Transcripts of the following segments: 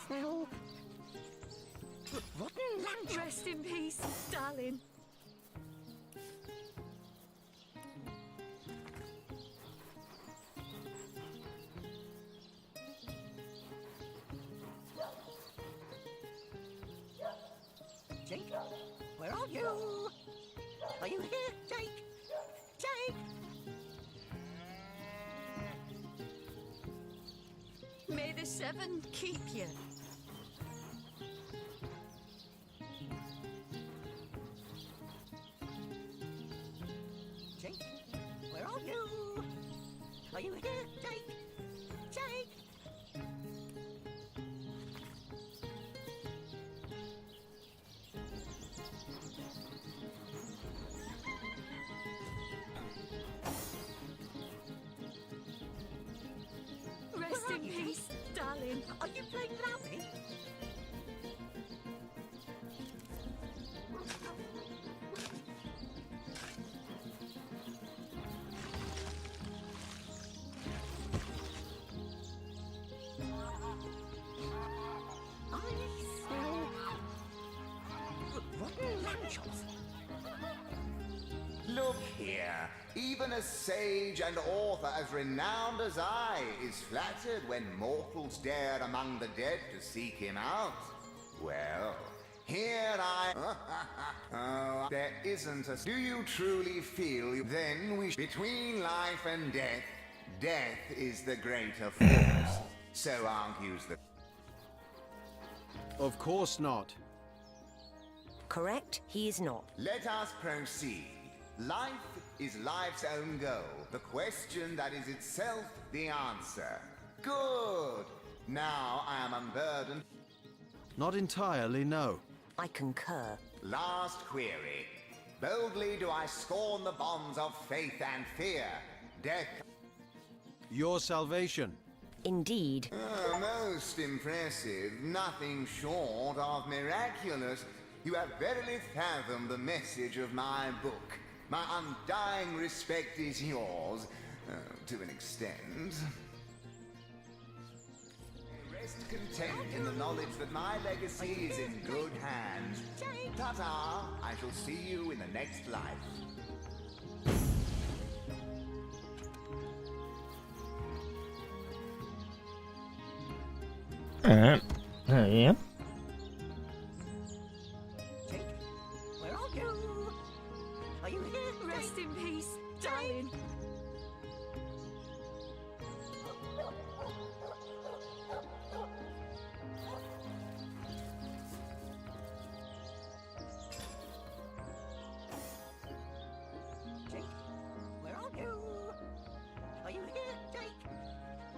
smell rotten lamb. Rest in peace, darling. Jake, where are you? Are you here, Jake? Jake! May the seven keep you. Jake, where are you? Are you here, Jake? Jake! Rest Where in are you, peace, darling. Are you playing without me? I smell rotten lamb chops. Look here, even a sage and author as renowned as I is flattered when mortals dare among the dead to seek him out. Well, here I... Oh, there isn't a... Do you truly feel then we... Between life and death, death is the greater force. So argues the... Of course not. Correct, he is not. Let us proceed. Life is life's own goal. The question that is itself the answer. Good. Now I am unburdened. Not entirely, no. I concur. Last query. Boldly do I scorn the bonds of faith and fear. Death. Your salvation. Indeed. Most impressive. Nothing short of miraculous. You have verily fathomed the message of my book. My undying respect is yours, to an extent. Rest content in the knowledge that my legacy is in good hands. Ta-ta! I shall see you in the next life. Yeah. Jake, where are you? Are you here? Rest in peace, darling. Jake, where are you? Are you here, Jake?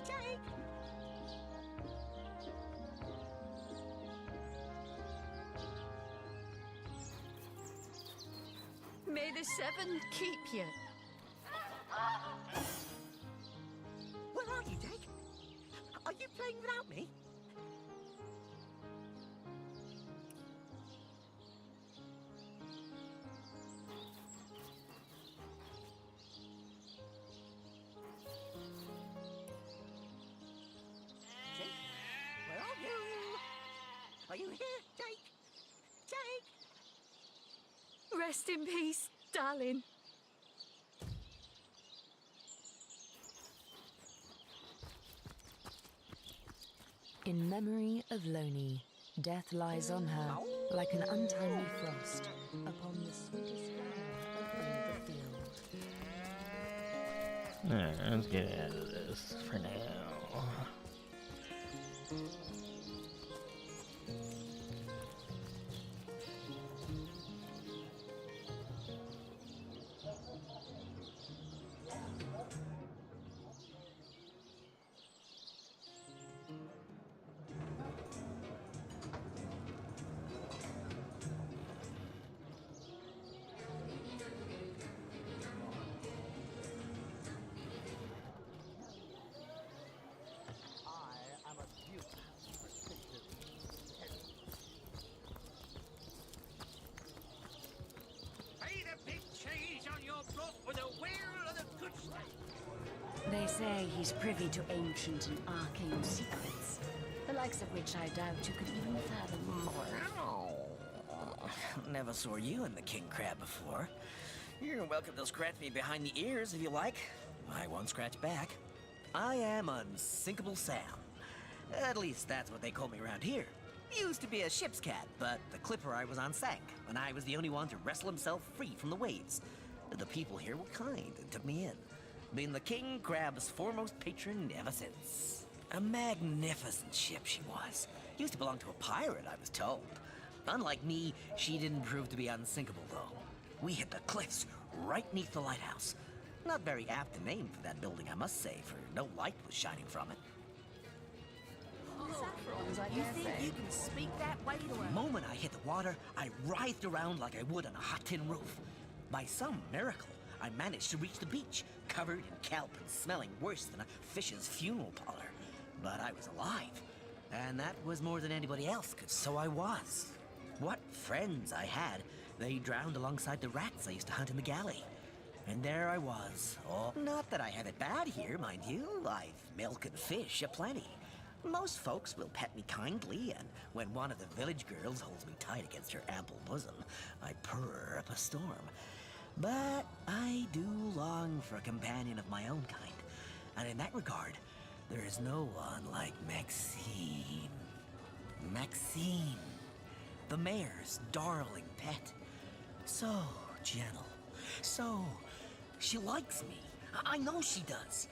Jake! May the seven keep you. Where are you, Jake? Are you playing without me? Jake, where are you? Are you here, Jake? Jake! Rest in peace, darling. In memory of Loni, death lies on her like an untimely frost upon the sweetest flower of the field. Alright, let's get out of this for now. I am a say he's privy to ancient and arcane secrets, the likes of which I doubt you could even fathom. Never saw you in the king crab before. You're welcome to scratch me behind the ears if you like. I won't scratch back. I am Unsinkable Sam. At least that's what they call me around here. Used to be a ship's cat, but the clipper I was on sank, and I was the only one to wrestle himself free from the waves. The people here were kind and took me in, being the king crab's foremost patron ever since. A magnificent ship she was. Used to belong to a pirate, I was told. Unlike me, she didn't prove to be unsinkable, though. We hit the cliffs right neath the lighthouse. Not very apt a name for that building, I must say, for no light was shining from it. You think you can speak that way to The her? moment I hit the water, I writhed around like I would on a hot tin roof. By some miracle, I managed to reach the beach, covered in kelp and smelling worse than a fish's funeral parlor. But I was alive, and that was more than anybody else could. So I was. What friends I had. They drowned alongside the rats I used to hunt in the galley. And there I was. Oh, not that I have it bad here, mind you. I've milk and fish aplenty. Most folks will pet me kindly, and when one of the village girls holds me tight against her ample bosom, I purr up a storm. But I do long for a companion of my own kind, and in that regard, there is no one like Maxine. Maxine, the mayor's darling pet. So gentle, she likes me. I know she does.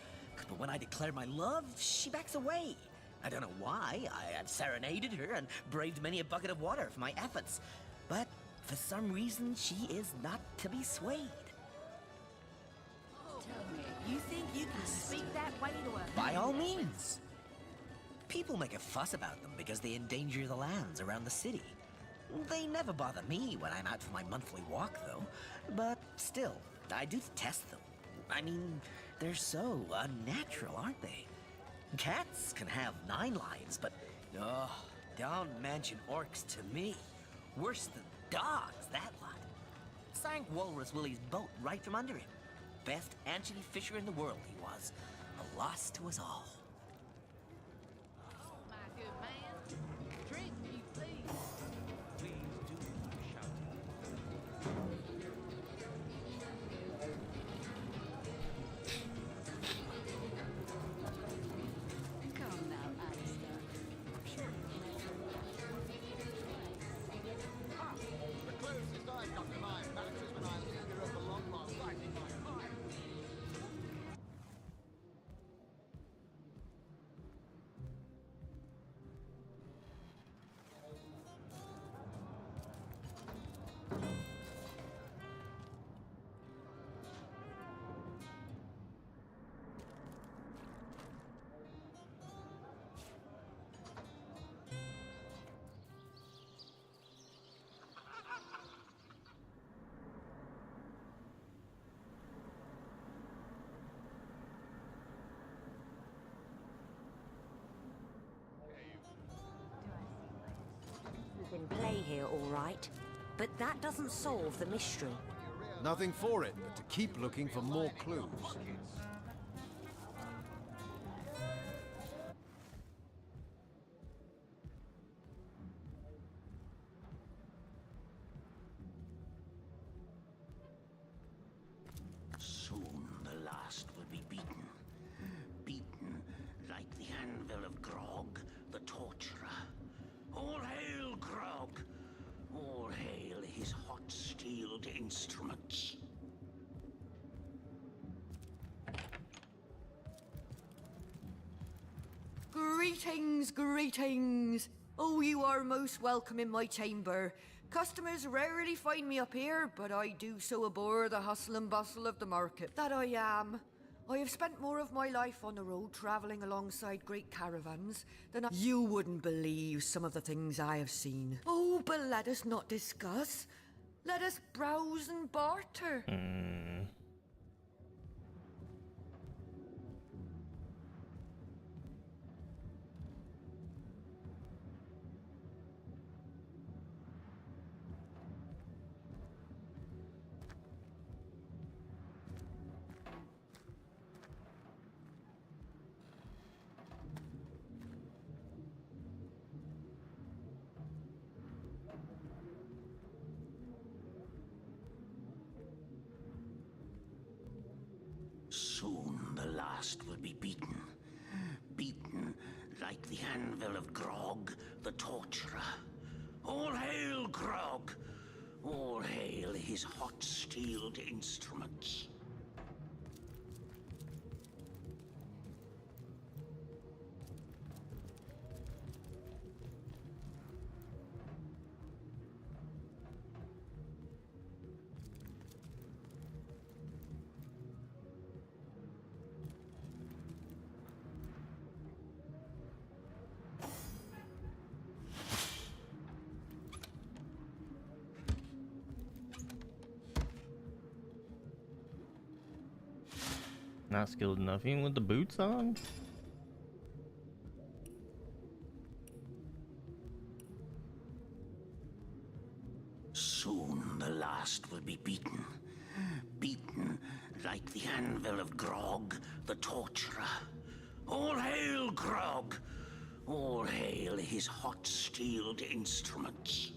But when I declare my love, she backs away. I don't know why. I have serenaded her and braved many a bucket of water for my efforts. But for some reason, she is not to be swayed. You think you can speak that way to her? By all means. People make a fuss about them because they endanger the lands around the city. They never bother me when I'm out for my monthly walk, though. But still, I do detest them. I mean, they're so unnatural, aren't they? Cats can have 9 lives, but don't mention orcs to me. Worse than dogs, that lot. Sank Walrus Willie's boat right from under him. Best anchovy fisher in the world he was. A loss to us all. My good man. Drink me, please. Come now, Alistair. The closest I've got to my match is when I linger at the long lighting my pipe. In play here, all right. But that doesn't solve the mystery. Nothing for it but to keep looking for more clues. Soon the last will be beaten. Beaten like the anvil of Grog, the torturer. All hail Grog! All hail his hot-steeled instruments. Greetings, greetings. Oh, you are most welcome in my chamber. Customers rarely find me up here, but I do so abhor the hustle and bustle of the market. That I am. I have spent more of my life on the road travelling alongside great caravans than I... You wouldn't believe some of the things I have seen. Oh, but let us not discuss. Let us browse and barter. Soon the last will be beaten. Beaten like the anvil of Grog, the torturer. All hail Grog! All hail his hot-steeled instruments. Not skilled enough, even with the boots on? Soon the last will be beaten. Beaten like the anvil of Grog, the torturer. All hail Grog! All hail his hot-steeled instruments.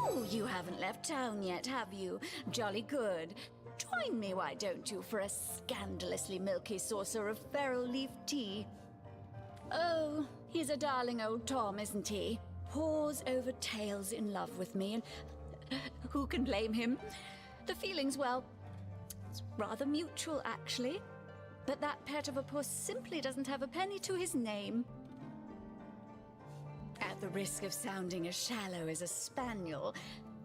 Oh, you haven't left town yet, have you? Jolly good. Join me, why don't you, for a scandalously milky saucer of feral leaf tea? Oh, he's a darling old Tom, isn't he? Paws over tails in love with me, and who can blame him? The feeling's, well, it's rather mutual, actually. But that pet of a puss simply doesn't have a penny to his name. At the risk of sounding as shallow as a spaniel,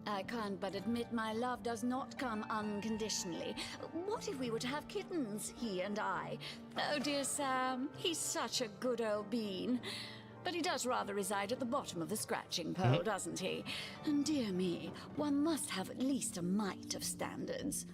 I can't but admit my love does not come unconditionally. What if we were to have kittens, he and I? Oh, dear Sam, he's such a good old bean. But he does rather reside at the bottom of the scratching pole, doesn't he? And dear me, one must have at least a mite of standards.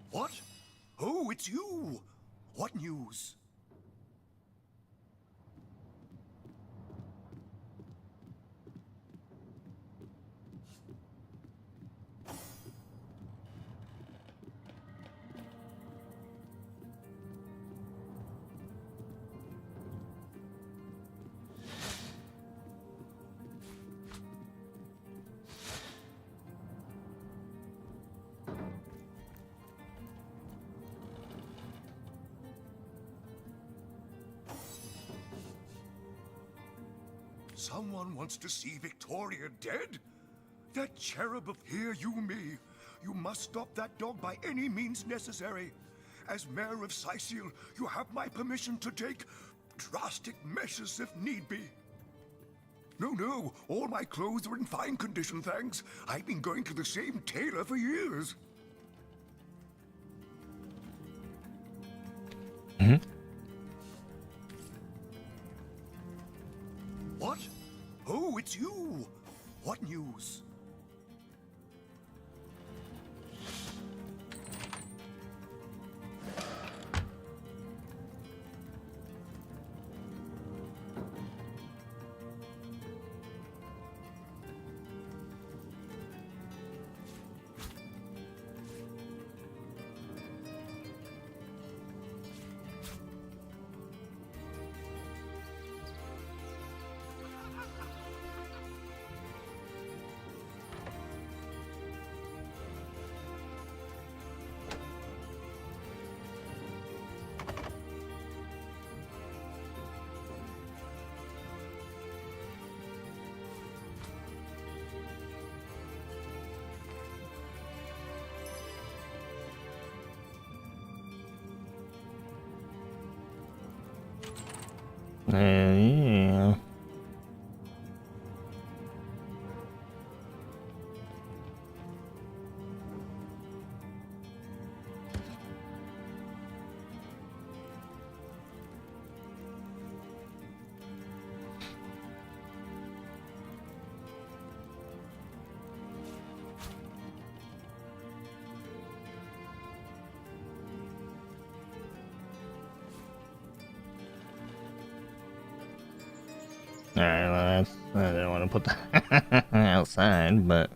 What? Oh, it's you! What news? Someone wants to see Victoria dead? That cherub of here, you me. You must stop that dog by any means necessary. As mayor of Sicil, you have my permission to take drastic measures if need be. No, all my clothes are in fine condition, thanks. I've been going to the same tailor for years. What? Oh, it's you! What news? Yeah. Alright, well, that's, I didn't want to put that outside, but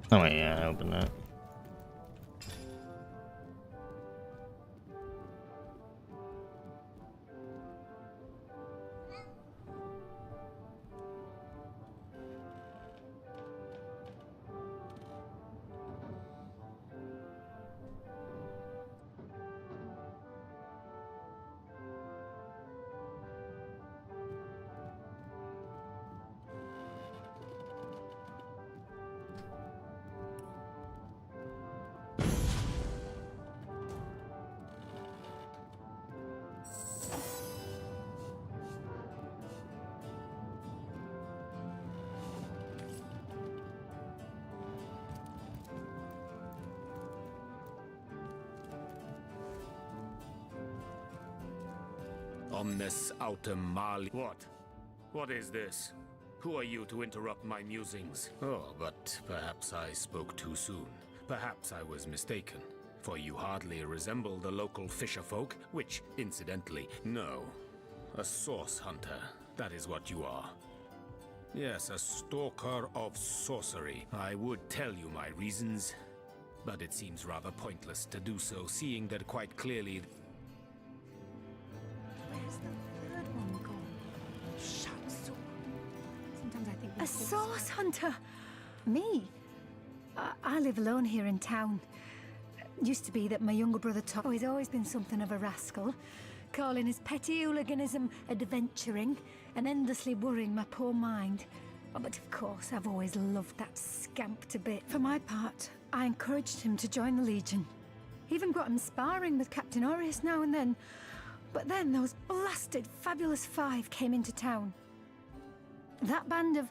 oh wait, yeah, I opened that. Omnes autem mali. What? What is this? Who are you to interrupt my musings? Oh, but perhaps I spoke too soon. Perhaps I was mistaken. For you hardly resemble the local fisher folk, which, incidentally, no. A source hunter. That is what you are. Yes, a stalker of sorcery. I would tell you my reasons, but it seems rather pointless to do so, seeing that quite clearly... Where's the third one gone? Shucks. Sometimes I think a source hunter? Me? I live alone here in town. Used to be that my younger brother Tom has always been something of a rascal, calling his petty hooliganism adventuring and endlessly worrying my poor mind. Oh, but of course, I've always loved that scamp to bits. For my part, I encouraged him to join the Legion. Even got him sparring with Captain Aureus now and then. But then those blasted Fabulous Five came into town. That band of...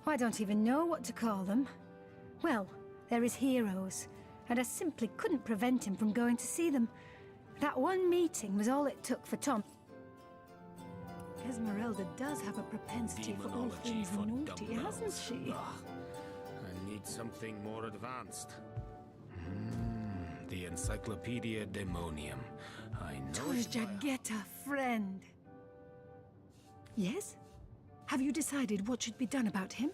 I don't even know what to call them. Well, they're his heroes, and I simply couldn't prevent him from going to see them. That one meeting was all it took for Tom. Esmeralda does have a propensity for all things naughty, hasn't she? Ugh. I need something more advanced. The Encyclopedia Demonium. I know Torjagetta, friend. Yes? Have you decided what should be done about him?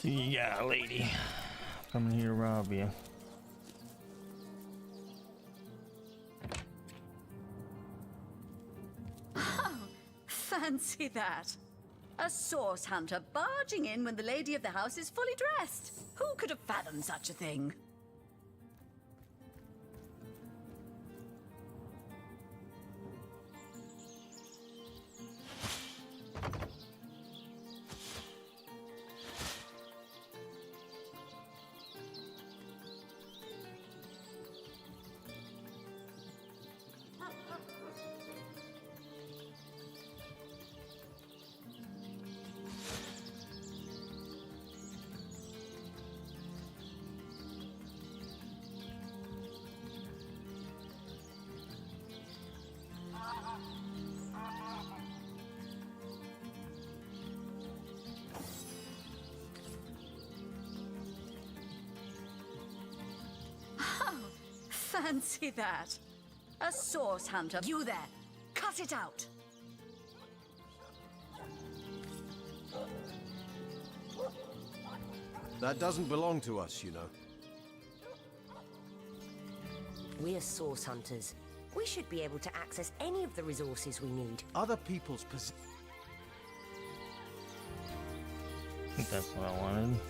So you got a lady coming here to rob you. Fancy that. A source hunter barging in when the lady of the house is fully dressed. Who could have fathomed such a thing? Fancy that. A source hunter. You there. Cut it out. That doesn't belong to us, you know. We're source hunters. We should be able to access any of the resources we need. Other people's possessions. I think that's what I wanted.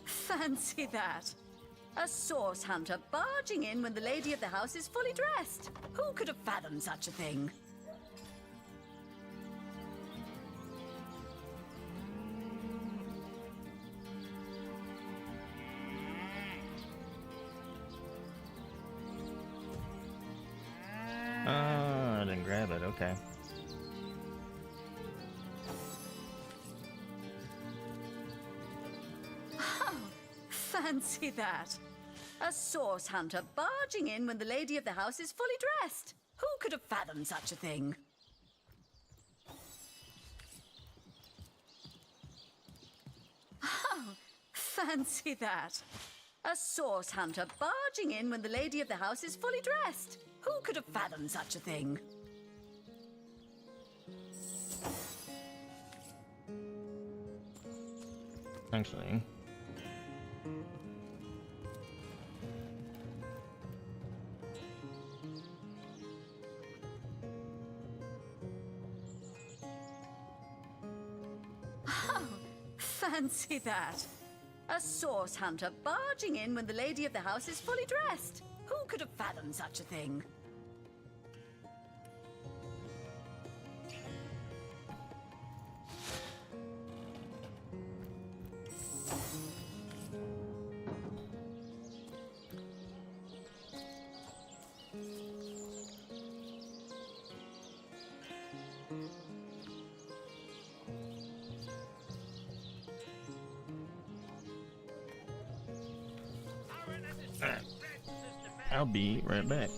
Fancy that. A source hunter barging in when the lady of the house is fully dressed. Who could have fathomed such a thing? I didn't grab it, okay. Fancy that. A source hunter barging in when the lady of the house is fully dressed. Who could have fathomed such a thing? Oh, fancy that. A source hunter barging in when the lady of the house is fully dressed. Who could have fathomed such a thing? Actually. Oh, fancy that. A source hunter barging in when the lady of the house is fully dressed. Who could have fathomed such a thing? I'll be right back.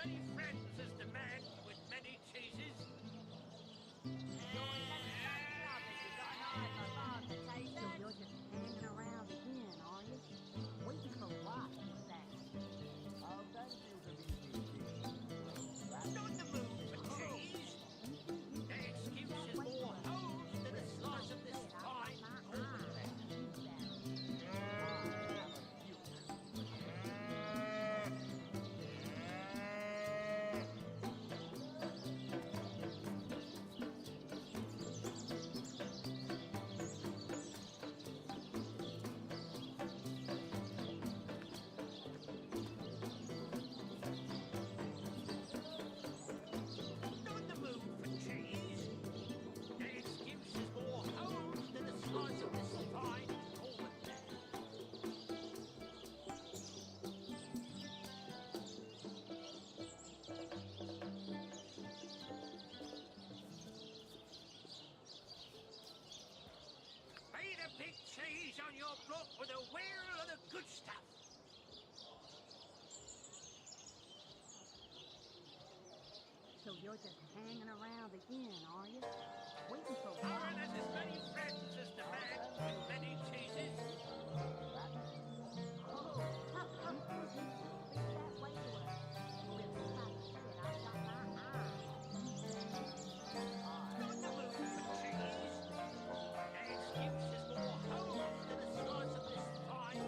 many friends as the man with many cheeses? You're just hanging around again, are you? Waiting for what? Not the move for cheese. The excuse is more holes than a slice of this fine Not the move for cheese. The excuse is more holes than a slice of this fine Pay the big cheese on your block with a wheel of the good stuff. So you're just hanging around again, are you? Waiting for Aaron has as many friends as the man with many cheeses. Not the move for cheese. The excuse is more holes than a slice of this fine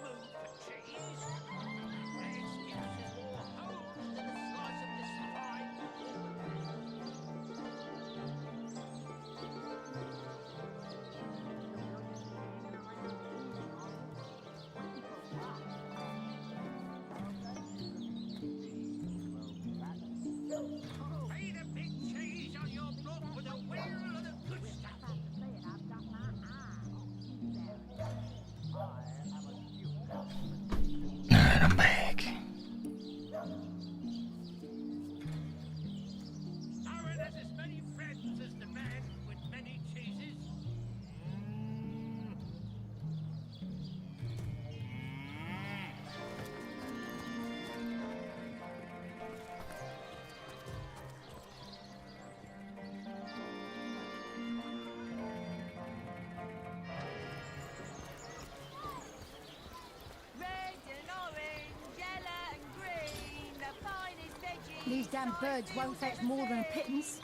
Not the move for cheese. The excuse is more holes than a slice of this fine Pay the big cheese on your block with a wheel of the good stuff. Alright, I'm back. Aaron has as many friends as the man with many cheeses. red and orange, yellow and green, the finest veggies. These damn birds won't fetch more than a pittance.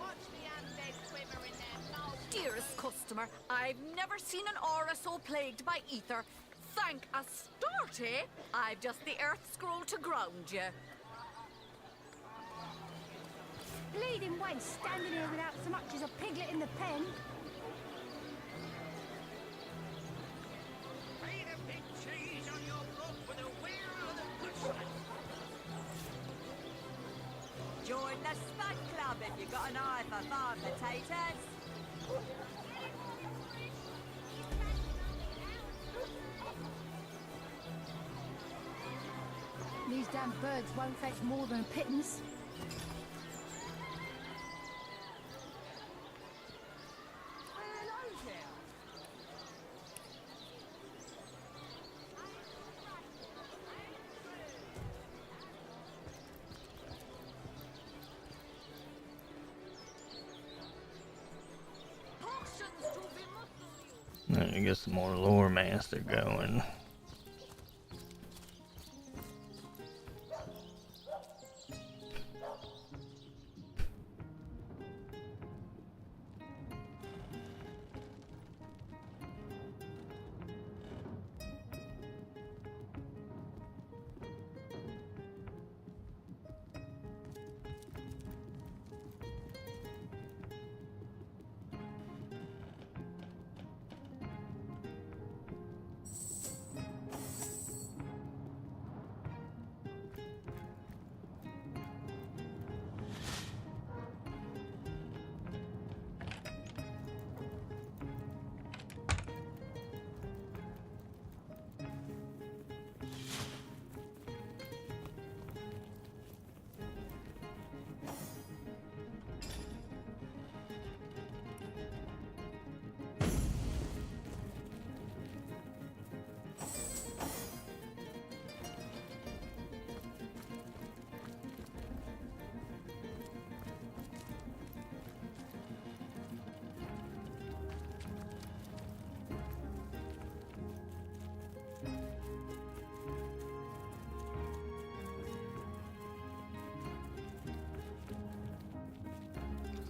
Watch the undead swimmer in their mouth. Dearest customer, I've never seen an aura so plagued by ether. Thank Astarte, I've just the earth scroll to ground you. Bleeding waste, standing here without so much as a piglet in the pen. Pay the big cheese on your block with a wheel of the good stuff. Join the Spud Club if you got an eye for farm potatoes. These damn birds won't fetch more than a pittance. I guess some more lore master going.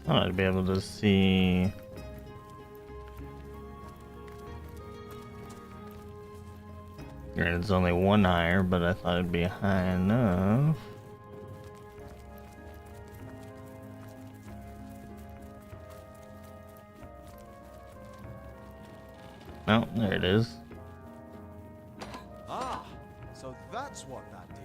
I'd be able to see. Granted, it's only one higher, but I thought it'd be high enough. Oh, there it is. Ah, so that's what that did.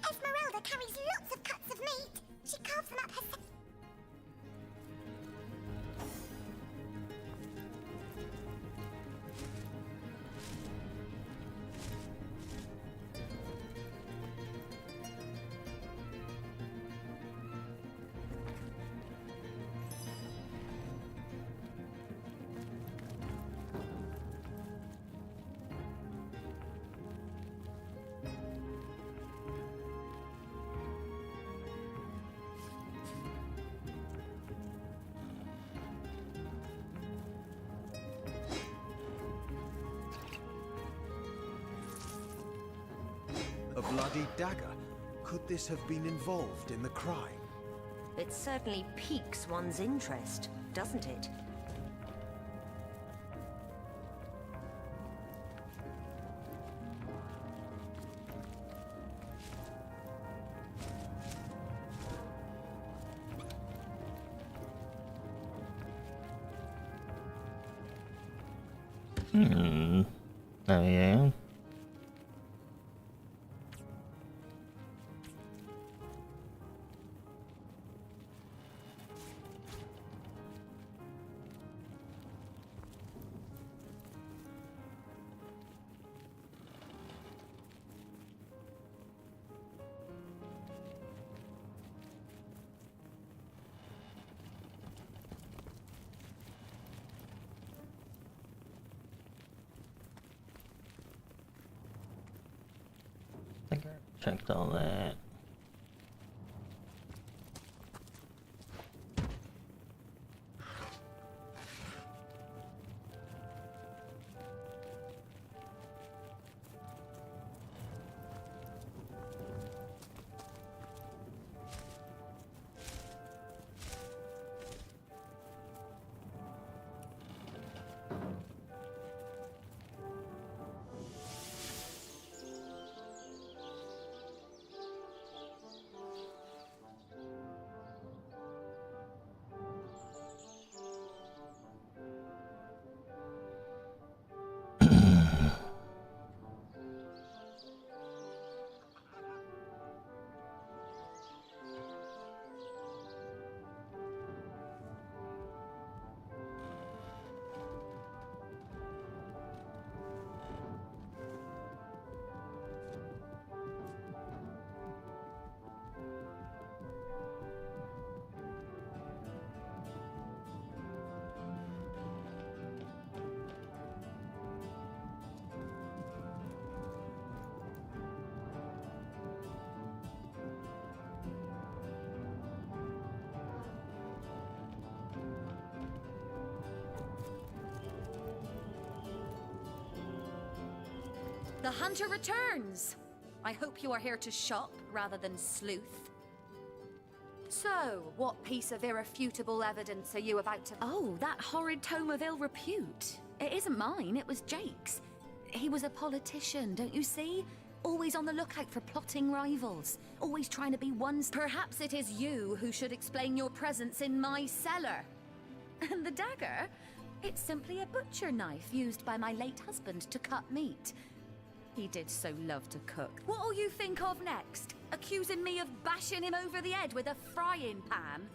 Esmeralda carries lots of cuts of meat. She carves them up herself. A bloody dagger. Could this have been involved in the crime? It certainly piques one's interest, doesn't it? Oh yeah. I think I checked all that. The hunter returns! I hope you are here to shop rather than sleuth. So, what piece of irrefutable evidence are you about to— Oh, that horrid tome of ill repute. It isn't mine, it was Jake's. He was a politician, don't you see? Always on the lookout for plotting rivals. Always trying to be one— Perhaps it is you who should explain your presence in my cellar. And the dagger? It's simply a butcher knife used by my late husband to cut meat. He did so love to cook. What'll you think of next? Accusing me of bashing him over the head with a frying pan?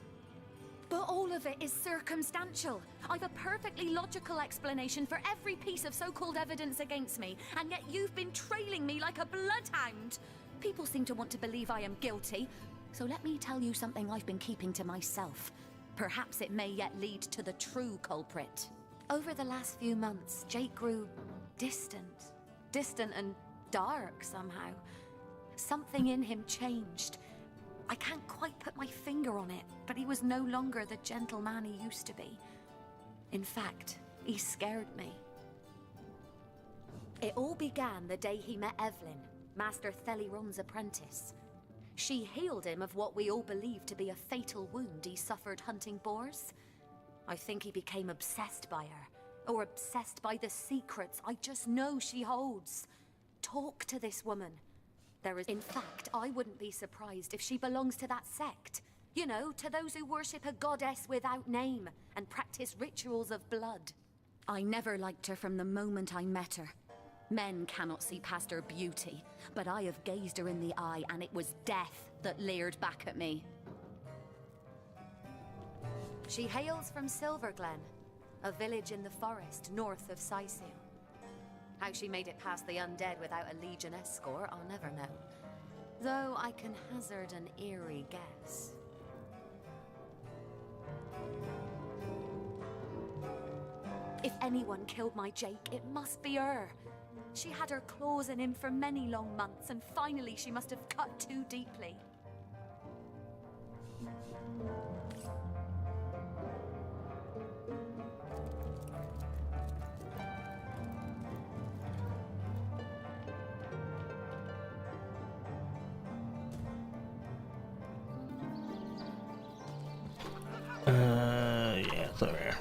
But all of it is circumstantial. I've a perfectly logical explanation for every piece of so-called evidence against me, and yet you've been trailing me like a bloodhound. People seem to want to believe I am guilty, so let me tell you something I've been keeping to myself. Perhaps it may yet lead to the true culprit. Over the last few months, Jake grew distant. distant and dark somehow. Something in him changed. I can't quite put my finger on it, but he was no longer the gentleman he used to be. In fact, he scared me. It all began the day he met Evelyn, Master Theliron's apprentice. She healed him of what we all believe to be a fatal wound he suffered hunting boars. I think he became obsessed by her, or obsessed by the secrets I just know she holds. Talk to this woman. In fact, I wouldn't be surprised if she belongs to that sect. You know, to those who worship a goddess without name and practice rituals of blood. I never liked her from the moment I met her. Men cannot see past her beauty, but I have gazed her in the eye and it was death that leered back at me. She hails from Silverglen, a village in the forest north of Sicil. How she made it past the undead without a Legion escort, I'll never know. Though I can hazard an eerie guess. If anyone killed my Jake, it must be her. She had her claws in him for many long months, and finally she must have cut too deeply. Yeah, it's over here.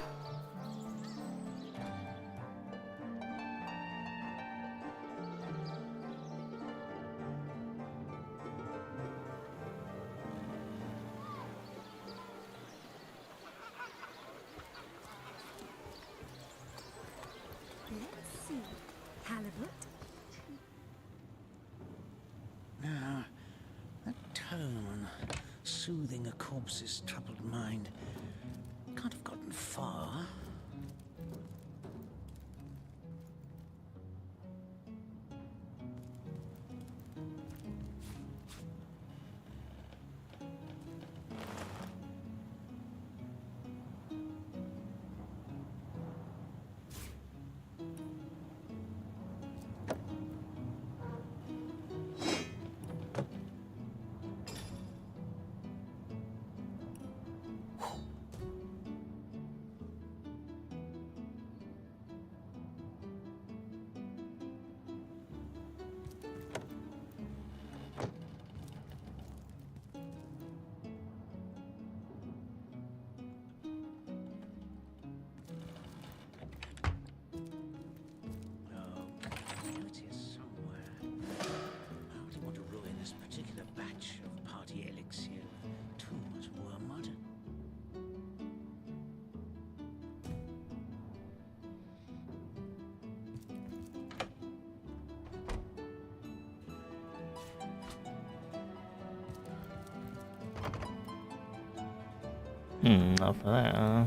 Let's see. Halibut. Now, that tone, soothing a corpse's troubled mind, can't have gotten far. Not for that, huh?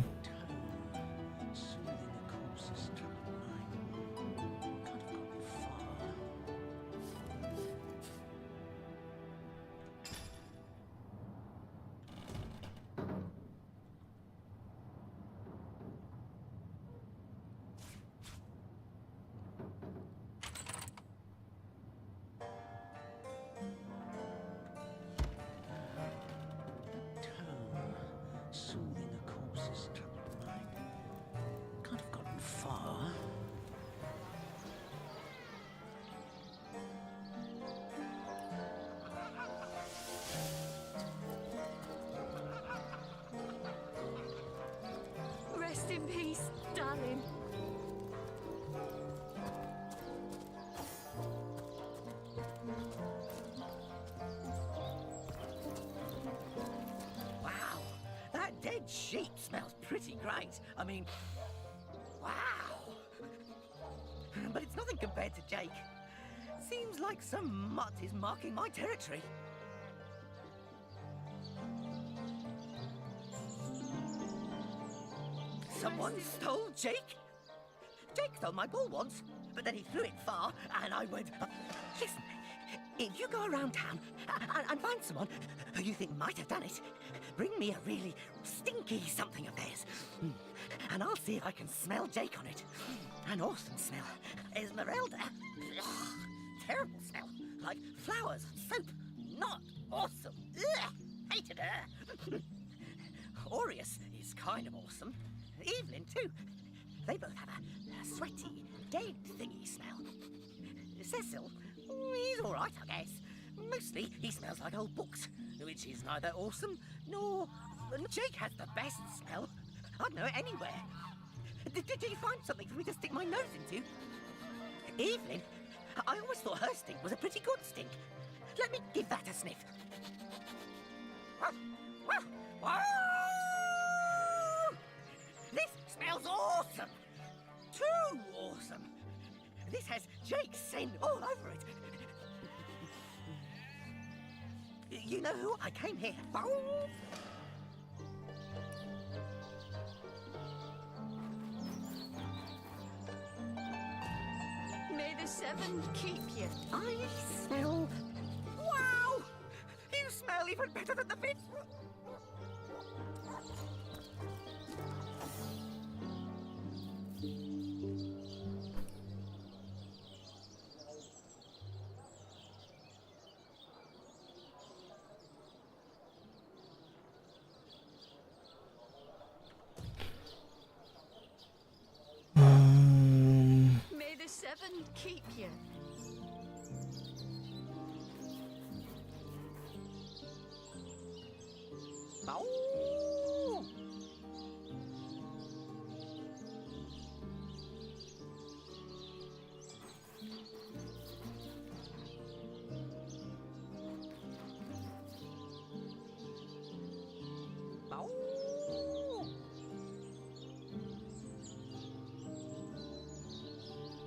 Rest in peace, darling. Wow, that dead sheep smells pretty great. I mean, wow. But it's nothing compared to Jake. Seems like some mutt is marking my territory. Someone stole Jake? Jake stole my ball once, but then he threw it far, and I went... Listen, if you go around town and find someone who you think might have done it, bring me a really stinky something of theirs, and I'll see if I can smell Jake on it. An awesome smell. Esmeralda. Flowers and soap. Not awesome. Ugh, hated her. Aureus is kind of awesome. Evelyn, too. They both have a sweaty, dead thingy smell. Cecil, he's all right, I guess. Mostly, he smells like old books, which is neither awesome nor... Jake has the best smell. I'd know it anywhere. Did you find something for me to stick my nose into? Evelyn, I always thought her stink was a pretty good stink. Let me give that a sniff. This smells awesome. Too awesome. This has Jake's scent all over it. You know who? I came here. May the seven keep you. I smell... Wow! You smell even better than the fish. May the seven keep you. Oh!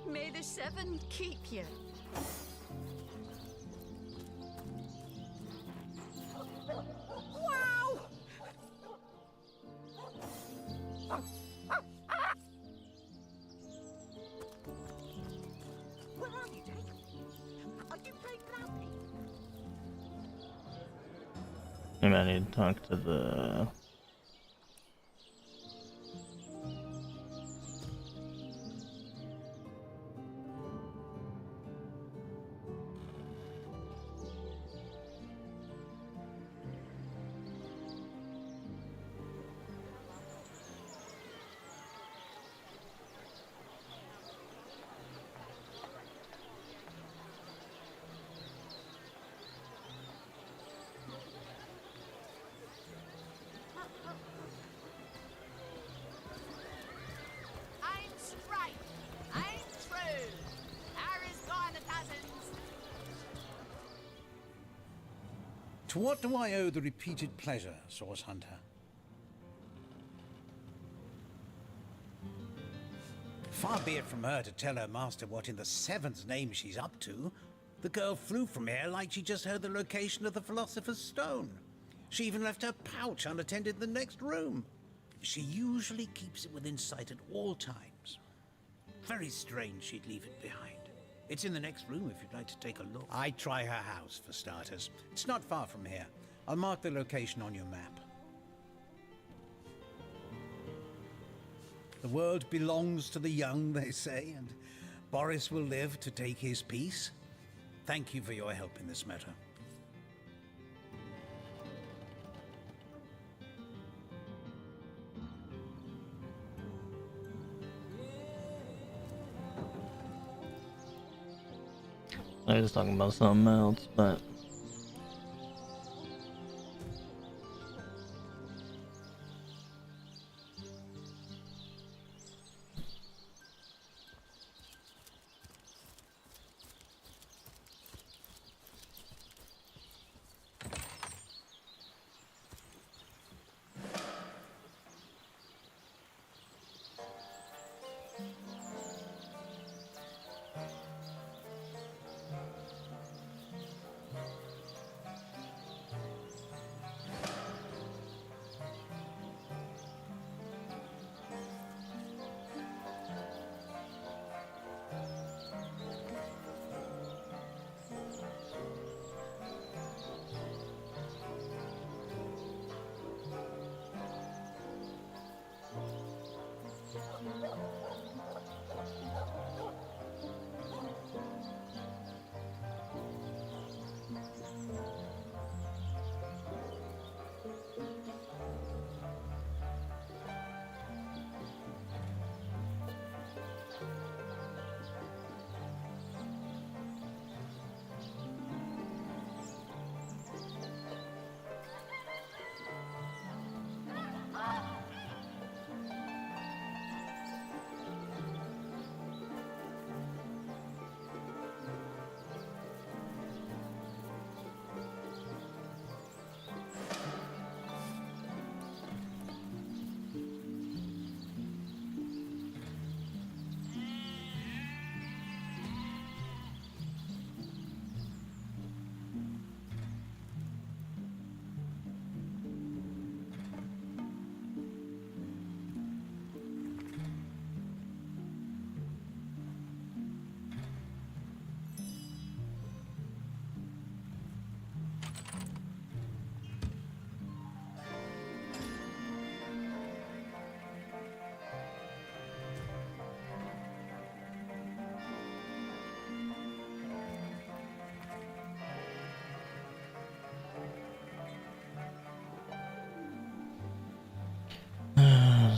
May the seven keep you. Wow! Where are you, Jake? Are you playing without me? Maybe I need to talk to the... I'm straight. I'm true. Harry's by the dozens. To what do I owe the repeated pleasure, Source Hunter? Far be it from her to tell her master what in the seven's name she's up to. The girl flew from here like she just heard the location of the Philosopher's Stone. She even left her pouch unattended in the next room. She usually keeps it within sight at all times. Very strange she'd leave it behind. It's in the next room if you'd like to take a look. I'd try her house, for starters. It's not far from here. I'll mark the location on your map. The world belongs to the young, they say, and Boris will live to take his piece. Thank you for your help in this matter. I was talking about something else, but...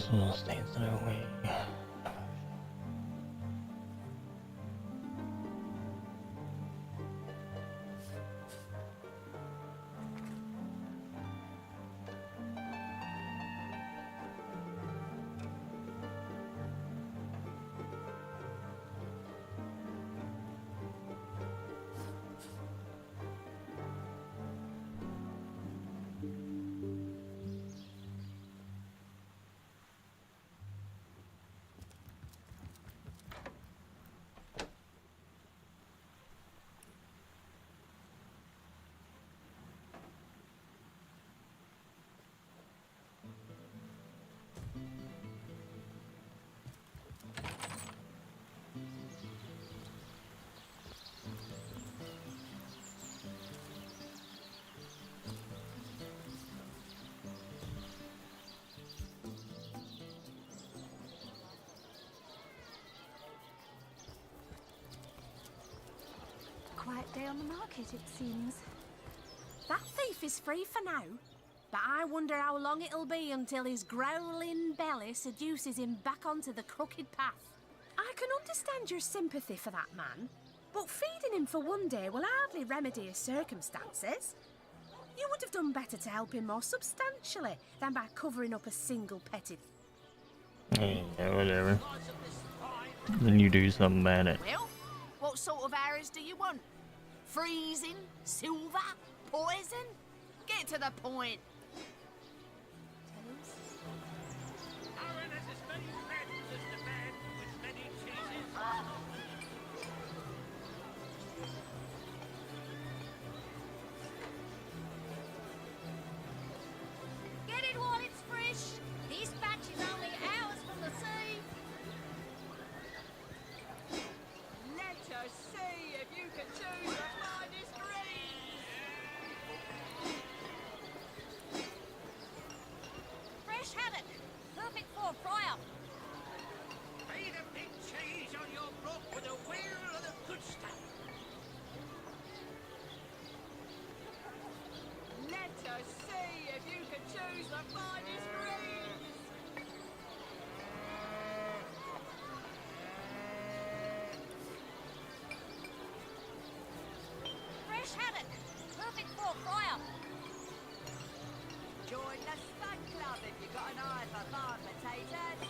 Small states that are weak. Quiet day on the market, it seems. That thief is free for now, but I wonder how long it'll be until his growling belly seduces him back onto the crooked path. I can understand your sympathy for that man, but feeding him for one day will hardly remedy his circumstances. You would have done better to help him more substantially than by covering up a single petty... Yeah, whatever. Then you do something about it. Well, what sort of arrows do you want? Freezing? Silver? Poison? Get to the point. Aaron has as many friends as the man with many cheeses. Get it while it's fresh. This batch is only hours from the sea. Let us see if you can choose the finest greens. Fresh haddock. Perfect for a fry-up. Feed a big cheese on your brook with a wheel of the good stuff. Let us see if you can choose the finest greens. Fresh haddock. Perfect for a fry-up. Join the Spud Club if you've got an eye for farm potatoes.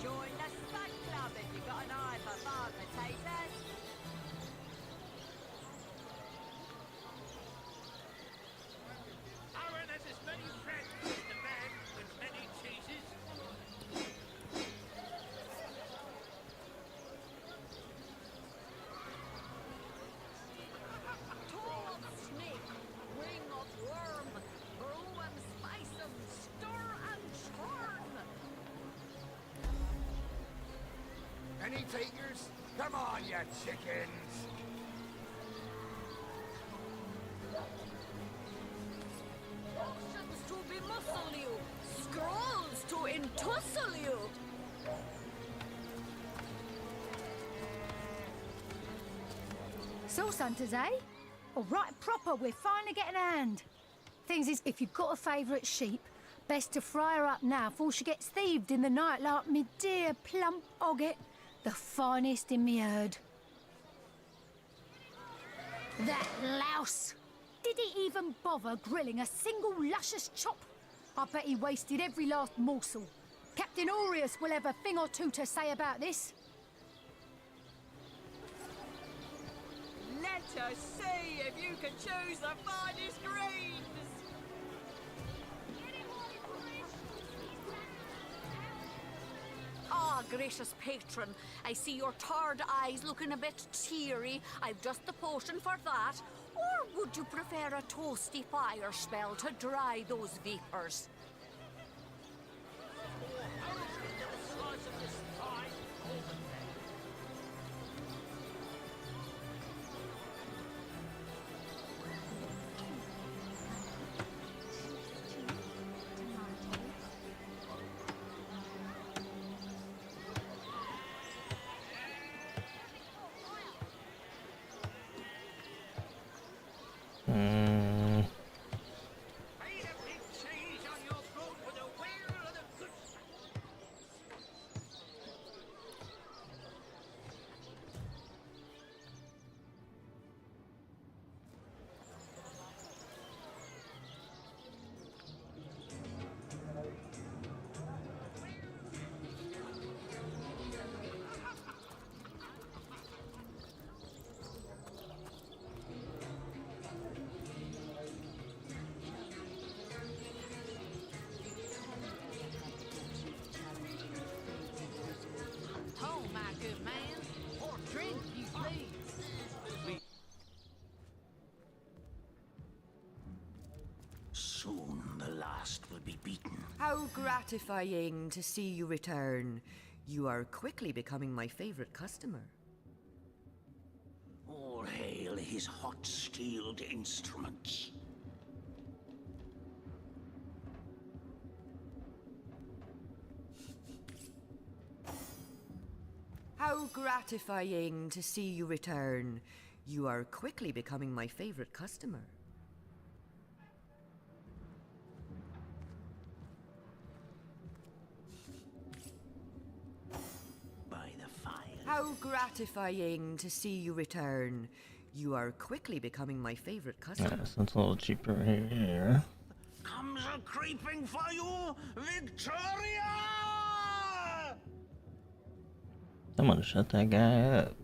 Join the Spud Club if you've got an eye for farm potatoes. Aaron has as many friends as the man with many cheeses. Tall snake, wing of worm, brew and spice 'em, stir and churn. Any takers? Come on, you chickens! Potions to bemuscle you, scrolls to entussle you. Source hunters, eh? All right, proper, we're finally getting a hand. Things is, if you've got a favourite sheep, best to fry her up now before she gets thieved in the night like me dear plump Ogget, the finest in me herd. That louse! Did he even bother grilling a single luscious chop? I bet he wasted every last morsel. Captain Aureus will have a thing or two to say about this. Let us see if you can choose the finest greens. Ah, gracious patron, I see your tired eyes looking a bit teary. I've just the potion for that. Or would you prefer a toasty fire spell to dry those vapors? Soon the last will be beaten. How gratifying to see you return. You are quickly becoming my favorite customer. All hail his hot-steeled instruments. How gratifying to see you return. You are quickly becoming my favorite customer. By the fire. How gratifying to see you return. You are quickly becoming my favorite customer. Yeah, so it's a little cheaper here. Comes a creeping for you, Victoria! Someone shut that guy up.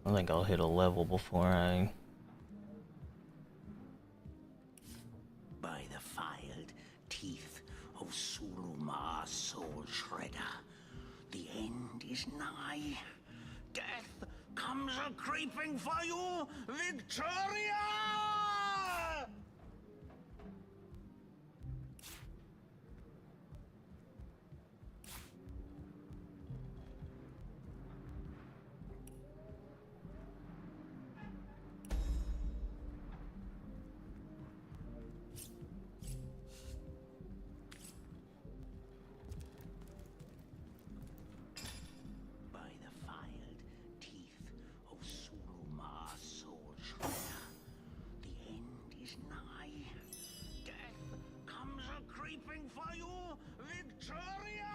I think I'll hit a level before I... By the filed teeth of Suluma Soul Shredder, the end is nigh. Death comes a creeping for you, Victoria! For you, Victoria!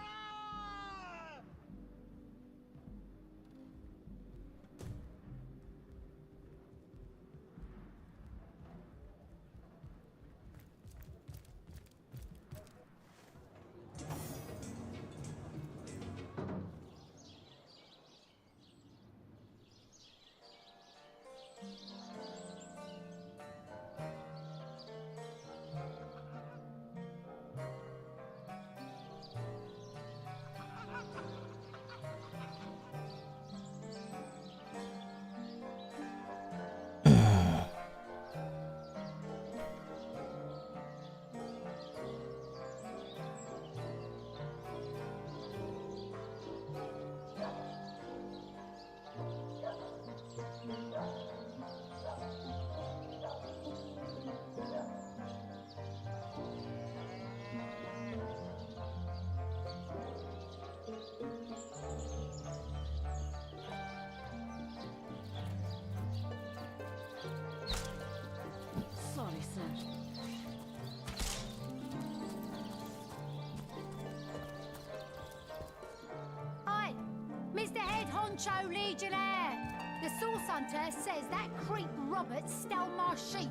Honcho Legionnaire! The Source Hunter says that creep Robert stole my sheep.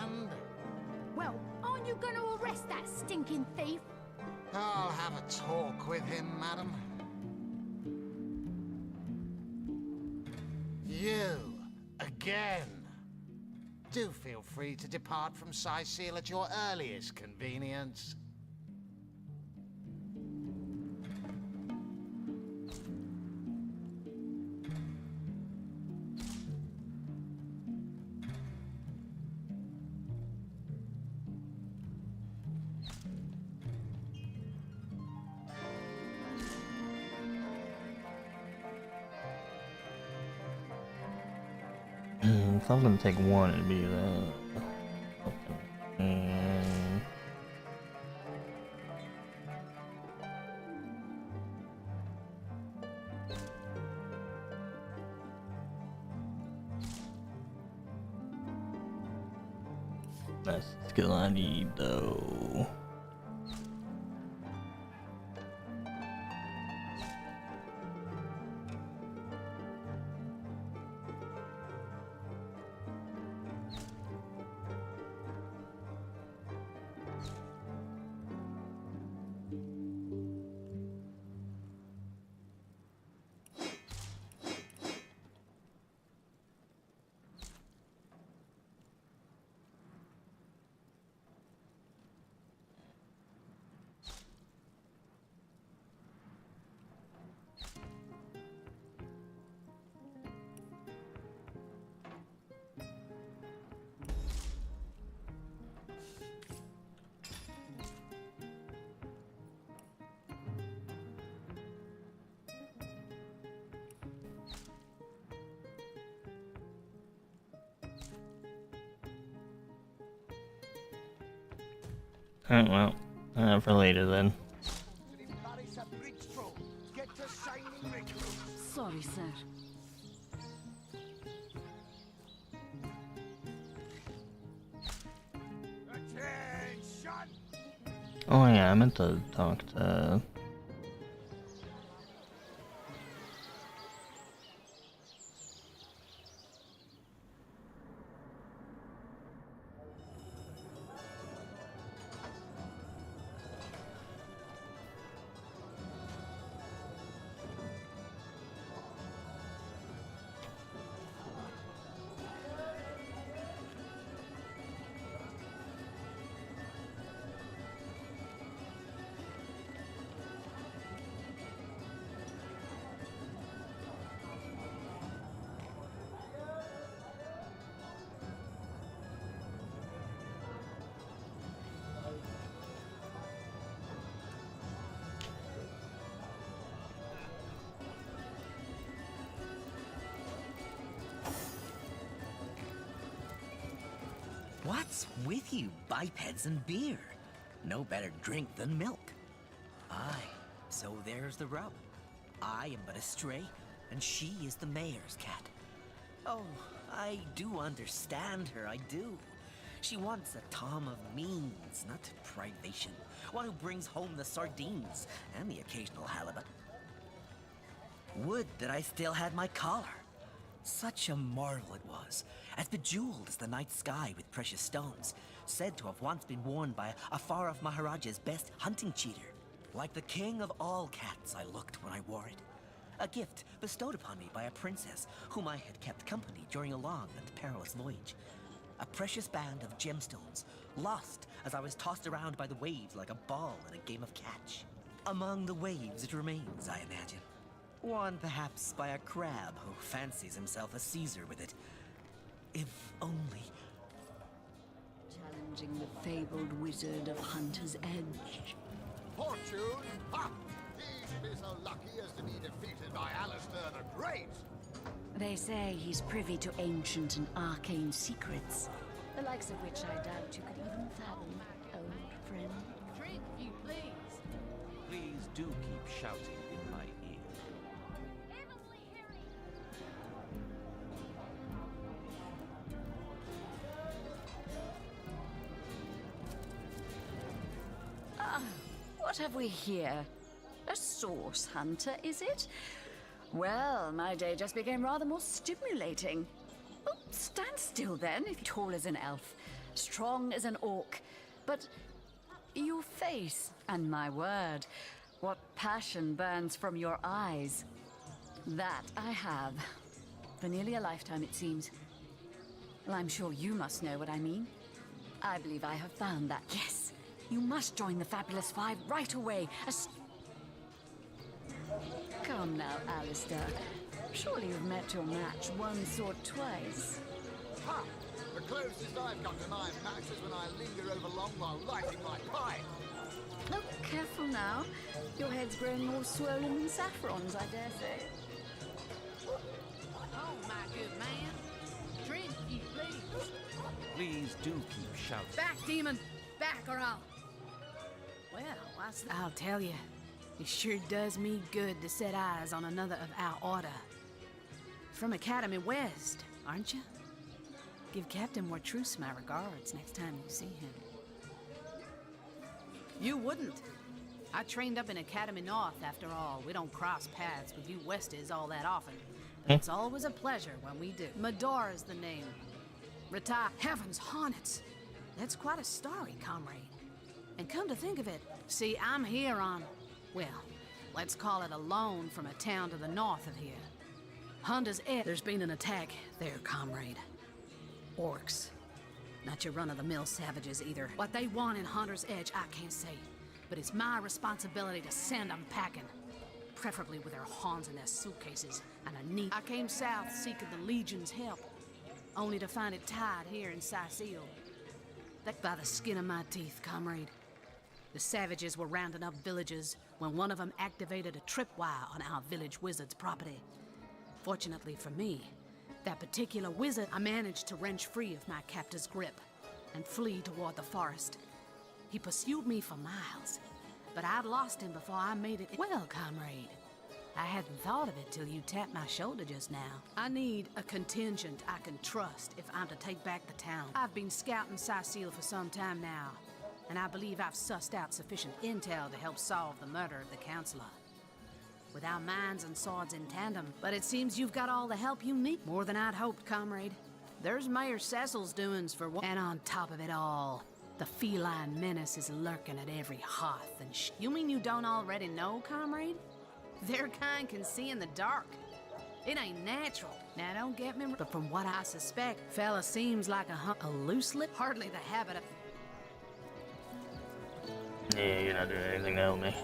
And? Well, aren't you going to arrest that stinking thief? I'll have a talk with him, madam. You, again. Do feel free to depart from Cyseal at your earliest convenience. If I was gonna take one, it'd be that. And that's the skill I need, though. Alright, well, for later then. Sorry, sir. Oh yeah, I meant to talk to... What's with you, bipeds and beer? No better drink than milk. Aye, so there's the rub. I am but a stray, and she is the mayor's cat. Oh, I do understand her, I do. She wants a Tom of means, not privation. One who brings home the sardines and the occasional halibut. Would that I still had my collar. Such a marvel it was, as bejeweled as the night sky with precious stones, said to have once been worn by a far-off Maharaja's best hunting cheater. Like the king of all cats I looked when I wore it. A gift bestowed upon me by a princess whom I had kept company during a long and perilous voyage. A precious band of gemstones, lost as I was tossed around by the waves like a ball in a game of catch. Among the waves it remains, I imagine. Worn perhaps by a crab who fancies himself a Caesar with it. If only... Challenging the fabled wizard of Hunter's Edge. Fortune? Ha! He'd be so lucky as to be defeated by Alistair the Great! They say he's privy to ancient and arcane secrets, the likes of which I doubt you could even fathom, old friend. Drink, you please. Please do keep shouting in my ear. What have we here? A source hunter, is it? Well, my day just became rather more stimulating. Oh, stand still then, if you're tall as an elf, strong as an orc. But your face, and my word, what passion burns from your eyes. That I have. For nearly a lifetime, it seems. Well, I'm sure you must know what I mean. I believe I have found that, yes. You must join the Fabulous Five right away. Come now, Alistair. Surely you've met your match once or twice. Ha! The closest I've come to my match is when I linger over long while lighting my pipe. Oh, careful now. Your head's growing more swollen than saffron's, I dare say. Oh, my good man. Drink, you please. Please do keep shouting. Back, demon! Back, or I'll... Well, I'll tell you. It sure does me good to set eyes on another of our order. From Academy West, aren't you? Give Captain Wartruce my regards next time you see him. You wouldn't. I trained up in Academy North, after all. We don't cross paths with you Westies all that often. But it's always a pleasure when we do. Medora's the name. Retire. Heavens, hornets! That's quite a story, comrade. And come to think of it, see, I'm here on... Well, let's call it a loan from a town to the north of here. Hunter's Edge. There's been an attack there, comrade. Orcs. Not your run-of-the-mill savages, either. What they want in Hunter's Edge, I can't say. But it's my responsibility to send them packing. Preferably with their horns in their suitcases and a knee. I came south seeking the Legion's help, only to find it tied here in Cyseal. That by the skin of my teeth, comrade. The savages were rounding up villagers when one of them activated a tripwire on our village wizard's property. Fortunately for me, that particular wizard I managed to wrench free of my captor's grip and flee toward the forest. He pursued me for miles, but I'd lost him before I made it. Well, comrade, I hadn't thought of it till you tapped my shoulder just now. I need a contingent I can trust if I'm to take back the town. I've been scouting Cecile for some time now, and I believe I've sussed out sufficient intel to help solve the murder of the Counselor. With our minds and swords in tandem, but it seems you've got all the help you need. More than I'd hoped, comrade. There's Mayor Cecil's doings for one. And on top of it all, the feline menace is lurking at every hearth and You mean you don't already know, comrade? Their kind can see in the dark. It ain't natural. Now, don't get me wrong, but from what I suspect, fella seems like a loose lip. Hardly the habit of... Yeah, you're not doing anything to help me.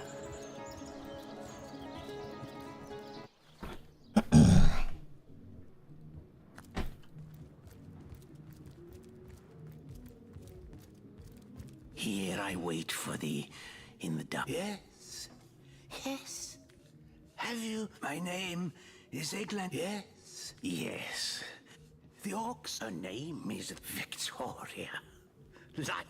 Here I wait for thee in the dark. Yes. Yes. Have you? My name is Eglan. Yes. Yes. The Orcs. Her name is Victoria. Like...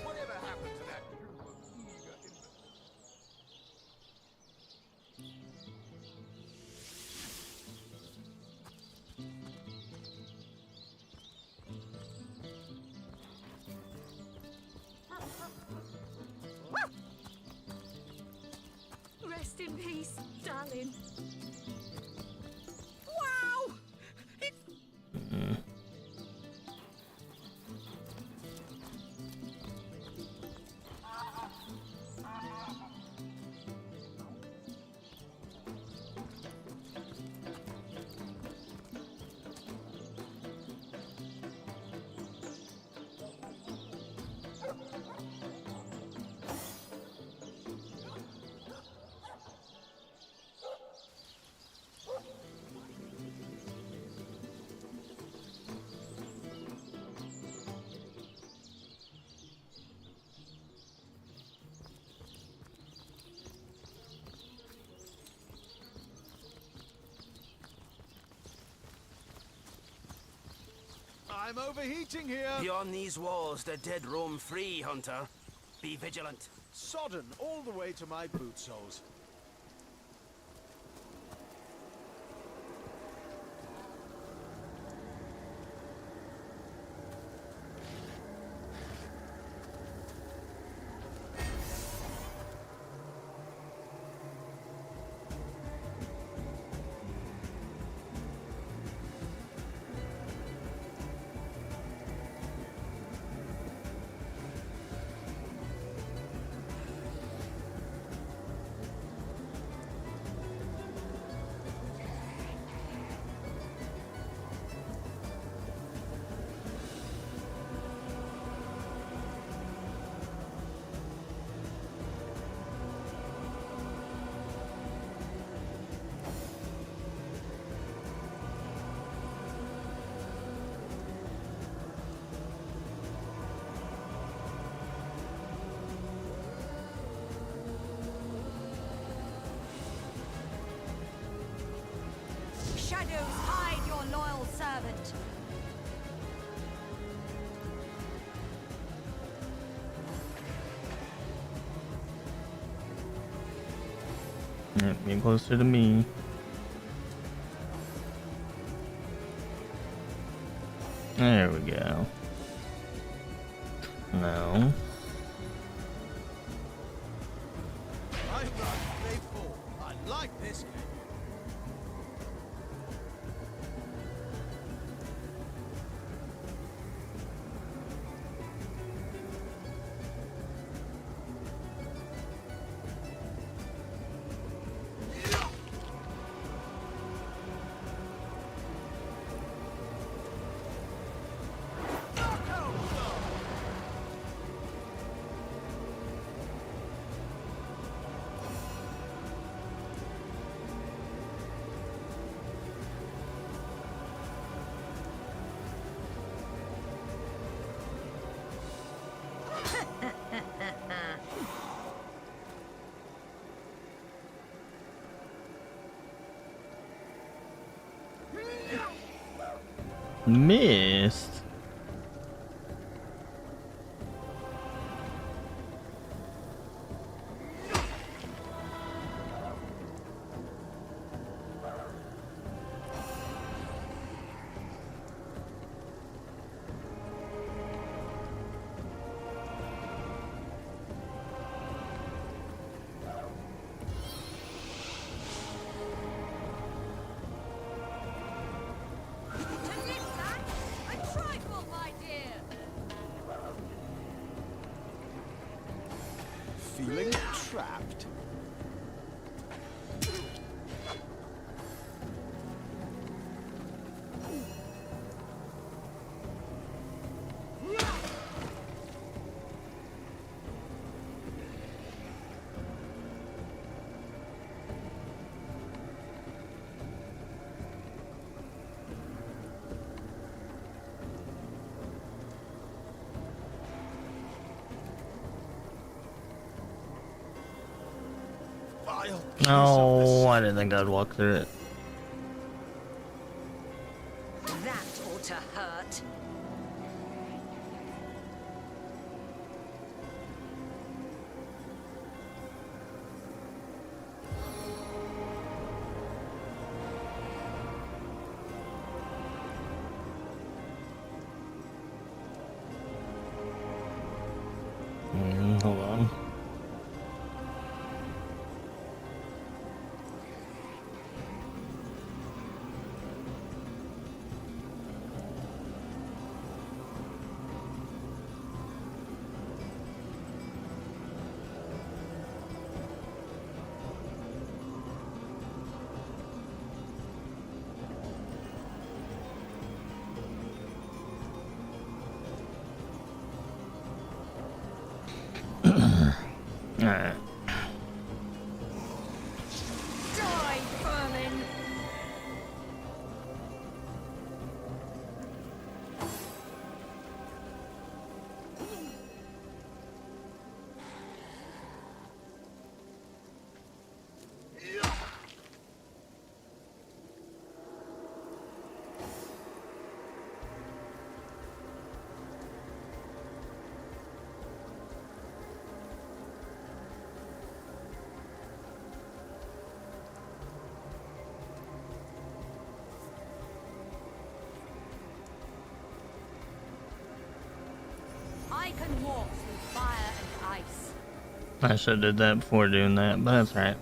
Whatever happened to that group of eager Rest in peace, darling. Wow! I'm overheating here! Beyond these walls, the dead roam free, Hunter. Be vigilant. Sodden all the way to my boot soles. Shadows, hide your loyal servant. Yep, get closer to me. There we go. No. I run faithful. I like this game. Missed. Feeling trapped? No, I didn't think I'd walk through it. That ought to hurt. Hold on. Alright. Die, vermin! I can walk through fire and ice. I should have did that before doing that, but that's right.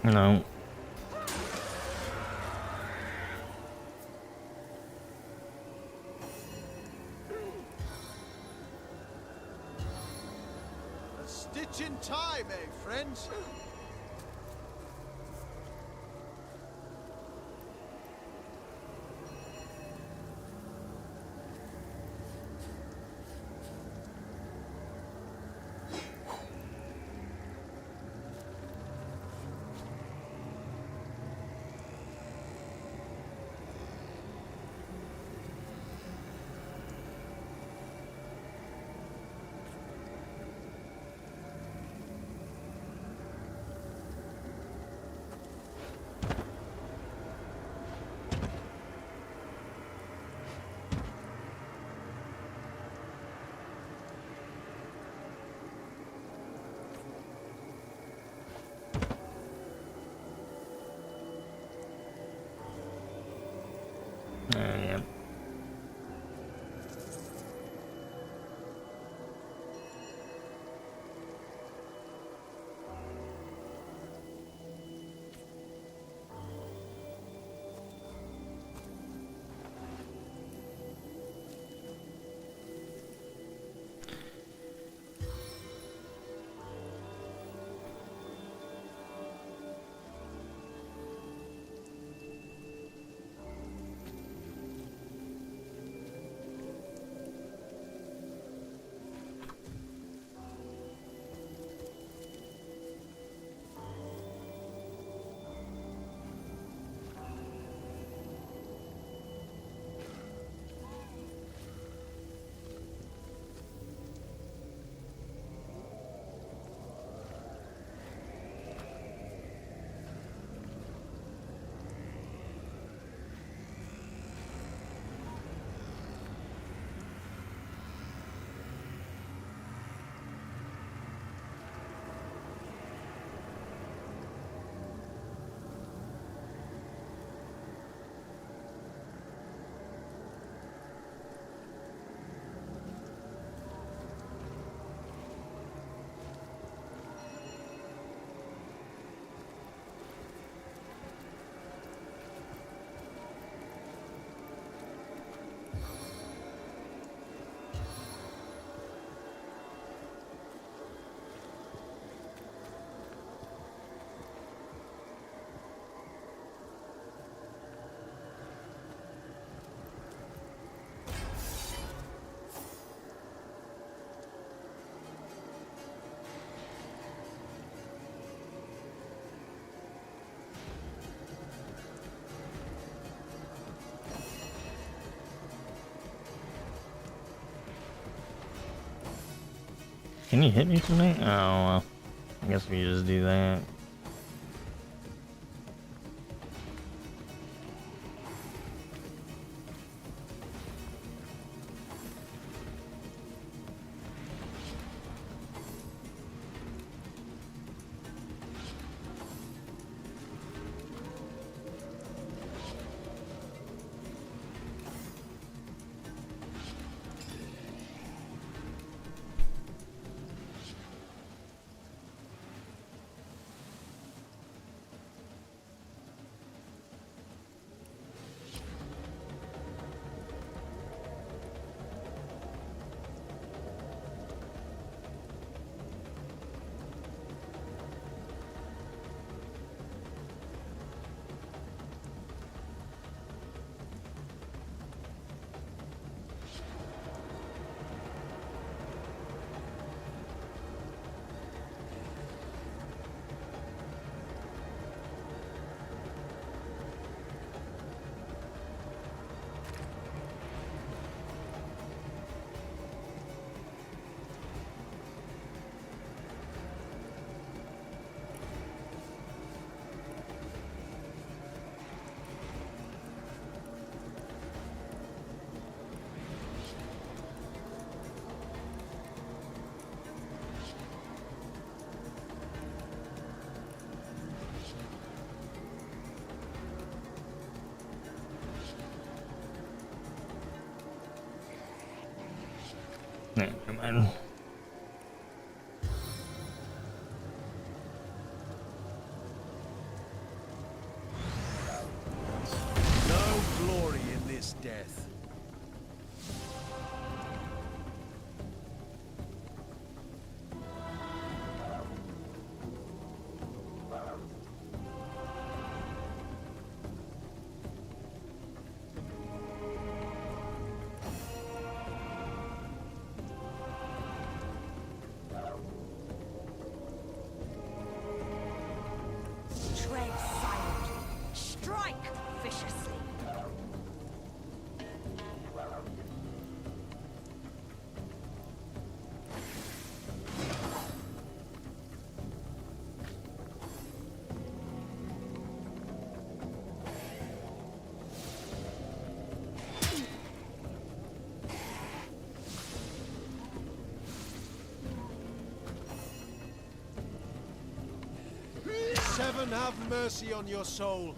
No. A stitch in time, eh, friends? Can you hit me tonight? Oh, well. I guess we just do that. Yeah, never mind. No glory in this death. Tread silent. Strike viciously. Seven, have mercy on your soul.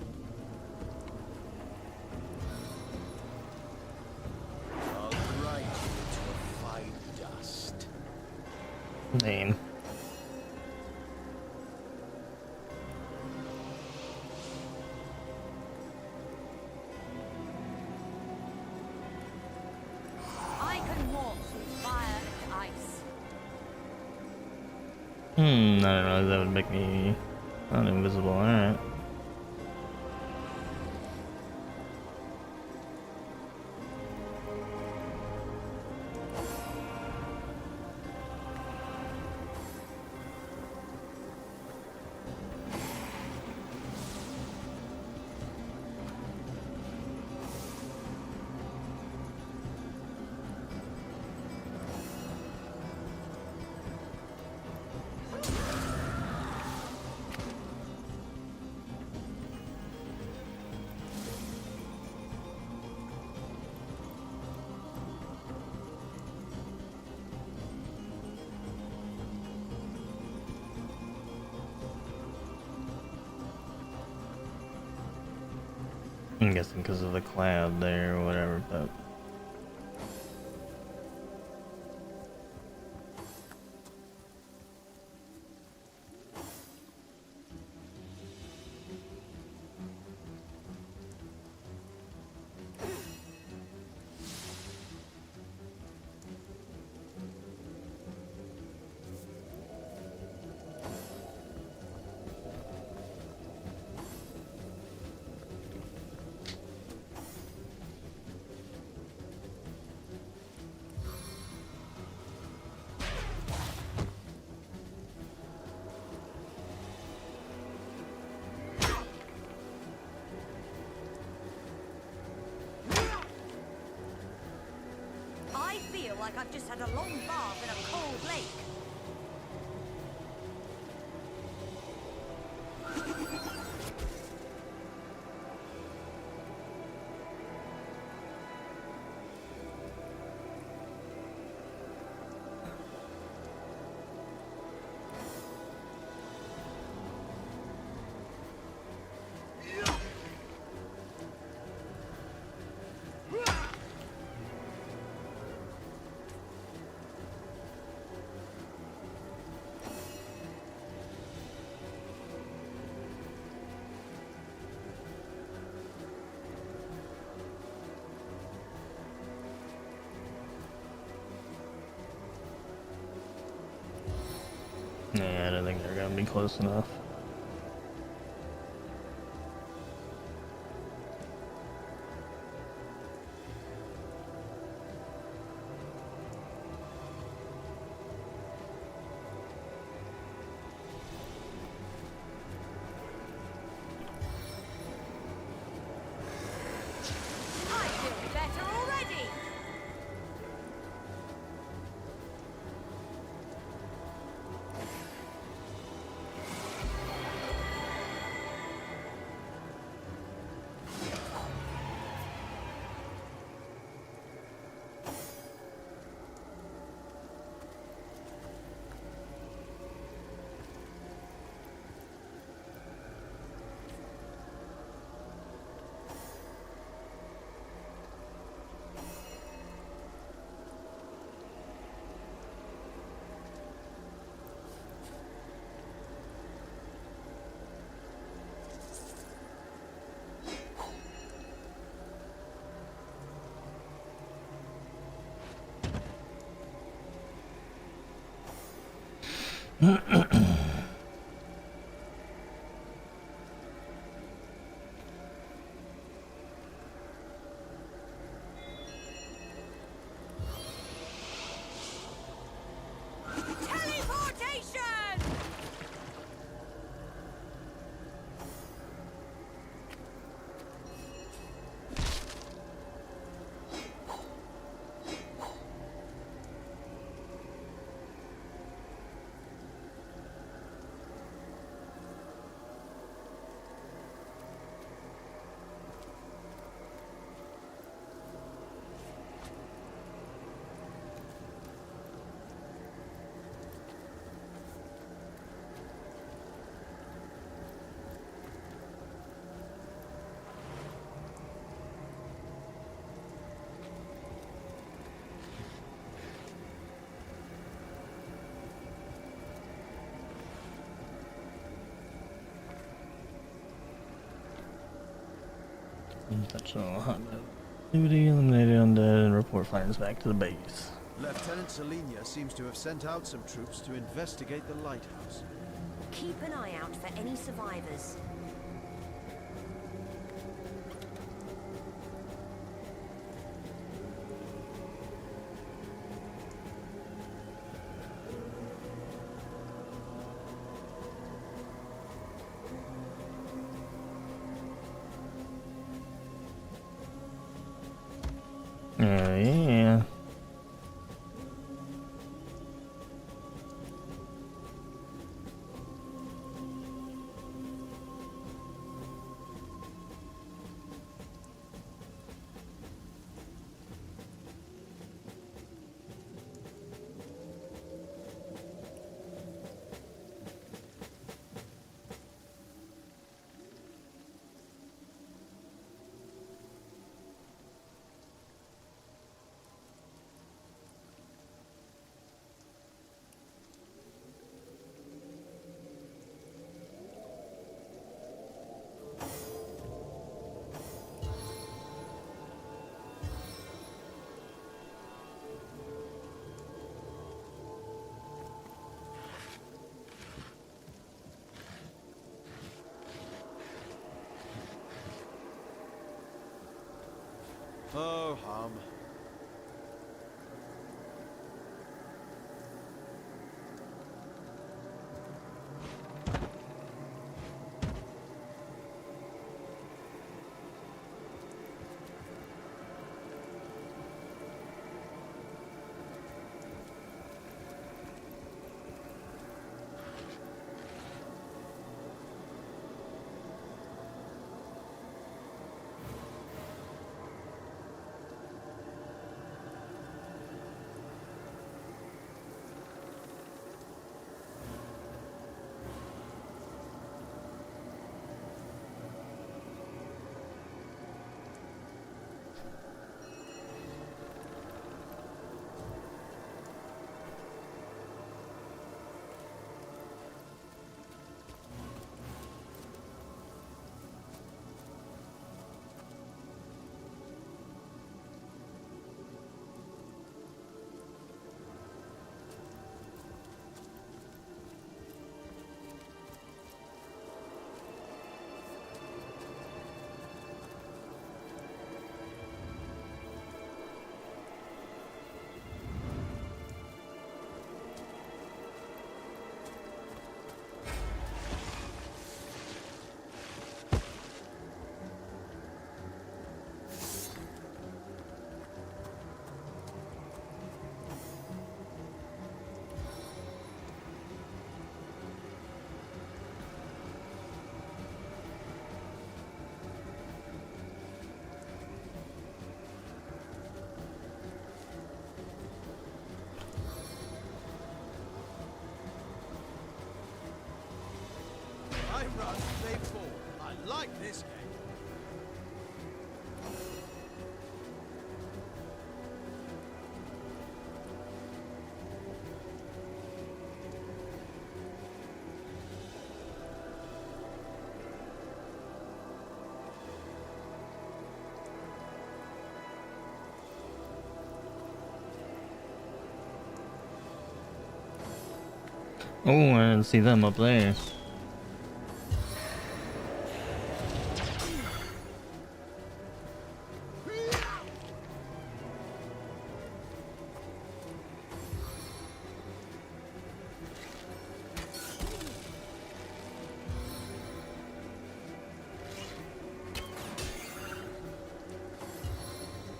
I'll grind you to a fine dust. Name. I can walk through fire and ice. I didn't realize that would make me not invisible. Alright. I'm guessing because of the cloud there or whatever, but I feel like I've just had a long bath in a cold lake. Yeah, I don't think they're gonna be close enough. I feel better already. Teleportation! Intentional hunt activity, eliminated undead, and report findings back to the base. Lieutenant Selenia seems to have sent out some troops to investigate the lighthouse. Keep an eye out for any survivors. Yeah. Oh, hum. I run, they fall. I like this game. Oh, I didn't see them up there.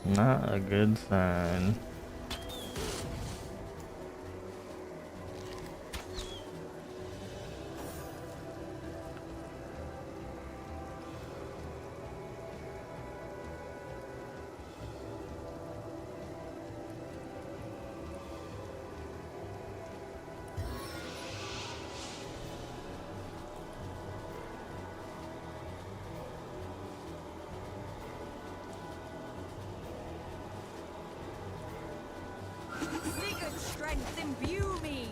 Not a good sign. Sigurd's strength imbue me!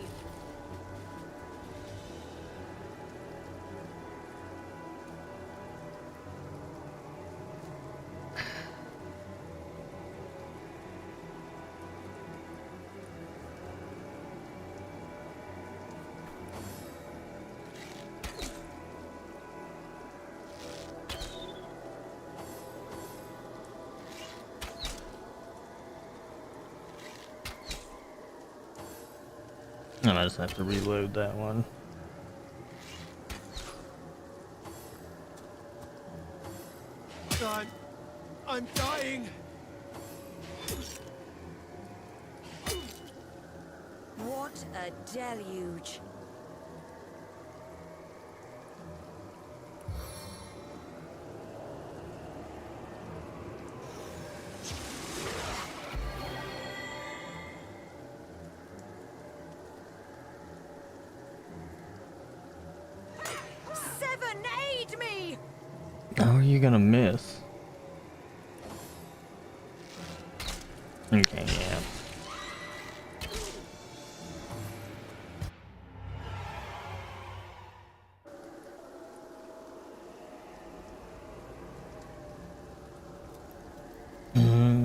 And I just have to reload that one. I'm dying. What a deluge. Seven, aid me! How are you gonna miss? Okay, yeah.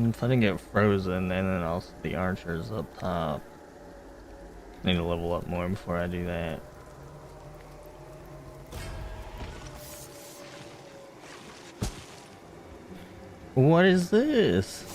If I didn't get frozen, then I'll see the archers up top. Need to level up more before I do that. What is this?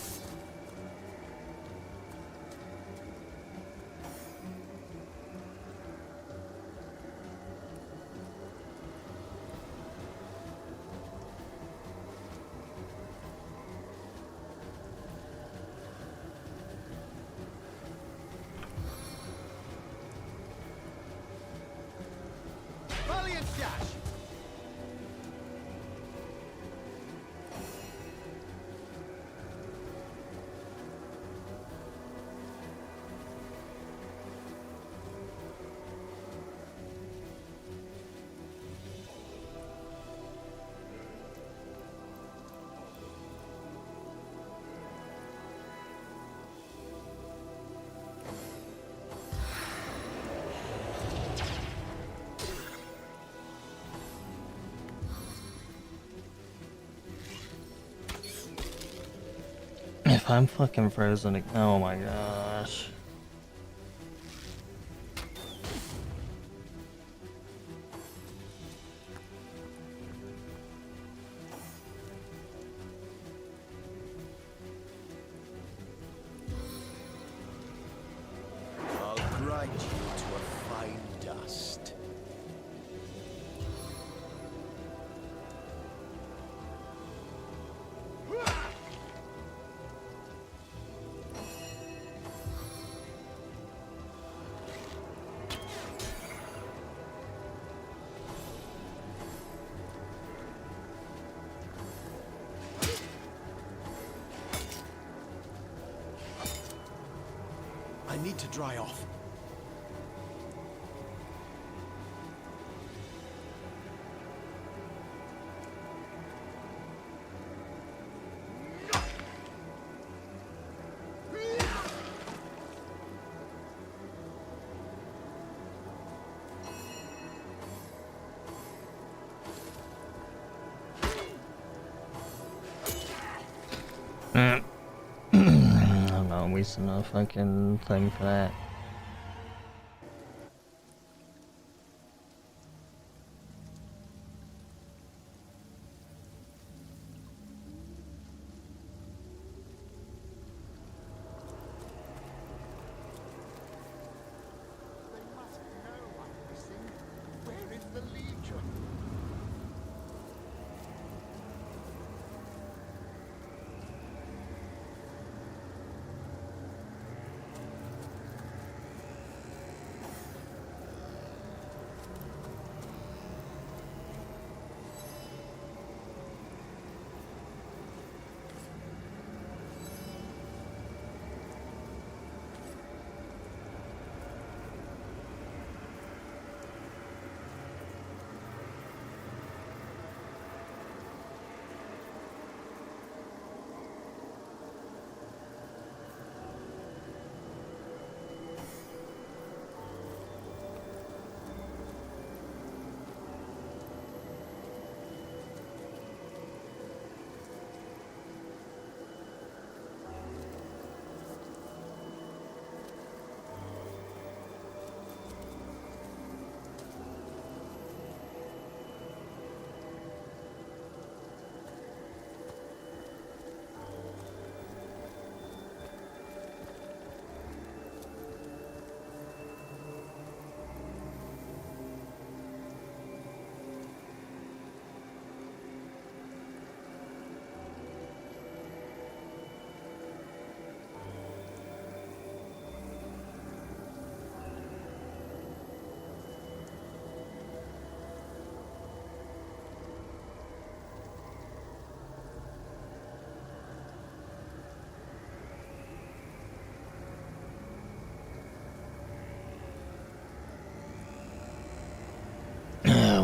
Valiant dash. If I'm fucking frozen, oh my gosh. I'll grind you to a fine dust. I need to dry off. wasting a fucking thing for that. Where is the Legion?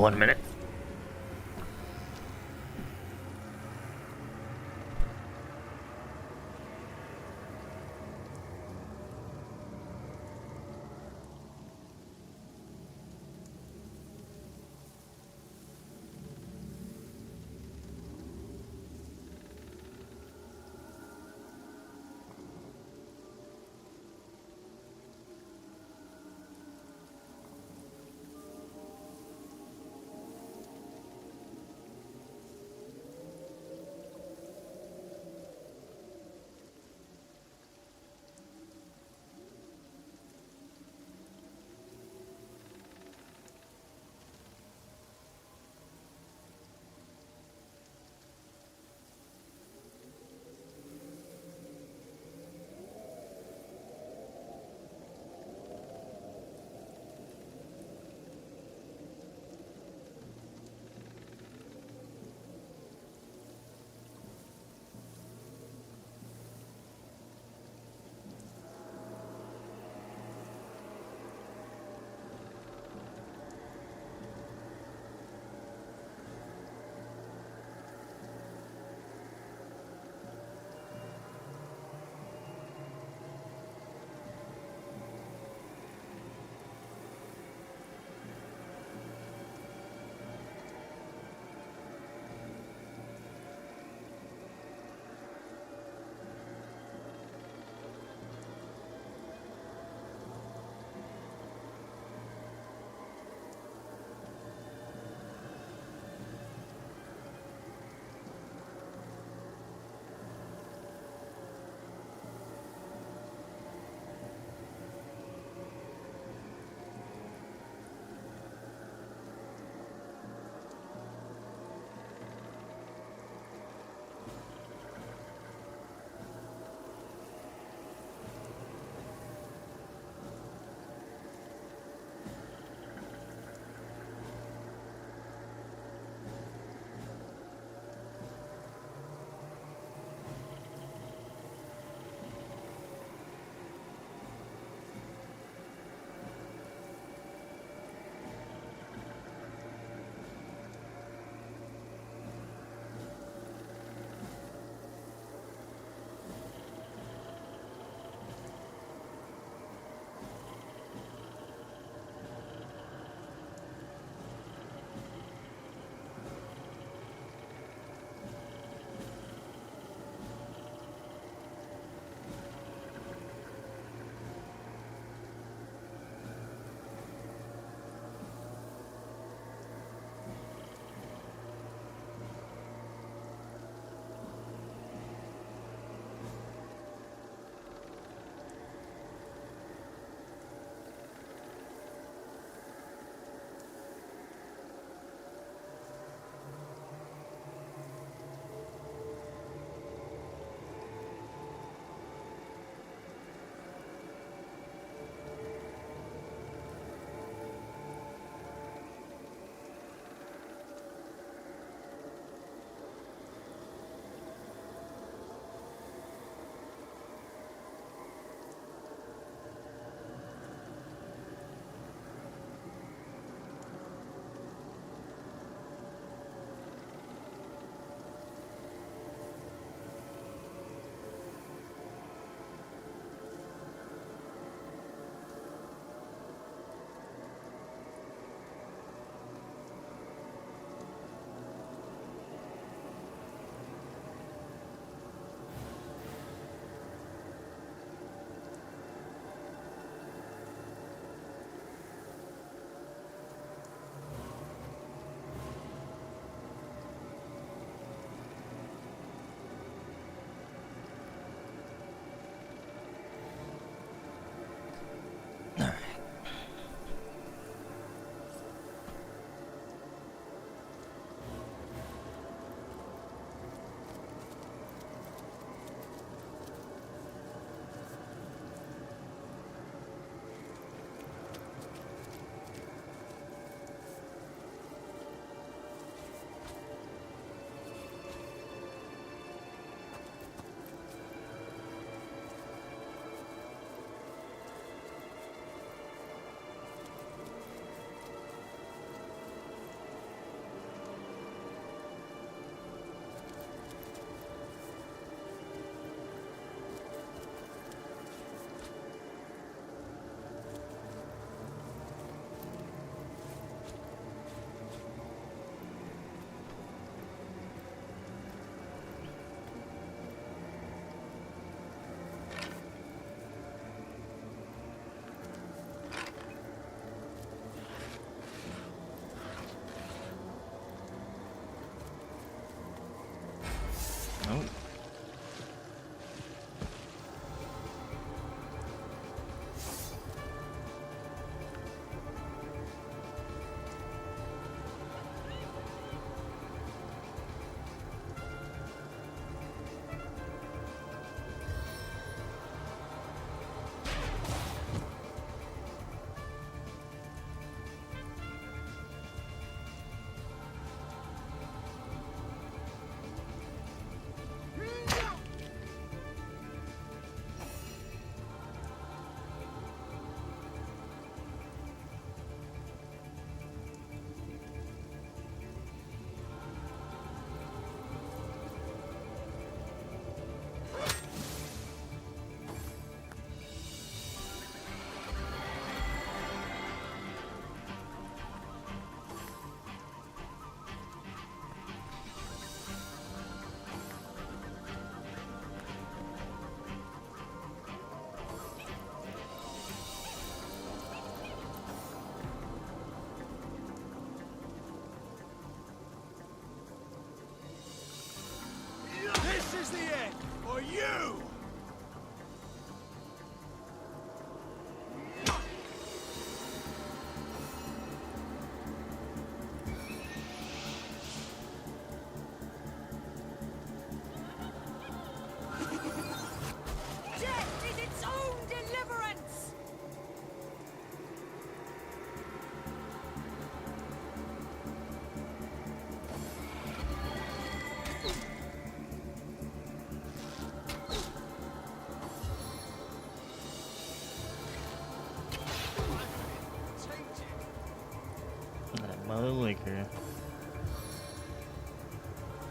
One minute.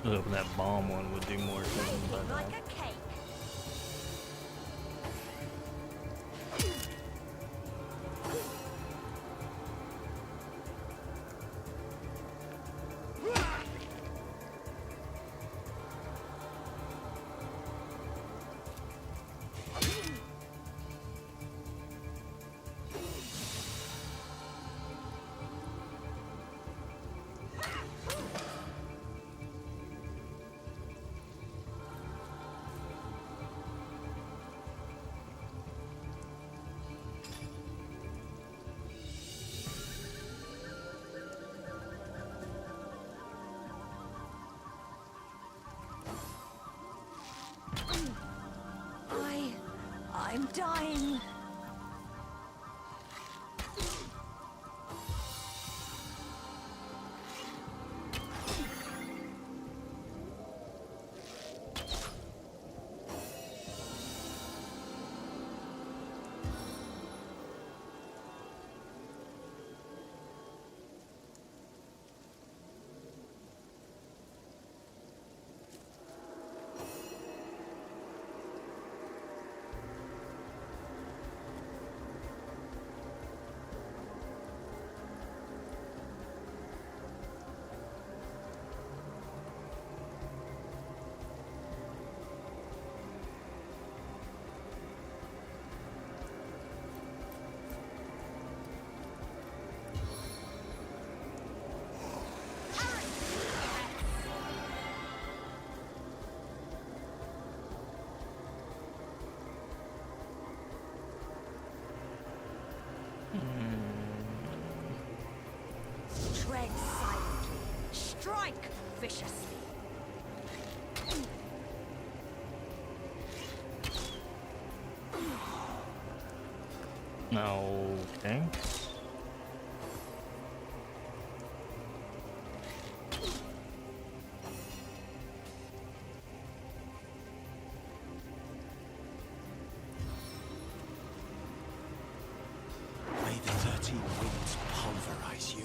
I was hoping that bomb one would do more things, but Like a cake. I'm dying. Tread silently. Strike viciously. Okay. May the 13 winds pulverize you.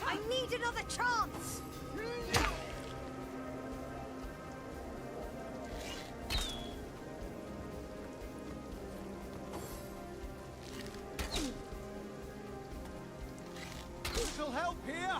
I need another chance! This'll help here!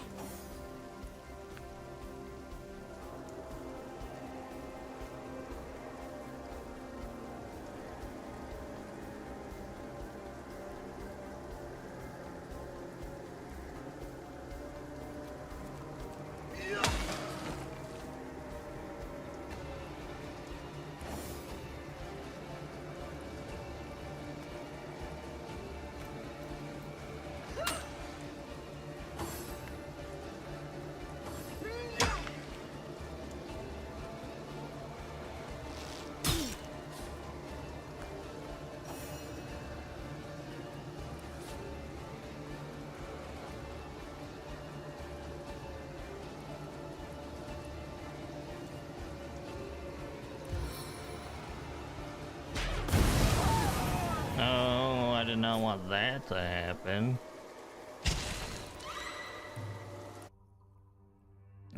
Oh, I did not want that to happen.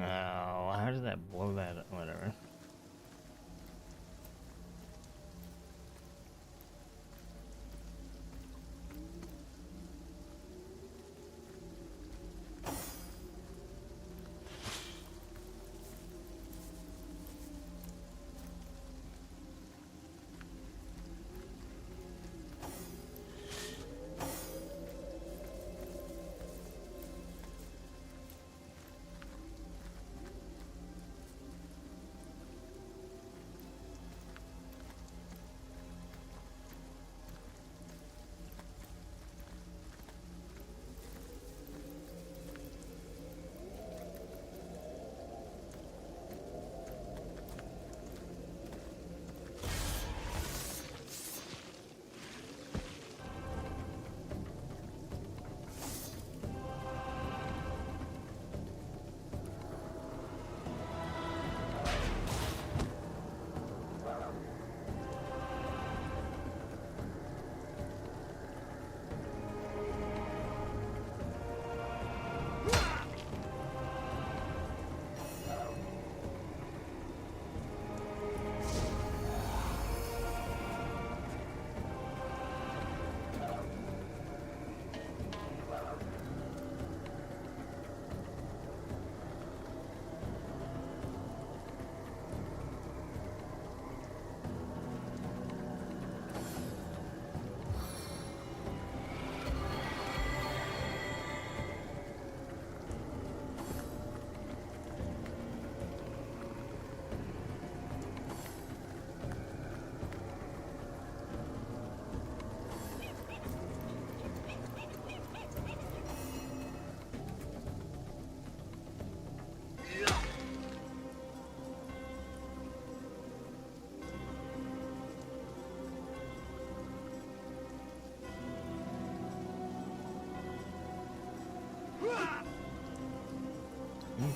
Oh, how did that blow that up? Whatever.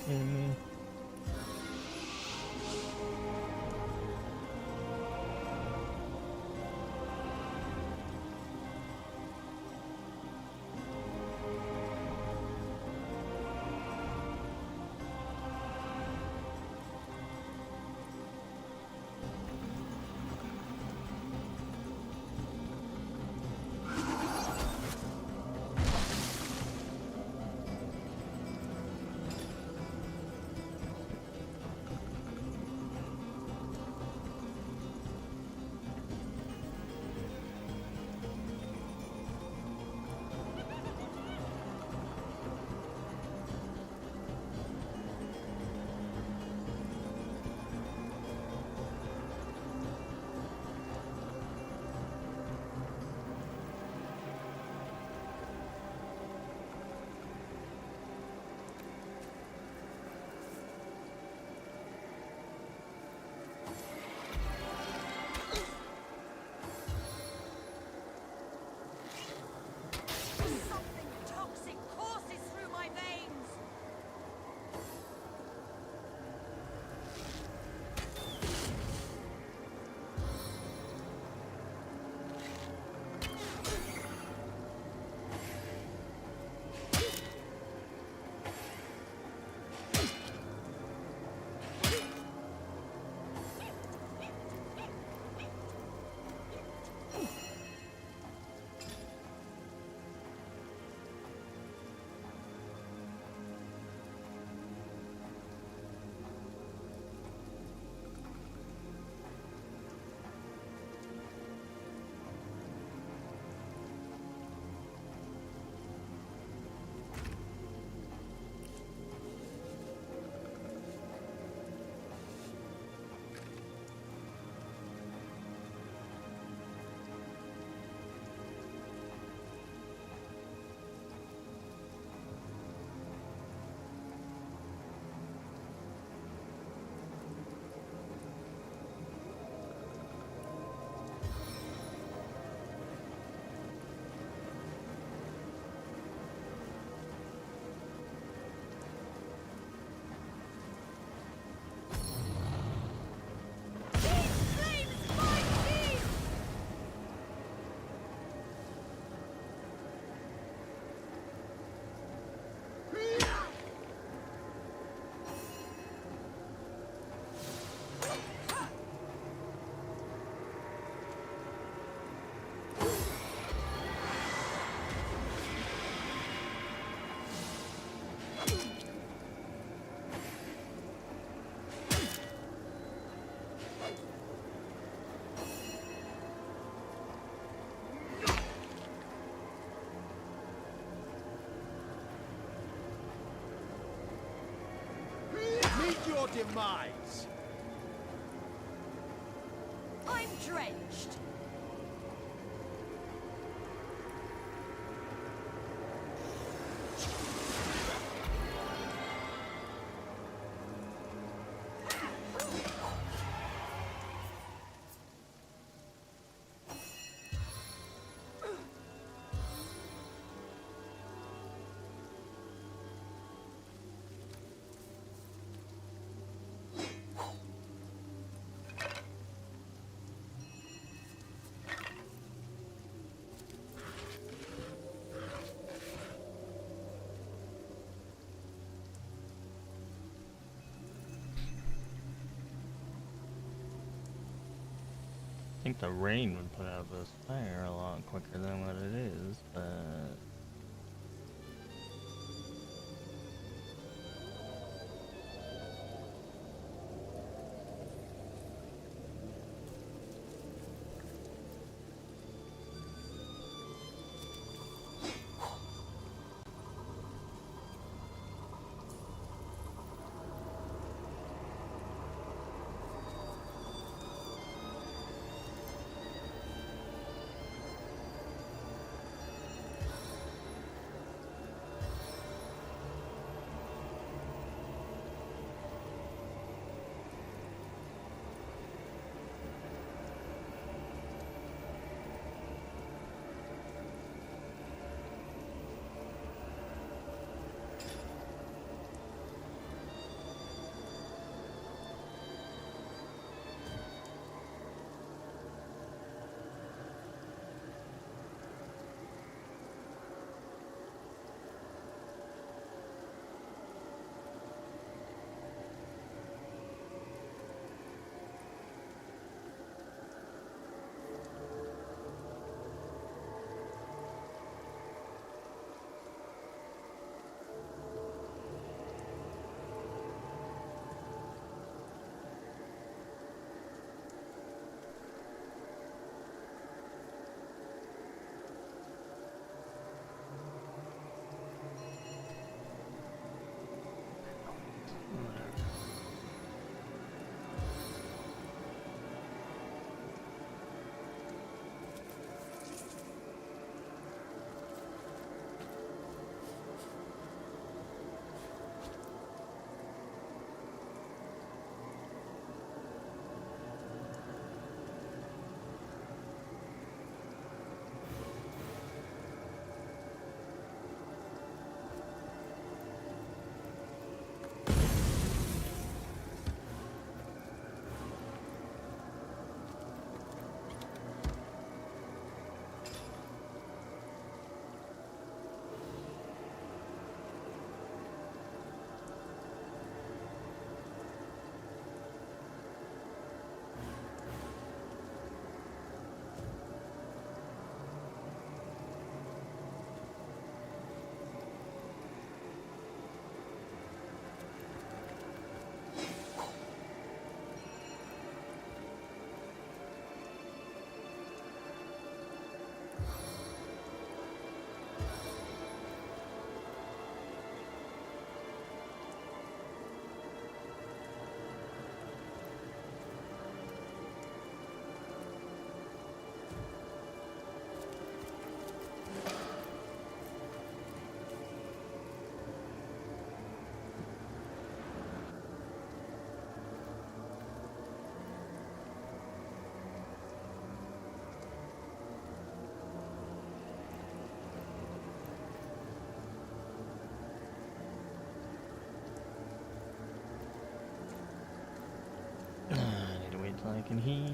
kidding me? Something toxic courses through my veins. Meet your demise! I'm drenched. I think the rain would put out this fire a lot quicker than what it is, but can heal.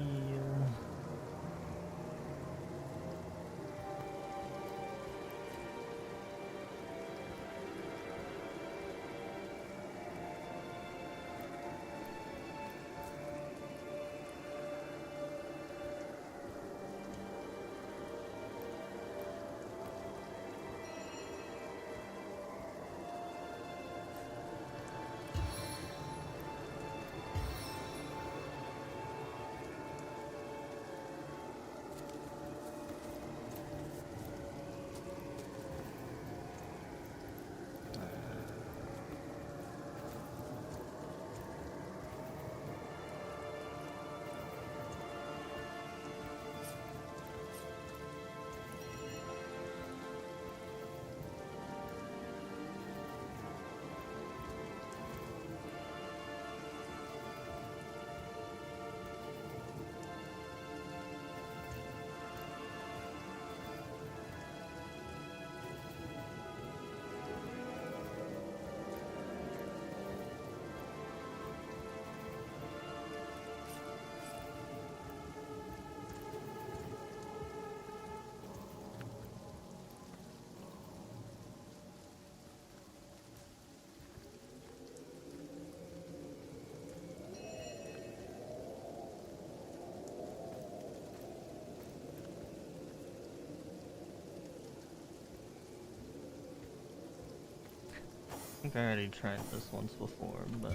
I think I already tried this once before, but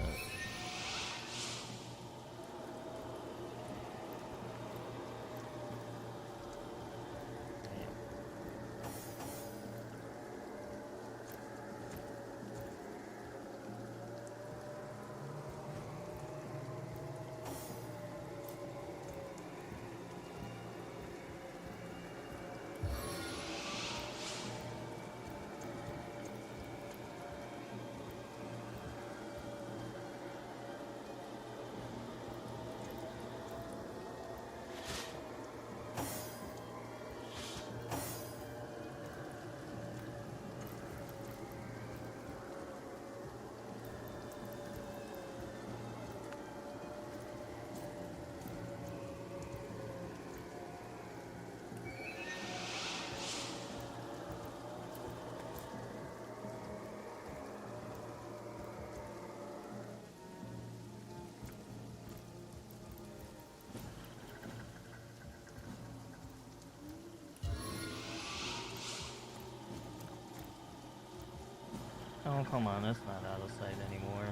oh, come on, it's not out of sight anymore.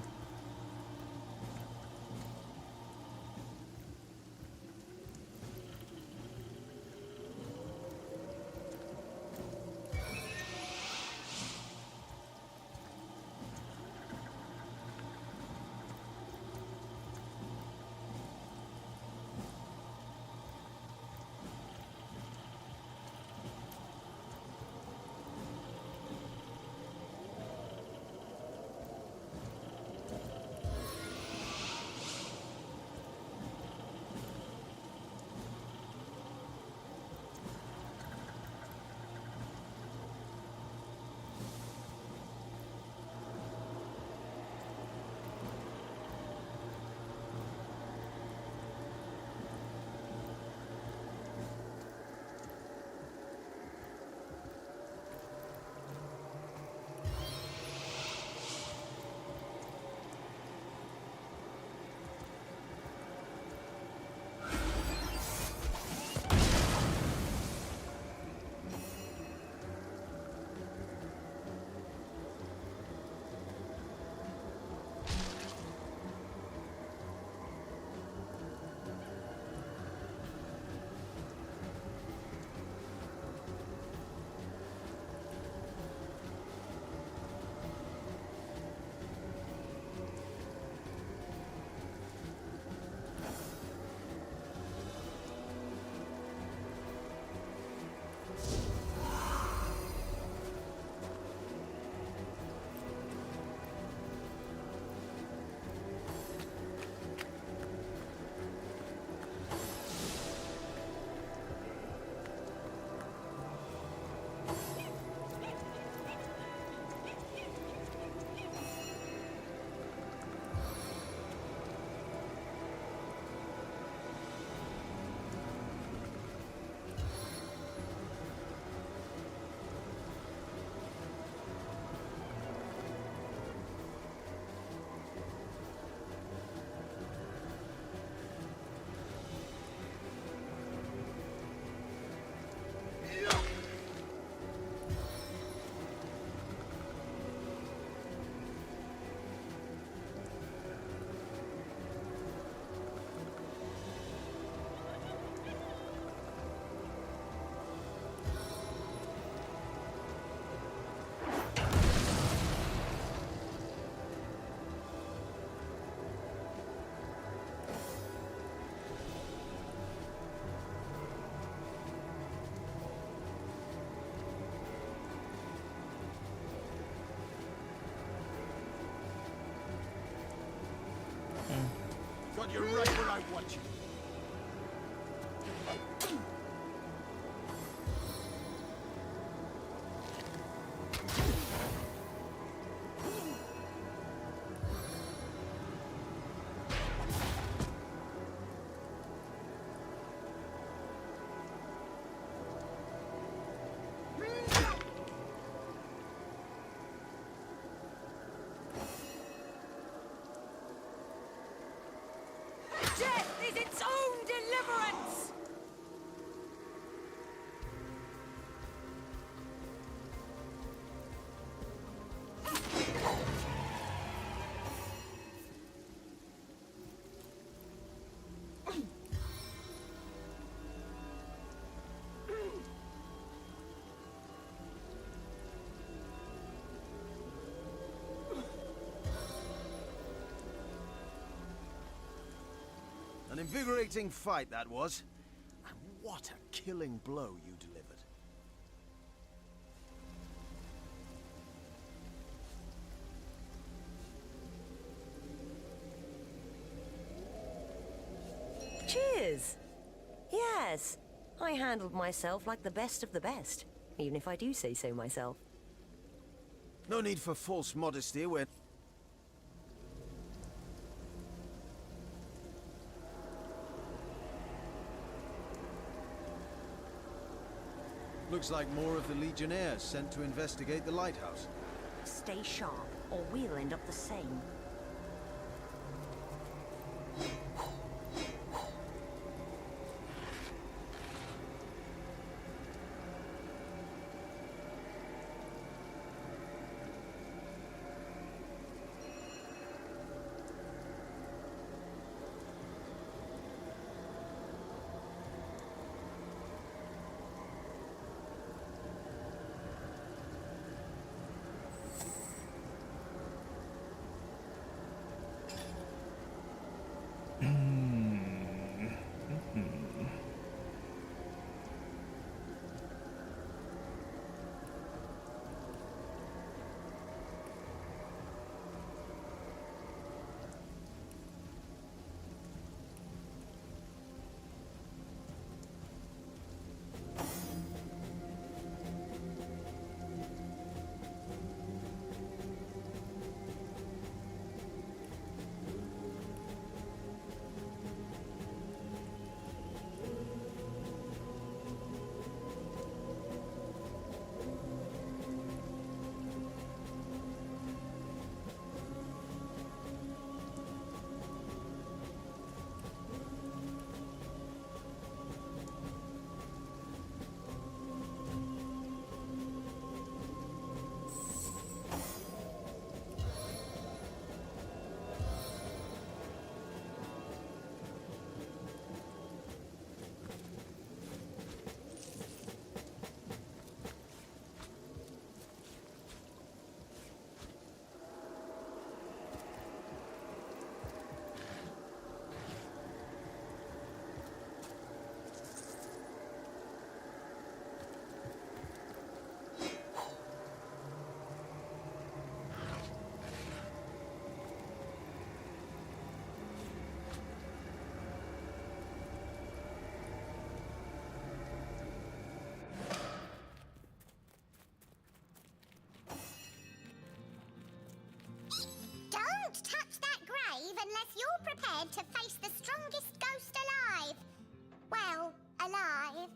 but you're right where I want you. Death is its own deliverance! An invigorating fight that was. And what a killing blow you delivered. Cheers! Yes, I handled myself like the best of the best, even if I do say so myself. No need for false modesty when... Looks like more of the Legionnaires sent to investigate the lighthouse. Stay sharp, or we'll end up the same. Unless you're prepared to face the strongest ghost alive. Well, alive.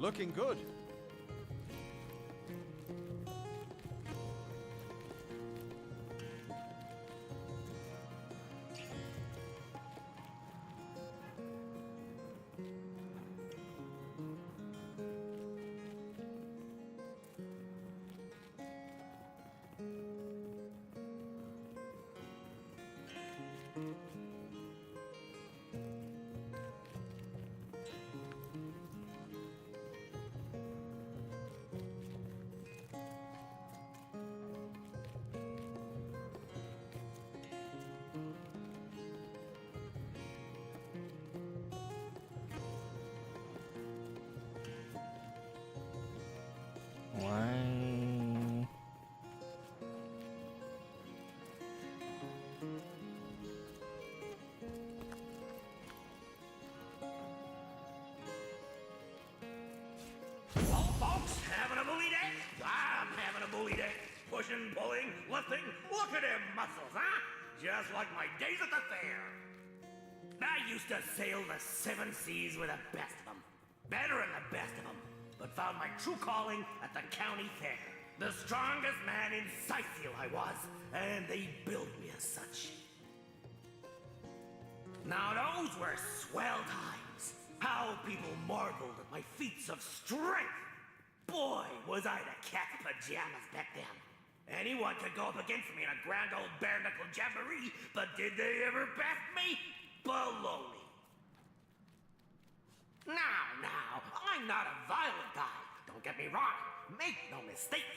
Looking good. Why? Well, folks, having a bully day? I'm having a bully day. Pushing, pulling, lifting. Look at them muscles, huh? Just like my days at the fair. I used to sail the 7 seas with the best of them. Better than the best of them. But found my true calling at the county fair. The strongest man in Sightseal I was, and they billed me as such. Now those were swell times. How people marveled at my feats of strength. Boy, was I the cat's pajamas back then. Anyone could go up against me in a grand old bare-knuckle jamboree, but did they ever best me? Baloney. Now, I'm not a violent guy. Don't get me wrong. Make no mistake.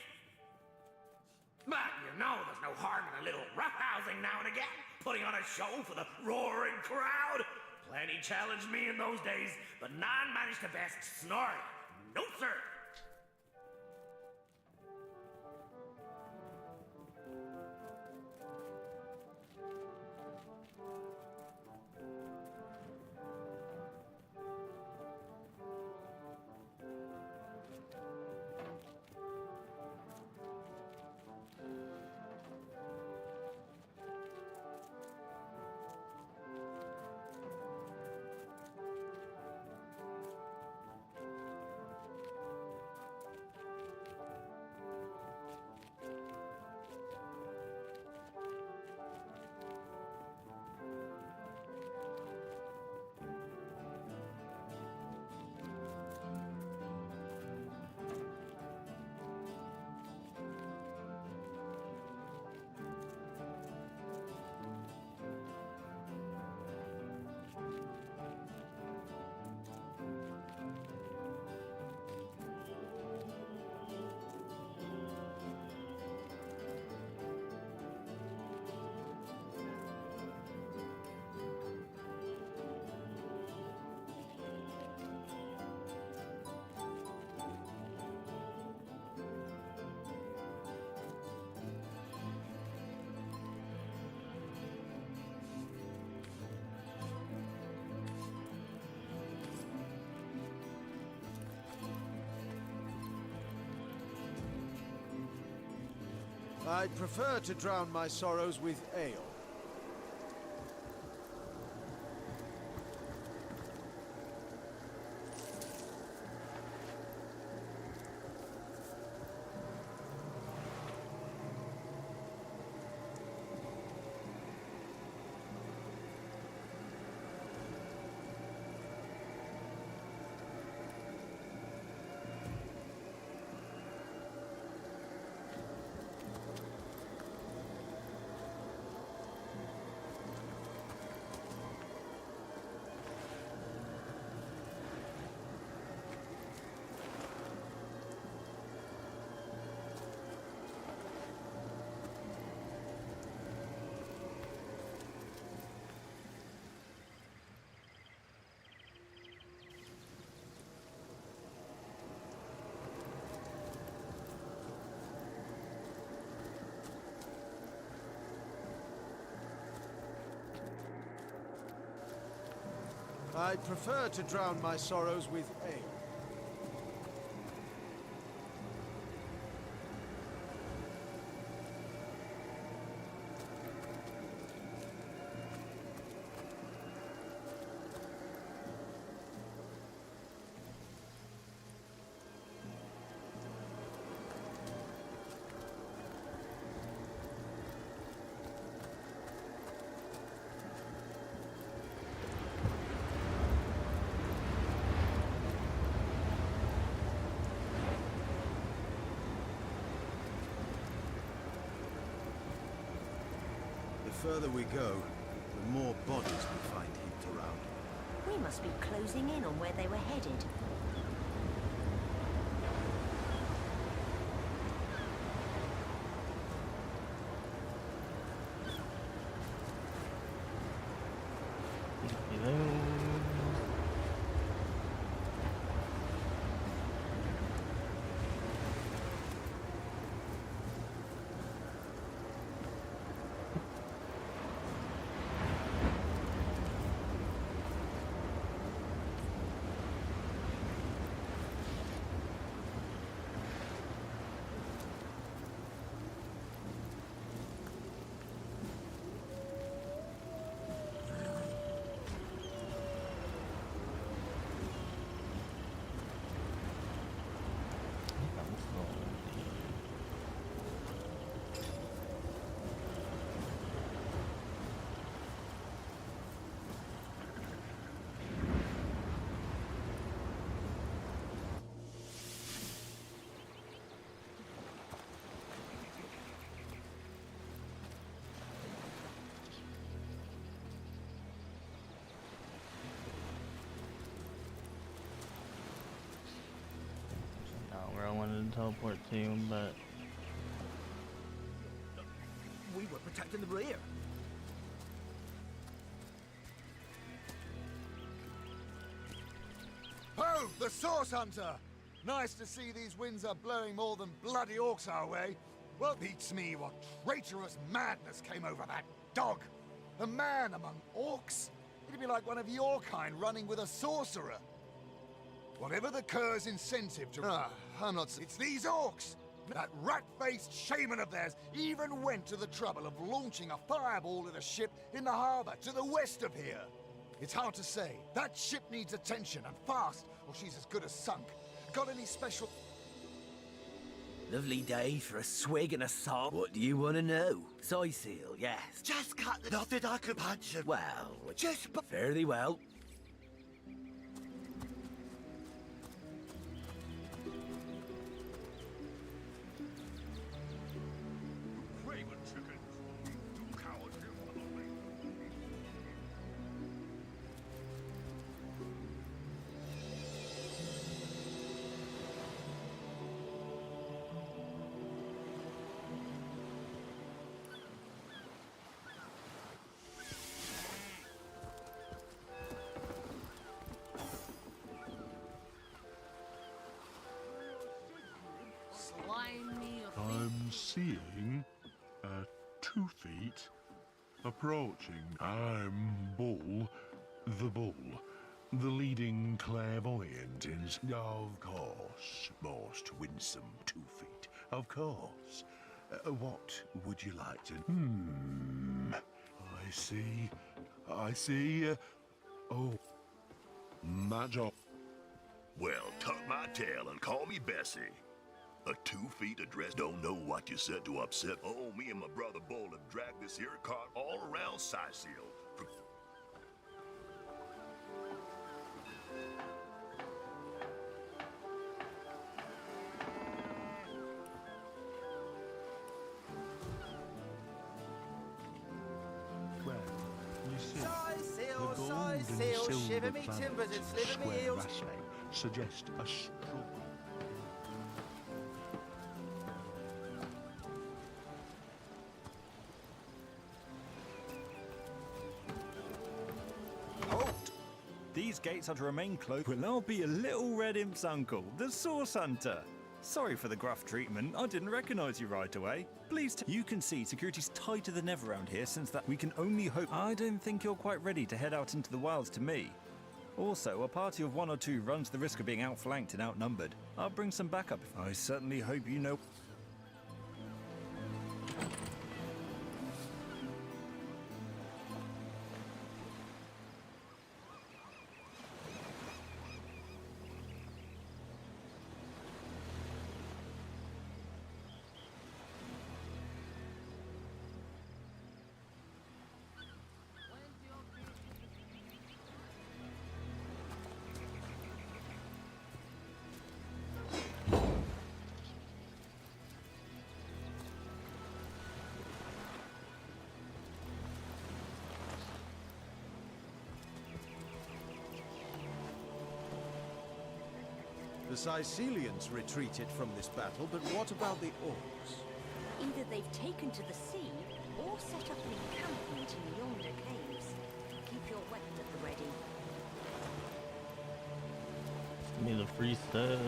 But you know there's no harm in a little roughhousing now and again. Putting on a show for the roaring crowd. Plenty challenged me in those days, but none managed to best Snorri. No, sir. I'd prefer to drown my sorrows with ale. I'd prefer to drown my sorrows with ale. further we go, the more bodies we find heaped around. We must be closing in on where they were headed. Not where I wanted to teleport to, but We were protecting the rear. Oh, the Source Hunter! Nice to see these winds are blowing more than bloody orcs our way. Well, beats me what traitorous madness came over that dog. A man among orcs? It'd be like one of your kind running with a sorcerer. Whatever the cur's incentive to... I'm not... It's these orcs! That rat-faced shaman of theirs even went to the trouble of launching a fireball at a ship in the harbor to the west of here. It's hard to say. That ship needs attention, and fast, or she's as good as sunk. Got any special... Lovely day for a swig and a sob. What do you want to know? Soy seal, yes. Just cut the... Not that I could punch him. Well, Just... fairly well. Craven chickens. Two cowards here for the moment. Slimy I'm seeing 2 feet approaching. I'm Bull, the Bull, the leading clairvoyant in... Of course, most winsome 2 feet. Of course. What would you like to... I see. Oh, my job. Well, tuck my tail and call me Bessie. A 2 feet address don't know what you said to upset. Oh, me and my brother Bull have dragged this here cart all around Sicil. Well, you see, Sicil, the gold and Sicil, silver shiver me planets timbers and sliver me square heels. Rasley suggest a strong... These gates are to remain closed. Will now be a little red imp's uncle, the Source Hunter. Sorry for the gruff treatment. I didn't recognize you right away. Please, you can see security's tighter than ever around here since that we can only hope. I don't think you're quite ready to head out into the wilds to me. Also, a party of 1 or 2 runs the risk of being outflanked and outnumbered. I'll bring some backup. I certainly hope you know. The Sicilians retreated from this battle, but what about the orcs? Either they've taken to the sea or set up an encampment in yonder caves. Keep your weapon at the ready. Give me the free stuff.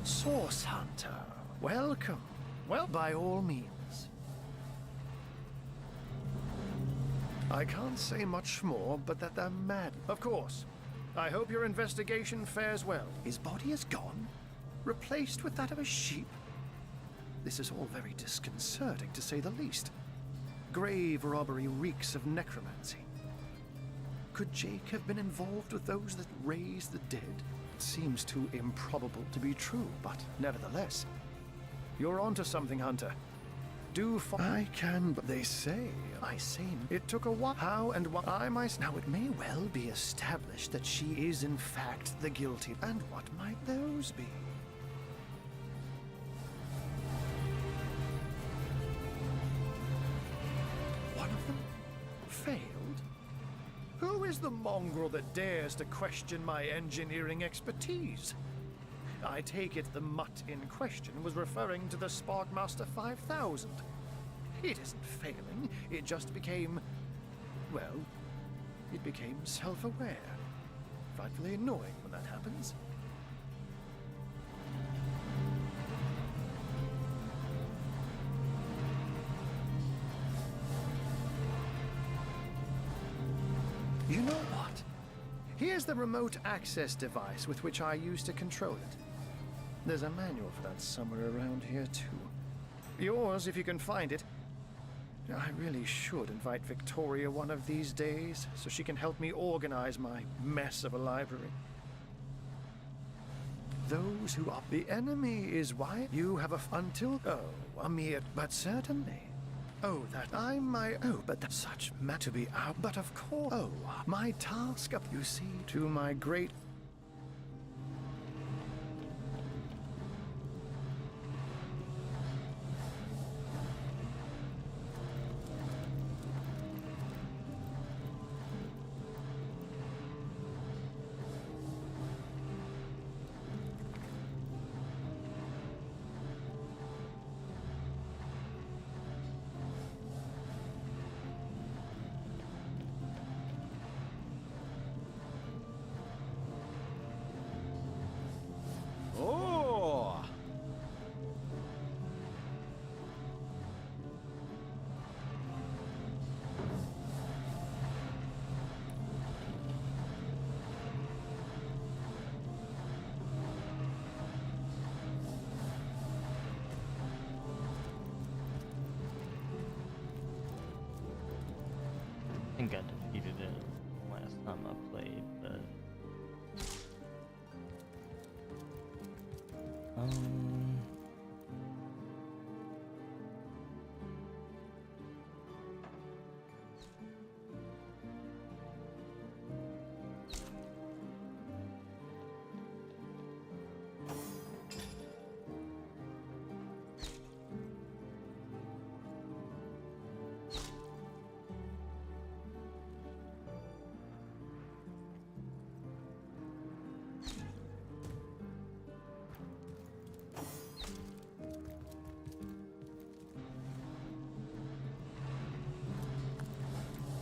Source Hunter, welcome. Well, by all means. I can't say much more, but that they're mad. Of course. I hope your investigation fares well. His body is gone, replaced with that of a sheep. This is all very disconcerting, to say the least. Grave robbery reeks of necromancy. Could Jake have been involved with those that raise the dead? It seems too improbable to be true, but nevertheless, you're onto something, Hunter. I can, but they say, I say, it took a while. How and what I myself. Now, it may well be established that she is in fact the guilty. And what might those be? One of them failed? Who is the mongrel that dares to question my engineering expertise? I take it the mutt in question was referring to the Sparkmaster 5000. It isn't failing, it just became... well, it became self-aware. Frightfully annoying when that happens. You know what? Here's the remote access device with which I used to control it. There's a manual for that somewhere around here, too. Yours, if you can find it. I really should invite Victoria one of these days, so she can help me organize my mess of a library. Those who are the enemy is why you have until... oh, a mere... but certainly. Oh, that I'm my... oh, but that's such to be out. But of course... oh, my task up, you see, to my great... I think I defeated it last time I played, but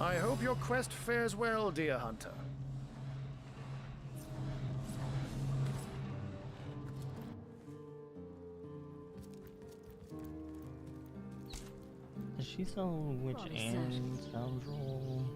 I hope your quest fares well, dear hunter. Does she sell witch and scoundrel?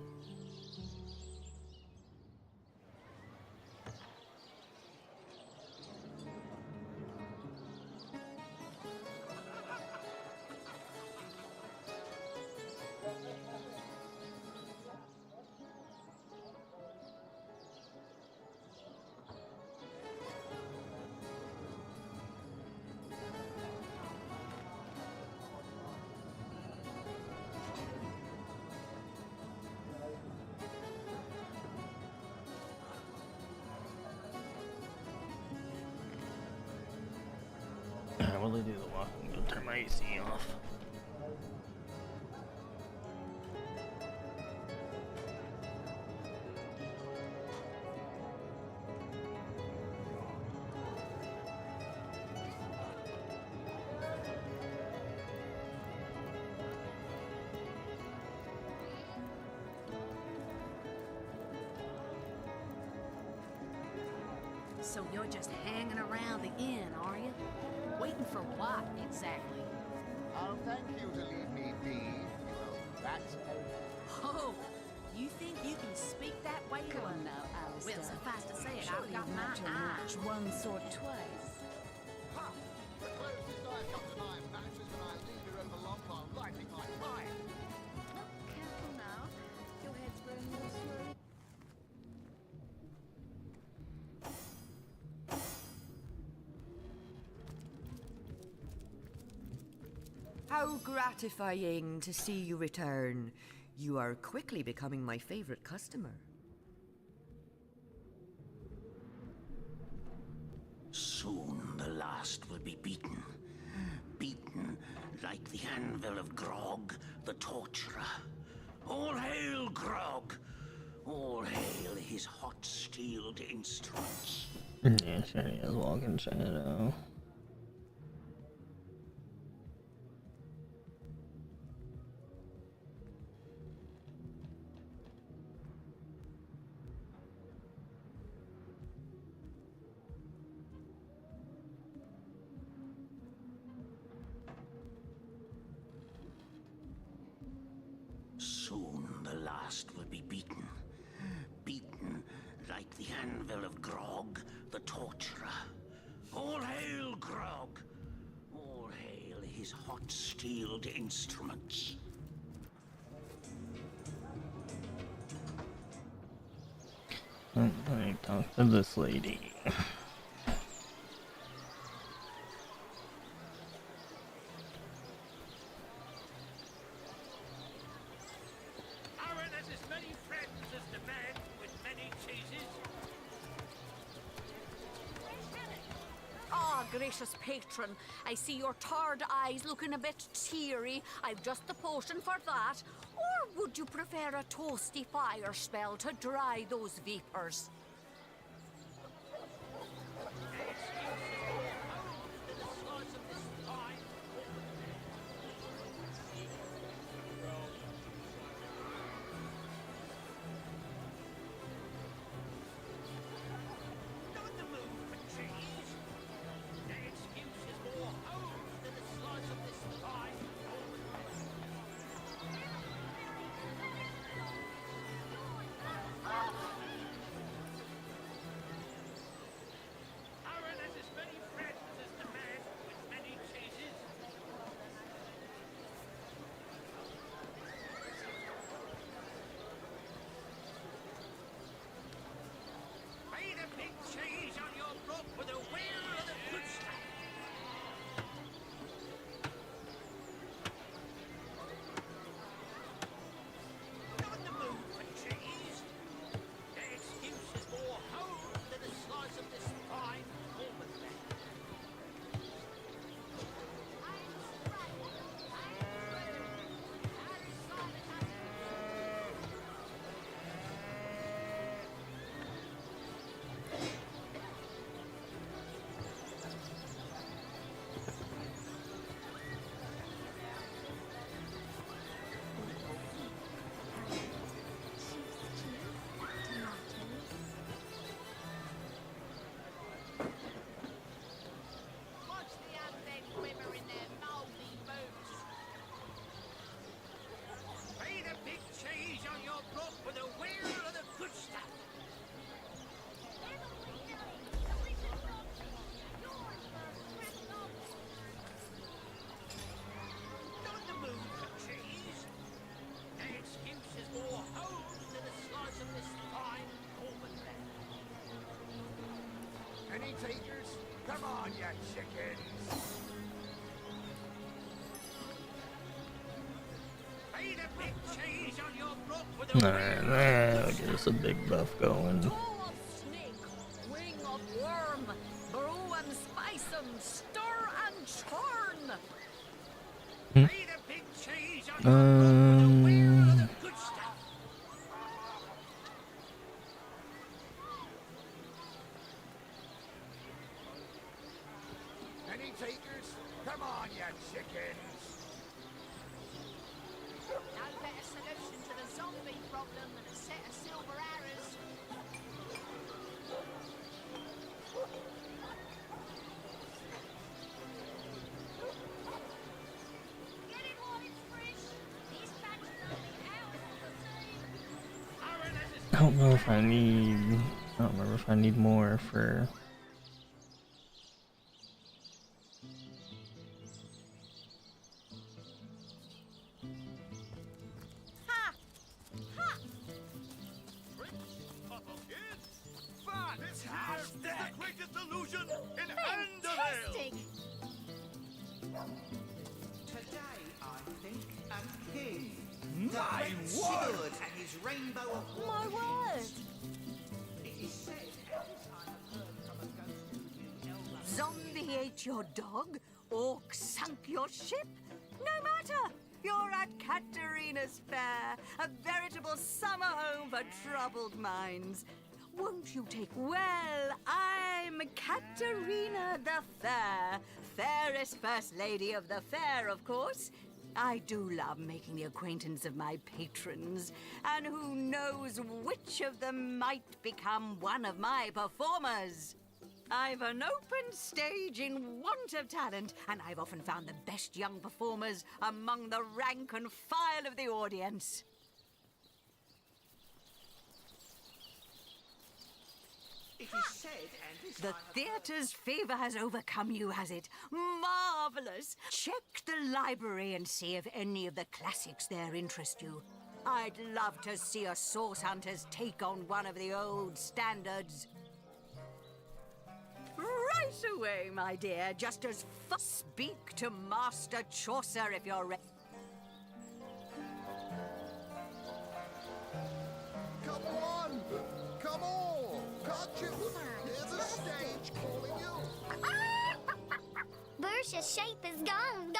While they do the walk, I'm gonna turn my AC off. So you're just hanging around the inn, are you? Waiting for what, exactly? I'll thank you to leave me be, you rat. Oh, you think you can speak that way to Come a... now, Alistair. Well, suffice to say it, Surely I've got you've my met her eye. much once or twice. Ha! The closest I come to my match is when I lead her over Lombard, lighting my fire. Careful now. Your head's growing more swirly. How gratifying to see you return. You are quickly becoming my favorite customer. Soon the last will be beaten. Beaten like the anvil of Grog, the torturer. All hail Grog! All hail his hot-steeled instruments. Yeah, sure he is walking shadow. Soon the last will be beaten. Beaten like the anvil of Grog, the torturer. All hail Grog! All hail his hot-steeled instruments. Let me talk to this lady. Aaron has as many friends as the man with many cheeses. Ah, gracious patron, I see your tired eyes looking a bit teary. I've just the potion for that. Or would you prefer a toasty fire spell to dry those vapors? Any takers? Come on, you chickens! Pay the big cheese on your block with a Alright, that'll get us a big buff going. Jaw of snake, wing of worm, brew and spice 'em, stir and churn. Pay the big cheese on your block with a good stuff. Any takers? Come on, you chickens! No better solution to the zombie problem than a set of silver arrows. Get it while it's fresh. These batches will be out on the sea. I don't know if I need. I don't remember if I need more for. The greatest illusion in Andoril! Today, I think, a king. My The Red word! Shield and his rainbow of My word! It is said, as I have heard from a ghost who lives Zombie ate your dog? Orc sunk your ship? No matter! You're at Katerina's Fair, a veritable summer home for troubled minds. Won't you take... Well, I'm Katerina the Fair, fairest first lady of the fair, of course. I do love making the acquaintance of my patrons, and who knows which of them might become one of my performers. I've an open stage in want of talent, and I've often found the best young performers among the rank and file of the audience. It is said, and as The theatre's fever has overcome you, has it? Marvelous! Check the library and see if any of the classics there interest you. I'd love to see a Source Hunters take on one of the old standards. Right away, my dear, just as speak to Master Chaucer if you're ready. Come on! Come on! Can't you? There's a stage calling you! Bercia's shape is gone.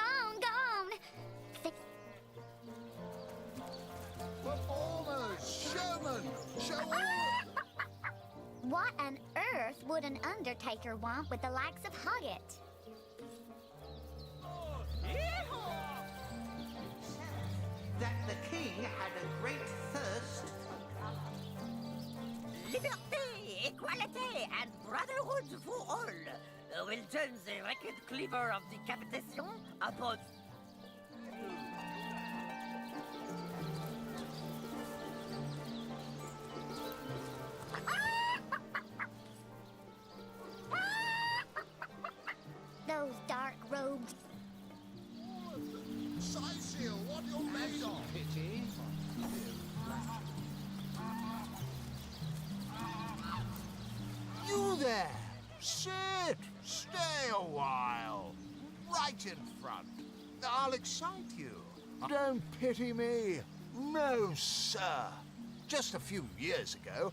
Performers! Showmen! Show on! What on earth would an undertaker want with the likes of Huggett? that the king had a great thirst. Liberté, equality, and brotherhood for all will turn the record cleaver of decapitation upon... Those dark robes. Siceal, what you're made of? Pity. You there! Sit! Stay a while. Right in front. I'll excite you. Don't pity me. No, sir. Just a few years ago,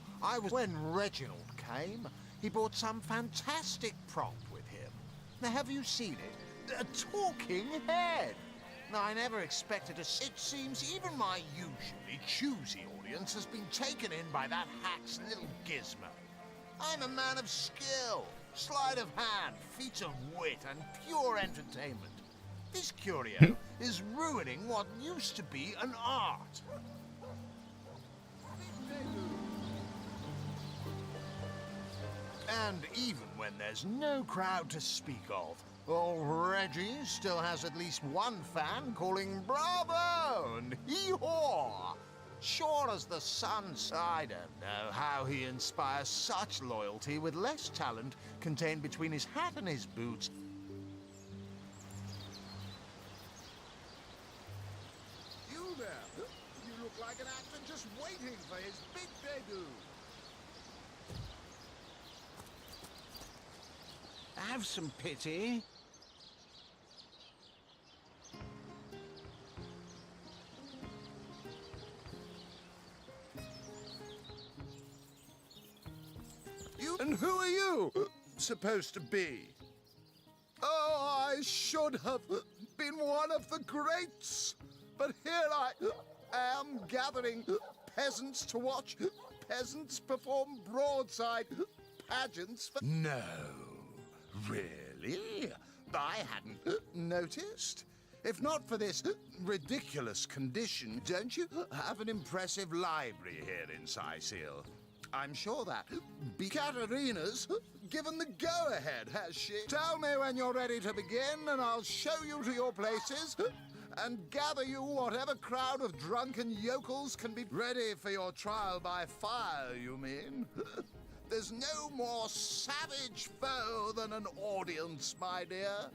when Reginald came, he brought some fantastic prop with him. Now, have you seen it? A talking head. Now, I never expected to see. It seems even my usually choosy audience has been taken in by that hack's little gizmo. I'm a man of skill, sleight of hand, feats of wit, and pure entertainment. This curio is ruining what used to be an art. And even when there's no crowd to speak of, old Reggie still has at least one fan calling bravo and hee-haw. Sure as the sun, I don't know how he inspires such loyalty with less talent contained between his hat and his boots. You there? You look like an actor just waiting for his big debut. Have some pity. And who are you supposed to be? Oh, I should have been one of the greats. But here I am gathering peasants to watch peasants perform broadside pageants for... No, really? I hadn't noticed. If not for this ridiculous condition, don't you have an impressive library here in Sicil? I'm sure that Katerina's given the go-ahead, has she? Tell me when you're ready to begin, and I'll show you to your places and gather you whatever crowd of drunken yokels can be ready for your trial by fire, you mean? There's no more savage foe than an audience, my dear.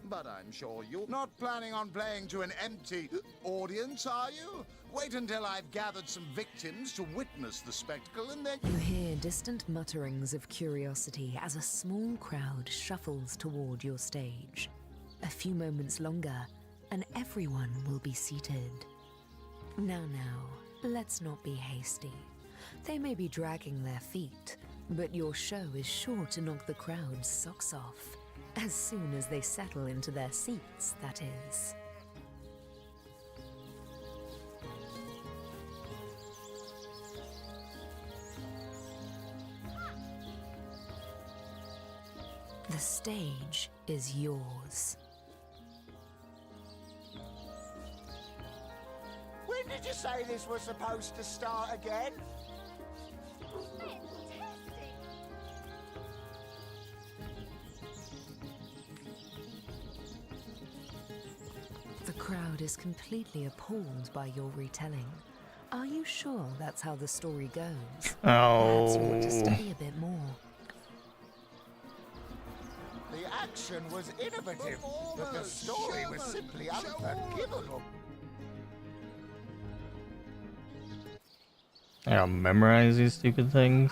But I'm sure you're not planning on playing to an empty audience, are you? Wait until I've gathered some victims to witness the spectacle, and then... You hear distant mutterings of curiosity as a small crowd shuffles toward your stage. A few moments longer, and everyone will be seated. Now, let's not be hasty. They may be dragging their feet, but your show is sure to knock the crowd's socks off. As soon as they settle into their seats, that is. The stage is yours. When did you say this was supposed to start again? The crowd is completely appalled by your retelling. Are you sure that's how the story goes? Perhaps you ought to study a bit more. The action was innovative, but the story was simply unforgivable. I gotta memorize these stupid things.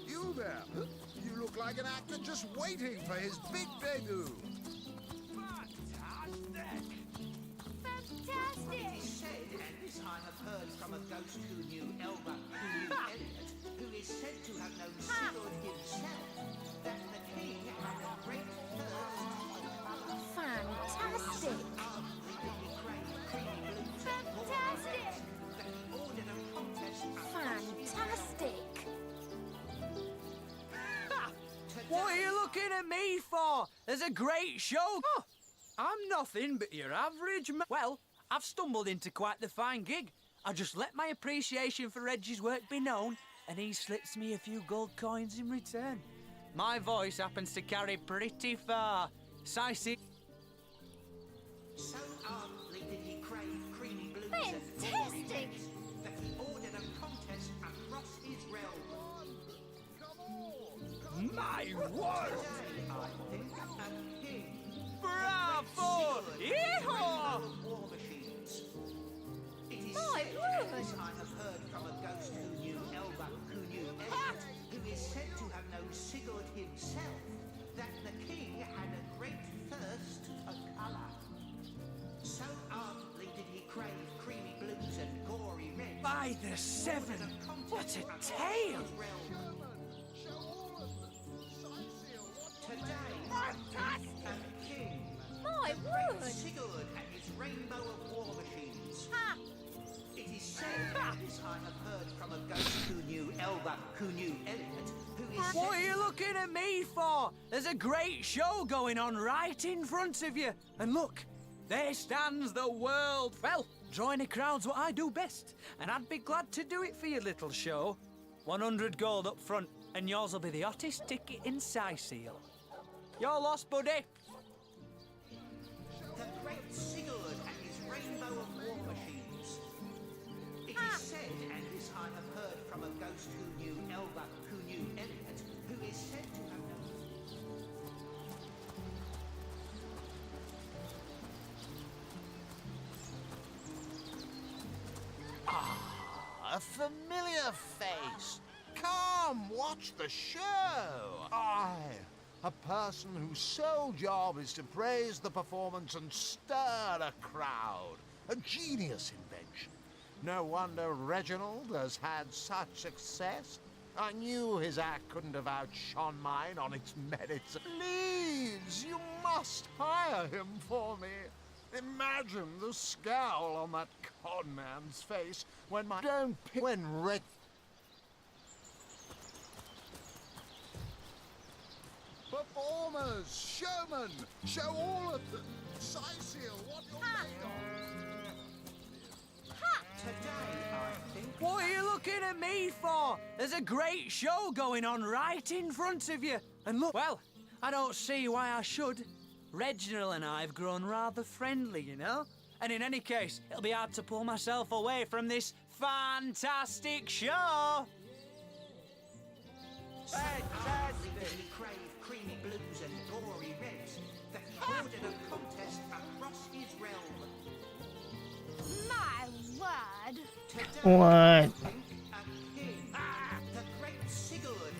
You there? You look like an actor just waiting for his big debut. Fantastic! It is said, and this I have heard from a ghost who knew Elba, who knew Elliot, who is said to have known Sigurd himself, that the king had a great thirst for colour. Fantastic! Fantastic! That he ordered a contest Fantastic! What are you looking at me for? There's a great show. Oh, I'm nothing but your average man. Well, I've stumbled into quite the fine gig. I just let my appreciation for Reggie's work be known, and he slips me a few gold coins in return. My voice happens to carry pretty far. Sicil. So ardently did he crave creamy blues Fantastic! and glory reds that he ordered a contest across his realm. My word! Today, I think, a king. Bravo! Yeehaw! War machines. It is My said, word! and this I have heard from a ghost who knew Elba, who knew Elliot, who is said to have known Sigurd himself, that the king had a great thirst for colour. So ardently did he crave creamy blues and gory reds. By the seven! What a tale! Today, Fantastic! a king, My the great word! Sigurd had Elba Kunu Elliot, who is... What are you looking at me for? There's a great show going on right in front of you. And look, there stands the world. Well, drawing a crowd's what I do best, and I'd be glad to do it for your little show. 100 gold up front, and yours will be the hottest ticket in Scythial. You're lost, buddy. The great Sigurd and his rainbow of war machines. It is said, and this I have heard from a ghost who knew Elba Kunu Elliot, who is said to have known... A familiar face. Come, watch the show. I, a person whose sole job is to praise the performance and stir a crowd. A genius invention. No wonder Reginald has had such success. I knew his act couldn't have outshone mine on its merits. Please, you must hire him for me. Imagine the scowl on that conman's face when my Performers, showmen, show all of them. Scythial, what you're made of. Today, I think... What are you looking at me for? There's a great show going on right in front of you. And look, well, I don't see why I should. Reginald and I have grown rather friendly, you know? And in any case, it'll be hard to pull myself away from this fantastic show. Fantastic! He craved creamy blues and gory reds, that he ordered a contest across his realm. My word! Today, What? I think a king, the great Sigurd.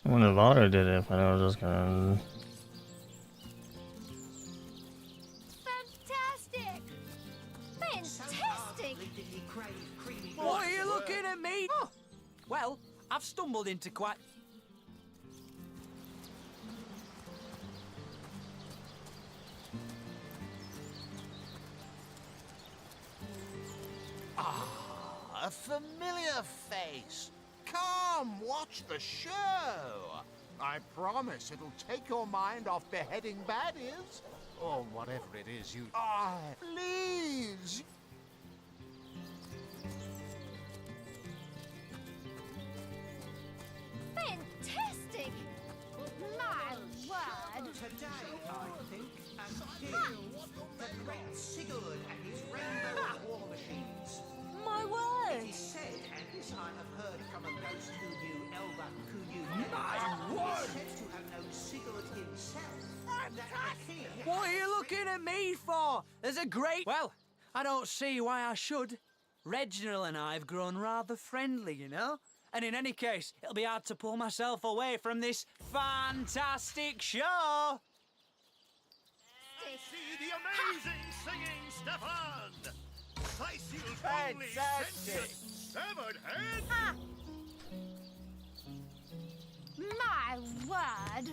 I wouldn't have auto did it if I was just gonna. Fantastic! Fantastic! Did he crave creamy What are you looking at me? Oh, well, I've stumbled into quite... A familiar face. Come, watch the show. I promise it'll take your mind off beheading baddies. Or whatever it is you... please. Fantastic! My word! Today, I think a king, the great Sigurd and his rainbow of war machines. My word! It is said, and this I have heard from a ghost who knew Elba Kunu My word! is said to have known Sigurd himself. That the king What are you looking at me for? There's a great... Well, I don't see why I should. Reginald and I have grown rather friendly, you know? And in any case, it'll be hard to pull myself away from this fantastic show. See the amazing singing, Stefan! Scythial's only sentient severed head! My word!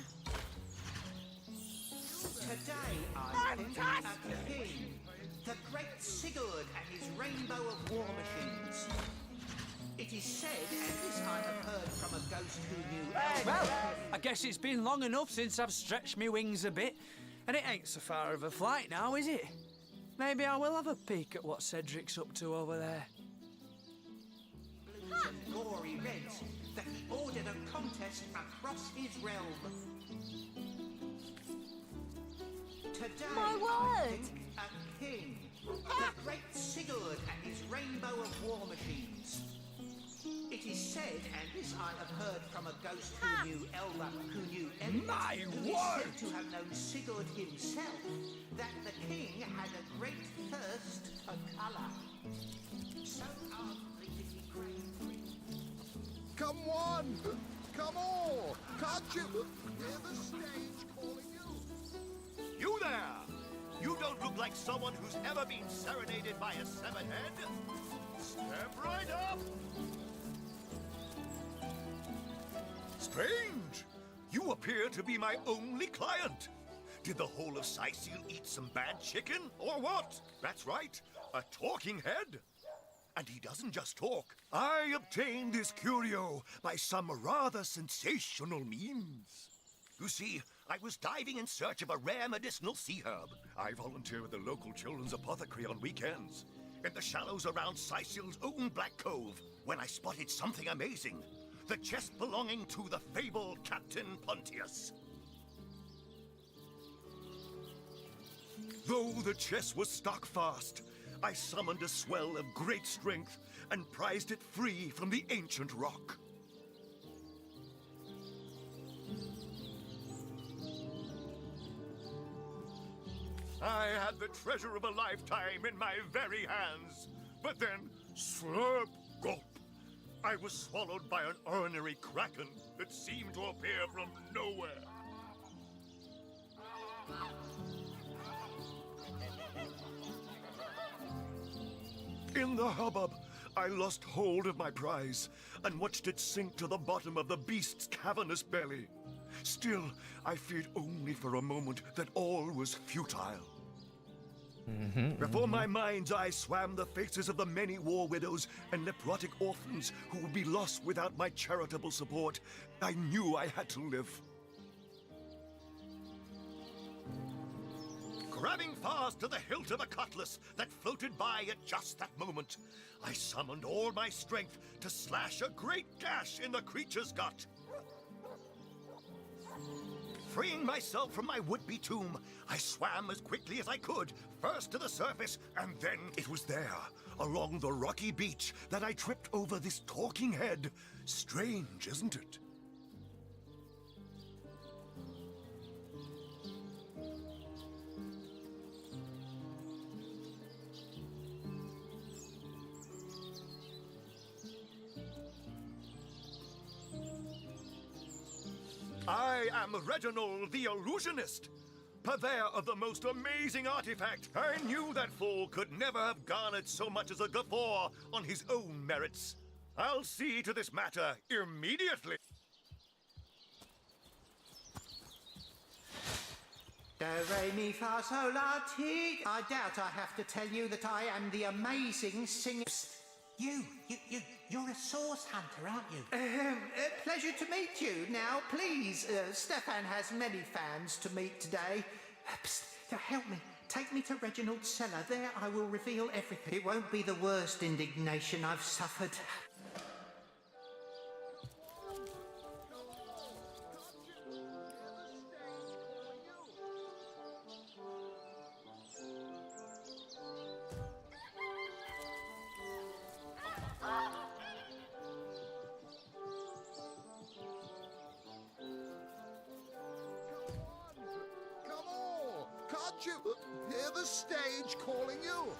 Today, I think a king, the great Sigurd and his rainbow of war machines. It is said, and this I have heard from a ghost who knew Well, I guess it's been long enough since I've stretched my wings a bit, and it ain't so far of a flight now, is it? Maybe I will have a peek at what Cedric's up to over there. blues and gory reds, that he ordered a contest across his realm. Today, My I word! think a king, the great Sigurd and his rainbow of war machines. It is said, and this I have heard from a ghost who knew Elba, who knew Elba, My who is word! said to have known Sigurd himself, that the king had a great thirst for colour. So ardently did he crave. Come one, come all. Can't you hear the stage calling you? You there! You don't look like someone who's ever been serenaded by a severed head. Step right up! Strange! You appear to be my only client. Did the whole of Scythial eat some bad chicken, or what? That's right, a talking head. And he doesn't just talk. I obtained this curio by some rather sensational means. You see, I was diving in search of a rare medicinal sea herb. I volunteer with the local children's apothecary on weekends, in the shallows around Sicil's own Black Cove, when I spotted something amazing. The chest belonging to the fabled Captain Pontius. Though the chest was stuck fast, I summoned a swell of great strength and prized it free from the ancient rock. I had the treasure of a lifetime in my very hands. But then, slurp, gulp, I was swallowed by an ornery kraken that seemed to appear from nowhere. In the hubbub, I lost hold of my prize and watched it sink to the bottom of the beast's cavernous belly. Still, I feared only for a moment that all was futile. Before my mind's eye swam the faces of the many war widows and necrotic orphans who would be lost without my charitable support. I knew I had to live. Grabbing fast to the hilt of a cutlass that floated by at just that moment, I summoned all my strength to slash a great gash in the creature's gut. Freeing myself from my would-be tomb, I swam as quickly as I could, first to the surface, and then it was there, along the rocky beach, that I tripped over this talking head. Strange, isn't it? I am Reginald the Illusionist, purveyor of the most amazing artifact. I knew that fool could never have garnered so much as a guffaw on his own merits. I'll see to this matter immediately. Do, re, mi, fa, sol, la, ti. I doubt I have to tell you that I am the amazing singer. You're a source hunter, aren't you? Pleasure to meet you. Now, please, Stefan has many fans to meet today. Psst, help me. Take me to Reginald's cellar. There I will reveal everything. It won't be the worst indignation I've suffered. Can't you hear the stage calling you?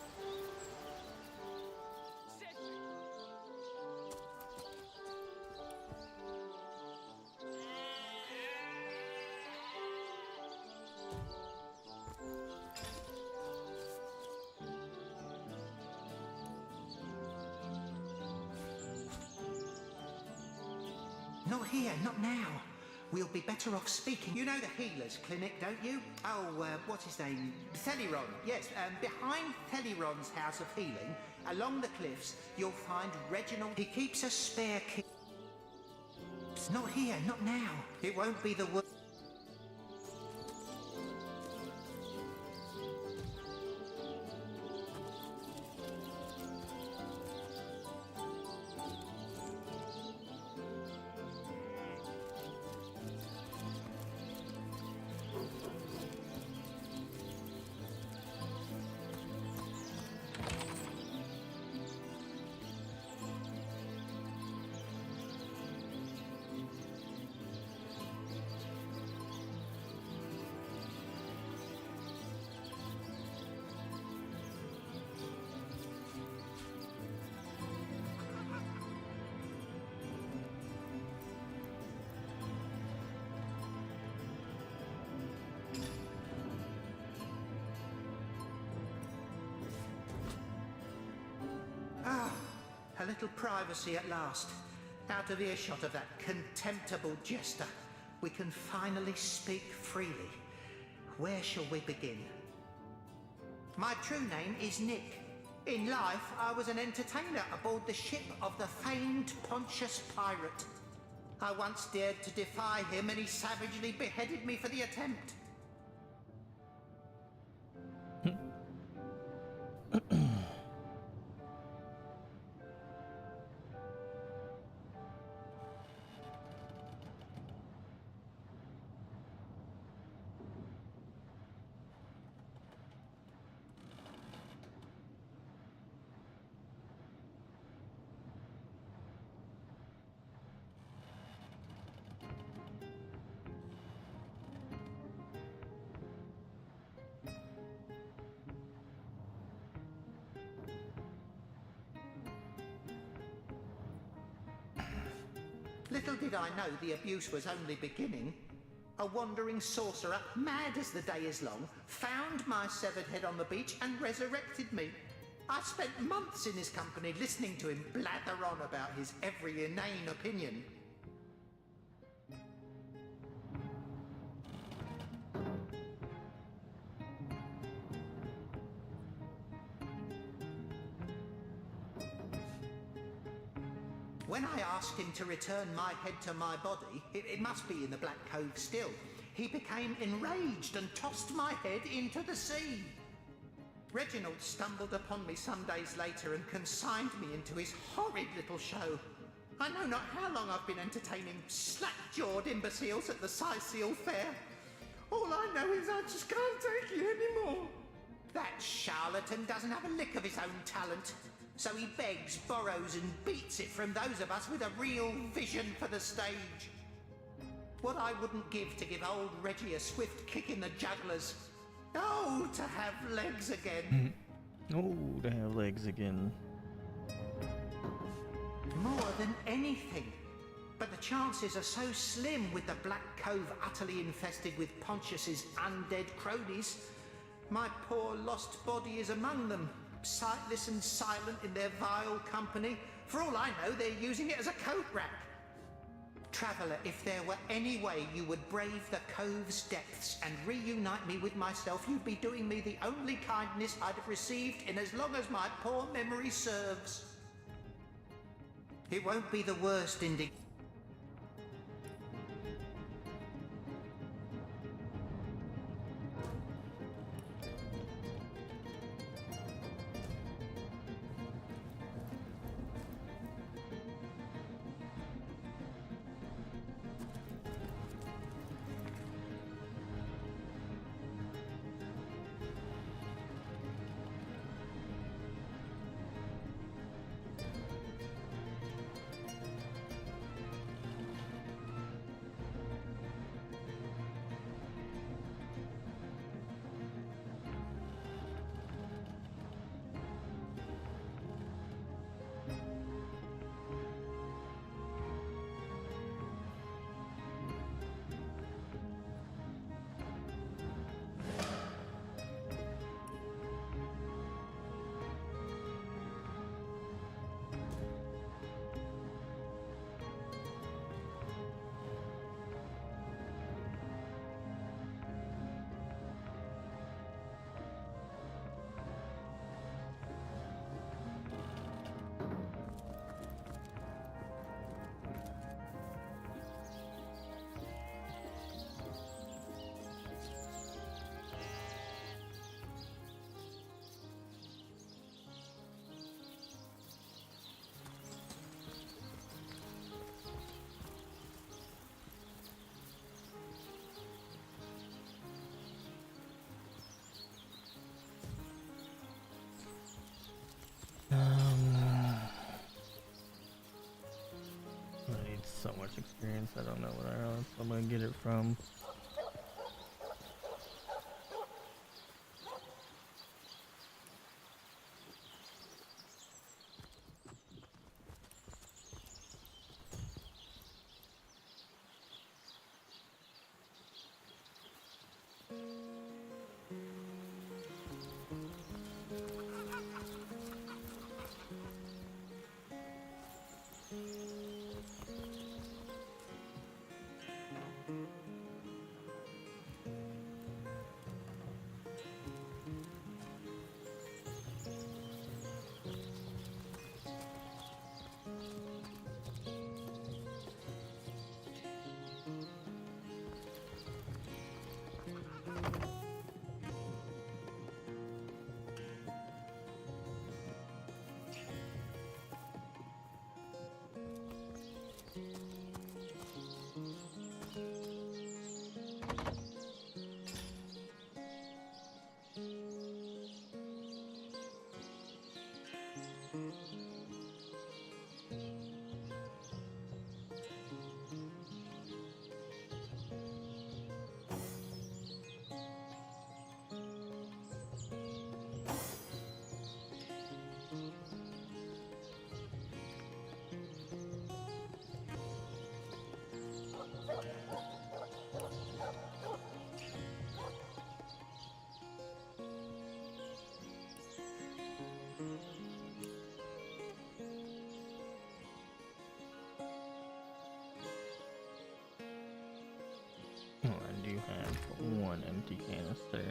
Not here, not now. We'll be better off speaking. You know the healer's clinic, don't you? Oh, what's his name? Theliron. Yes, behind Theliron's house of healing, along the cliffs, you'll find Reginald. He keeps a spare key. Not here, not now. It won't be the worst. A little privacy at last. Out of earshot of that contemptible jester. We can finally speak freely. Where shall we begin? My true name is Nick. In life, I was an entertainer aboard the ship of the famed Pontius Pirate. I once dared to defy him, and he savagely beheaded me for the attempt. Little did I know the abuse was only beginning. A wandering sorcerer, mad as the day is long, found my severed head on the beach and resurrected me. I spent months in his company listening to him blather on about his every inane opinion. When I asked him to return my head to my body, it must be in the Black Cove still, he became enraged and tossed my head into the sea. Reginald stumbled upon me some days later and consigned me into his horrid little show. I know not how long I've been entertaining slack-jawed imbeciles at the Sicil Fair. All I know is I just can't take it anymore. That charlatan doesn't have a lick of his own talent. So he begs, borrows and beats it from those of us with a real vision for the stage. What I wouldn't give to give old Reggie a swift kick in the jugglers. Oh, to have legs again. Oh, to have legs again. More than anything. But the chances are so slim with the Black Cove utterly infested with Pontius's undead cronies. My poor lost body is among them. Sightless and silent in their vile company. For all I know, they're using it as a coat rack. Traveller, if there were any way you would brave the cove's depths and reunite me with myself, you'd be doing me the only kindness I'd have received in as long as my poor memory serves. It won't be the worst indication. I need so much experience, I don't know where else I'm gonna get it from. put one empty canister.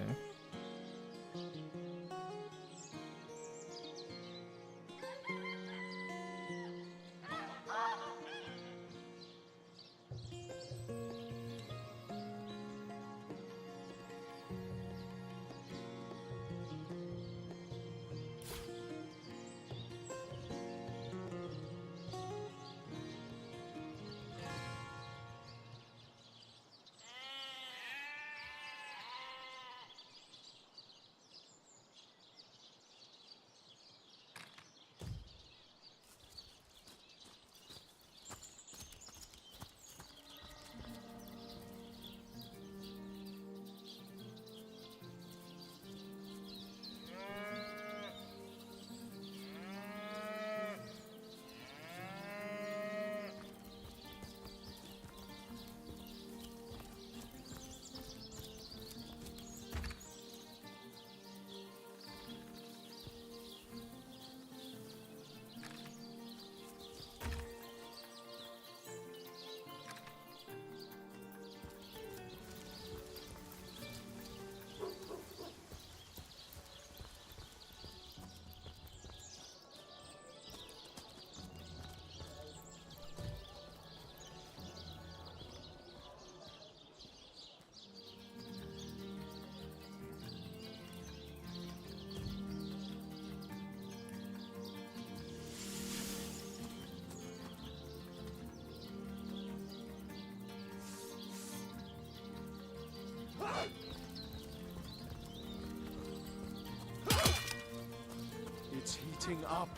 It's heating up.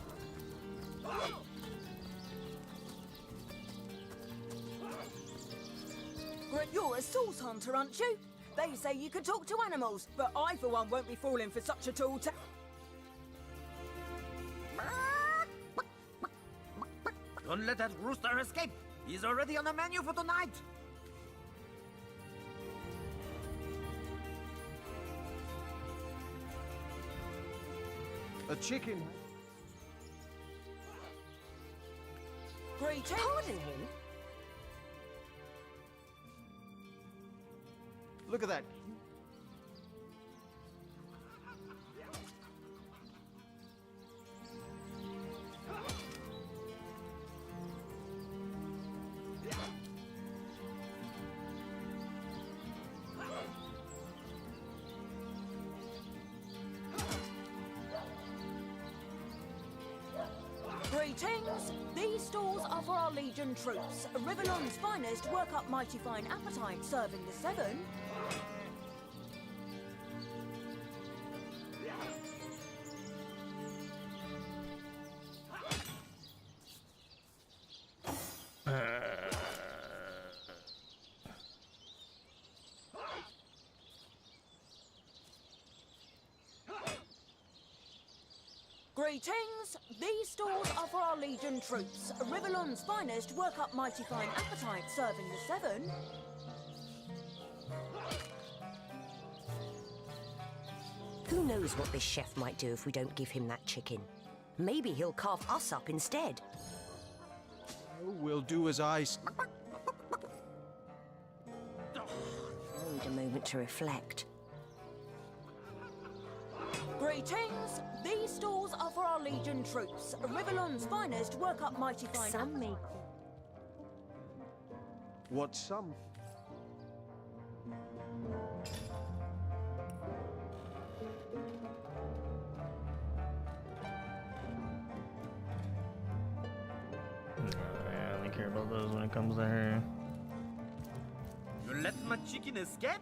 Grant, you're a source hunter, aren't you? They say you can talk to animals, but I, for one, won't be falling for such a tall ta- Don't let that rooster escape. He's already on the menu for tonight. A chicken. Greetings. Pardon him? Look at that. Greetings! These stalls are for our Legion troops. Rivellon's finest work up mighty fine appetite, serving the seven. Greetings! These stalls are for our Legion troops. Rivellon's finest work up mighty fine appetite, serving the seven. Who knows what this chef might do if we don't give him that chicken? Maybe he'll carve us up instead. We'll do as I... Need a moment to reflect. Greetings! These stalls are for our Legion troops. Rivellon's finest work up mighty fine. Some may. What some? I only care about those when it comes to her. You let my chicken escape?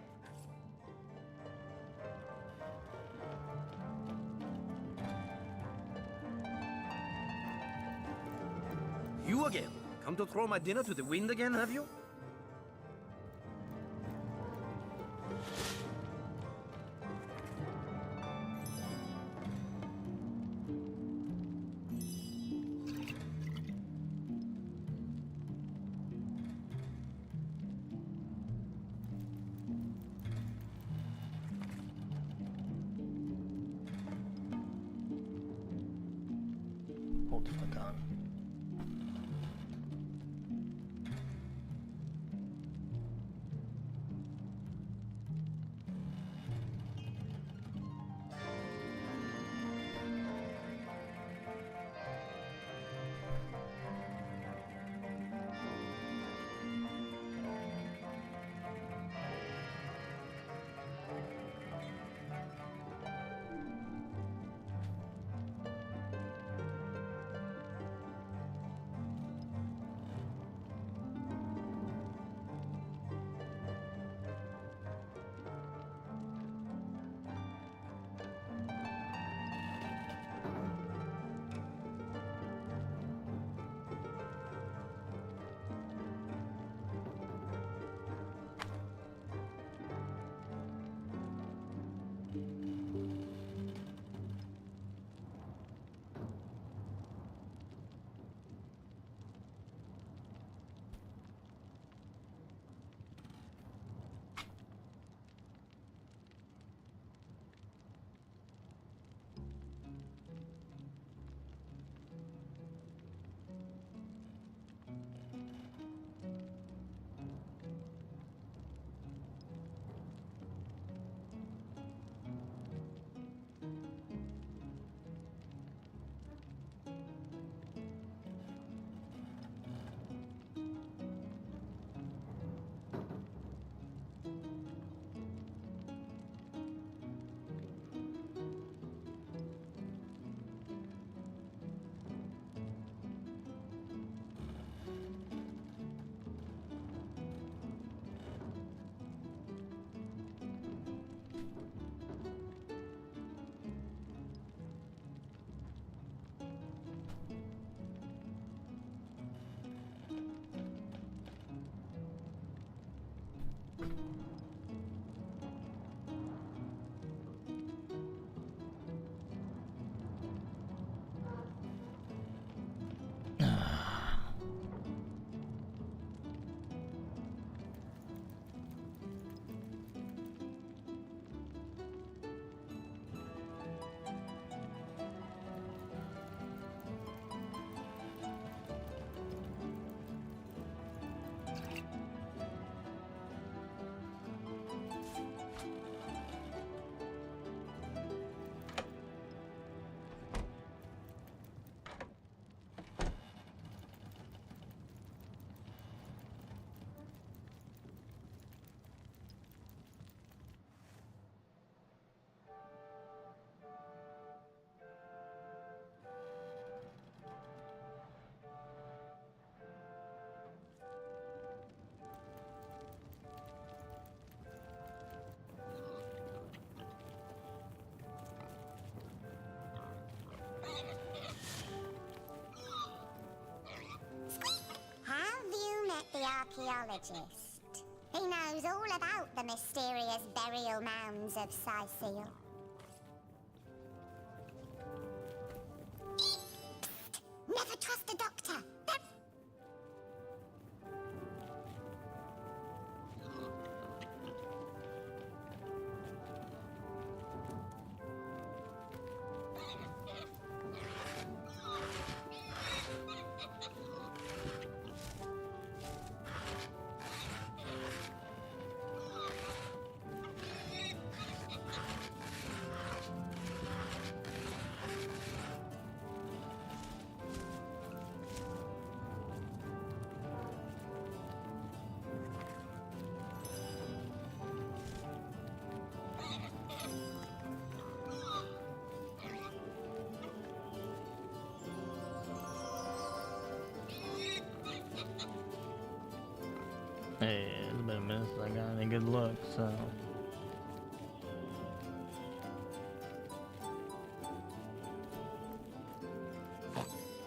You again? Come to throw my dinner to the wind again, have you? Hold the fuck on. archaeologist. He knows all about the mysterious burial mounds of Sicil. Never trust a doctor. Hey, it's been a minute since I got any good luck, so.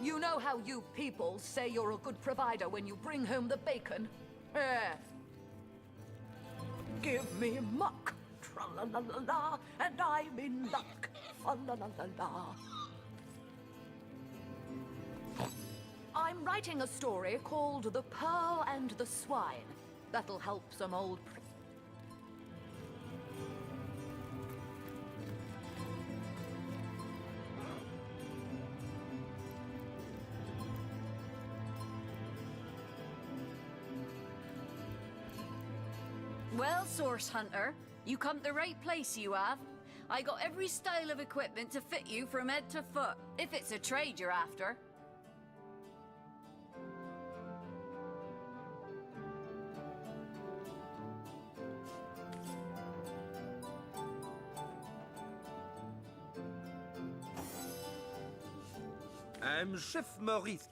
You know how you people say you're a good provider when you bring home the bacon? Give me muck, tra-la-la-la-la, and I'm in luck, fa-la-la-la-la. I'm writing a story called The Pearl and the Swine. That'll help some old... Well, Source Hunter, you come to the right place, you have. I got every style of equipment to fit you from head to foot, if it's a trade you're after. I'm Chef Maurice.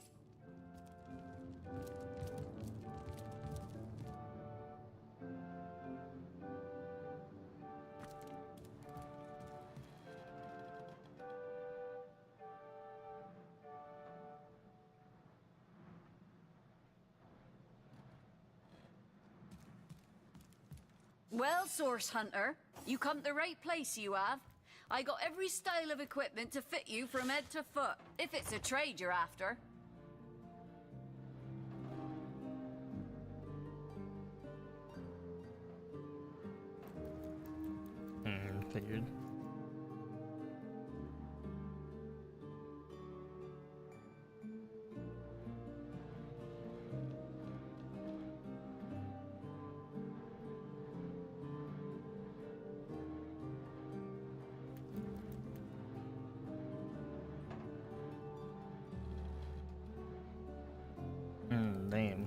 Well, Source Hunter, you come to the right place, you have. I got every style of equipment to fit you from head to foot, if it's a trade you're after. Figured. Damn.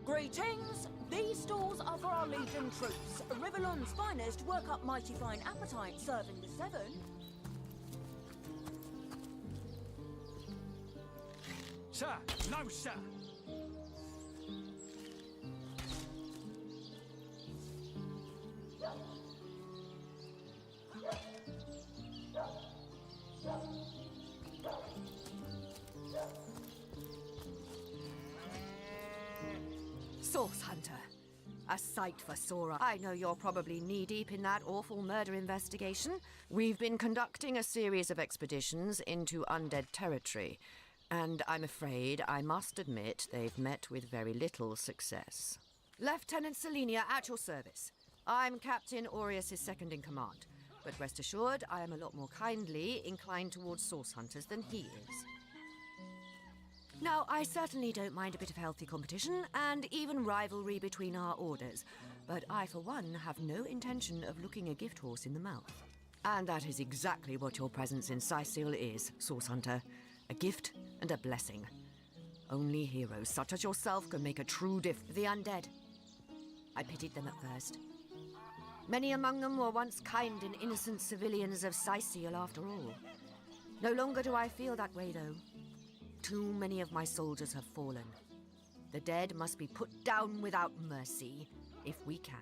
Greetings! These stalls are for our Legion troops. Rivellon's finest work up mighty fine appetite, serving the seven. Sir, no, sir. Source Hunter. A sight for sore. I know you're probably knee-deep in that awful murder investigation. We've been conducting a series of expeditions into undead territory, and I'm afraid I must admit they've met with very little success. Lieutenant Selenia, at your service. I'm Captain Aureus' second in command, but rest assured I am a lot more kindly inclined towards source hunters than he is. Now, I certainly don't mind a bit of healthy competition and even rivalry between our orders, but I, for one, have no intention of looking a gift horse in the mouth. And that is exactly what your presence in Cyseal is, Source Hunter. A gift and a blessing. Only heroes such as yourself can make a true The undead. I pitied them at first. Many among them were once kind and innocent civilians of Cyseal after all. No longer do I feel that way, though. Too many of my soldiers have fallen. The dead must be put down without mercy, if we can.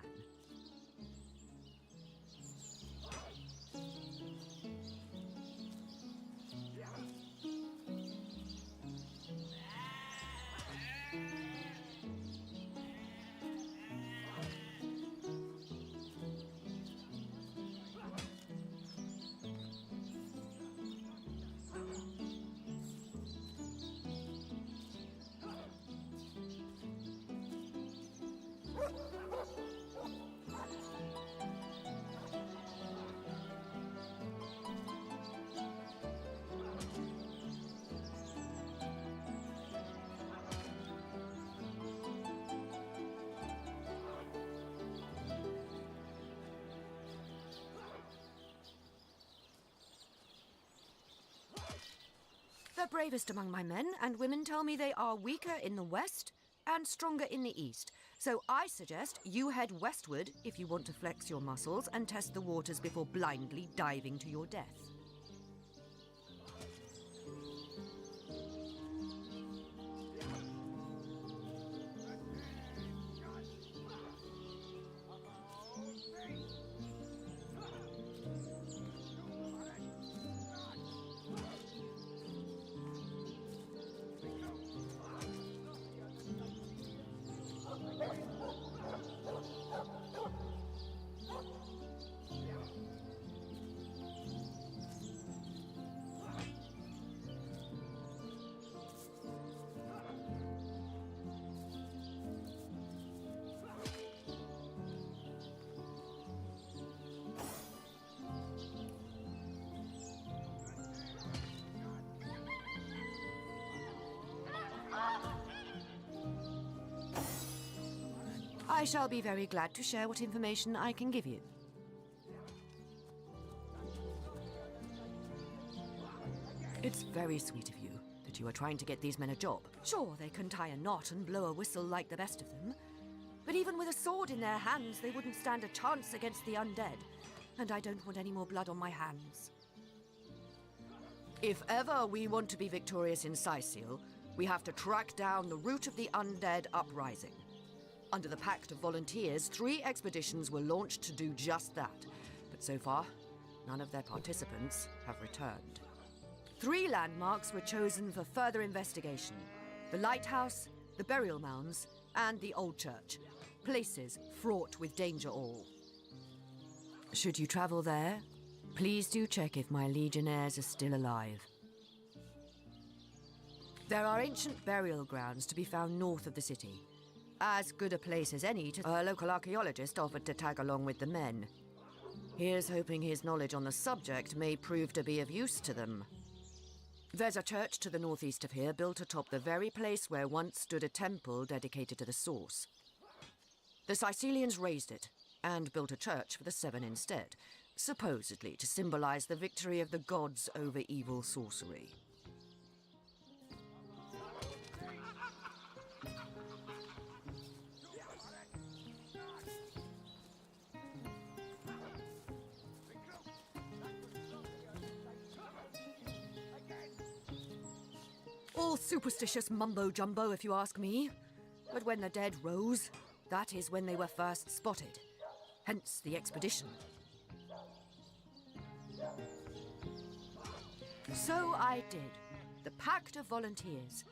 The bravest among my men and women tell me they are weaker in the west and stronger in the east. So I suggest you head westward if you want to flex your muscles and test the waters before blindly diving to your death. I shall be very glad to share what information I can give you. It's very sweet of you that you are trying to get these men a job. Sure, they can tie a knot and blow a whistle like the best of them, but even with a sword in their hands, they wouldn't stand a chance against the undead, and I don't want any more blood on my hands. If ever we want to be victorious in Cyseal, we have to track down the root of the undead uprising. Under the Pact of Volunteers, 3 expeditions were launched to do just that, but so far, none of their participants have returned. 3 landmarks were chosen for further investigation: the lighthouse, the burial mounds, and the old church. Places fraught with danger all. Should you travel there, please do check if my legionnaires are still alive. There are ancient burial grounds to be found north of the city. As good a place as any to... A local archaeologist offered to tag along with the men. Here's hoping his knowledge on the subject may prove to be of use to them. There's a church to the northeast of here, built atop the very place where once stood a temple dedicated to the Source. The Cysealians razed it, and built a church for the 7 instead, supposedly to symbolize the victory of the gods over evil sorcery. All superstitious mumbo-jumbo, if you ask me. But when the dead rose, that is when they were first spotted. Hence the expedition. So I did. The Pact of Volunteers.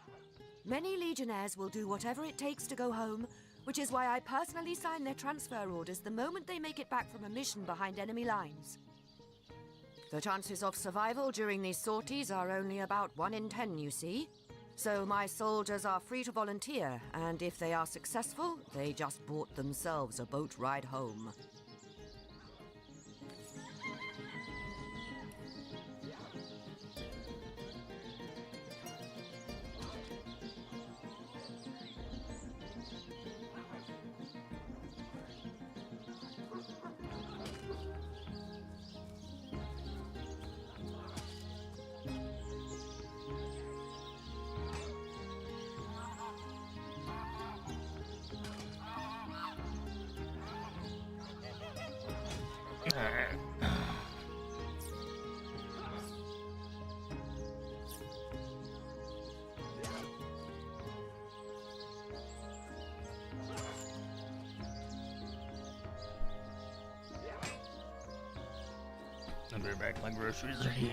Many legionnaires will do whatever it takes to go home, which is why I personally sign their transfer orders the moment they make it back from a mission behind enemy lines. The chances of survival during these sorties are only about 1 in 10, you see. So my soldiers are free to volunteer, and if they are successful, they just bought themselves a boat ride home. Alright. I'll be back. My groceries are here.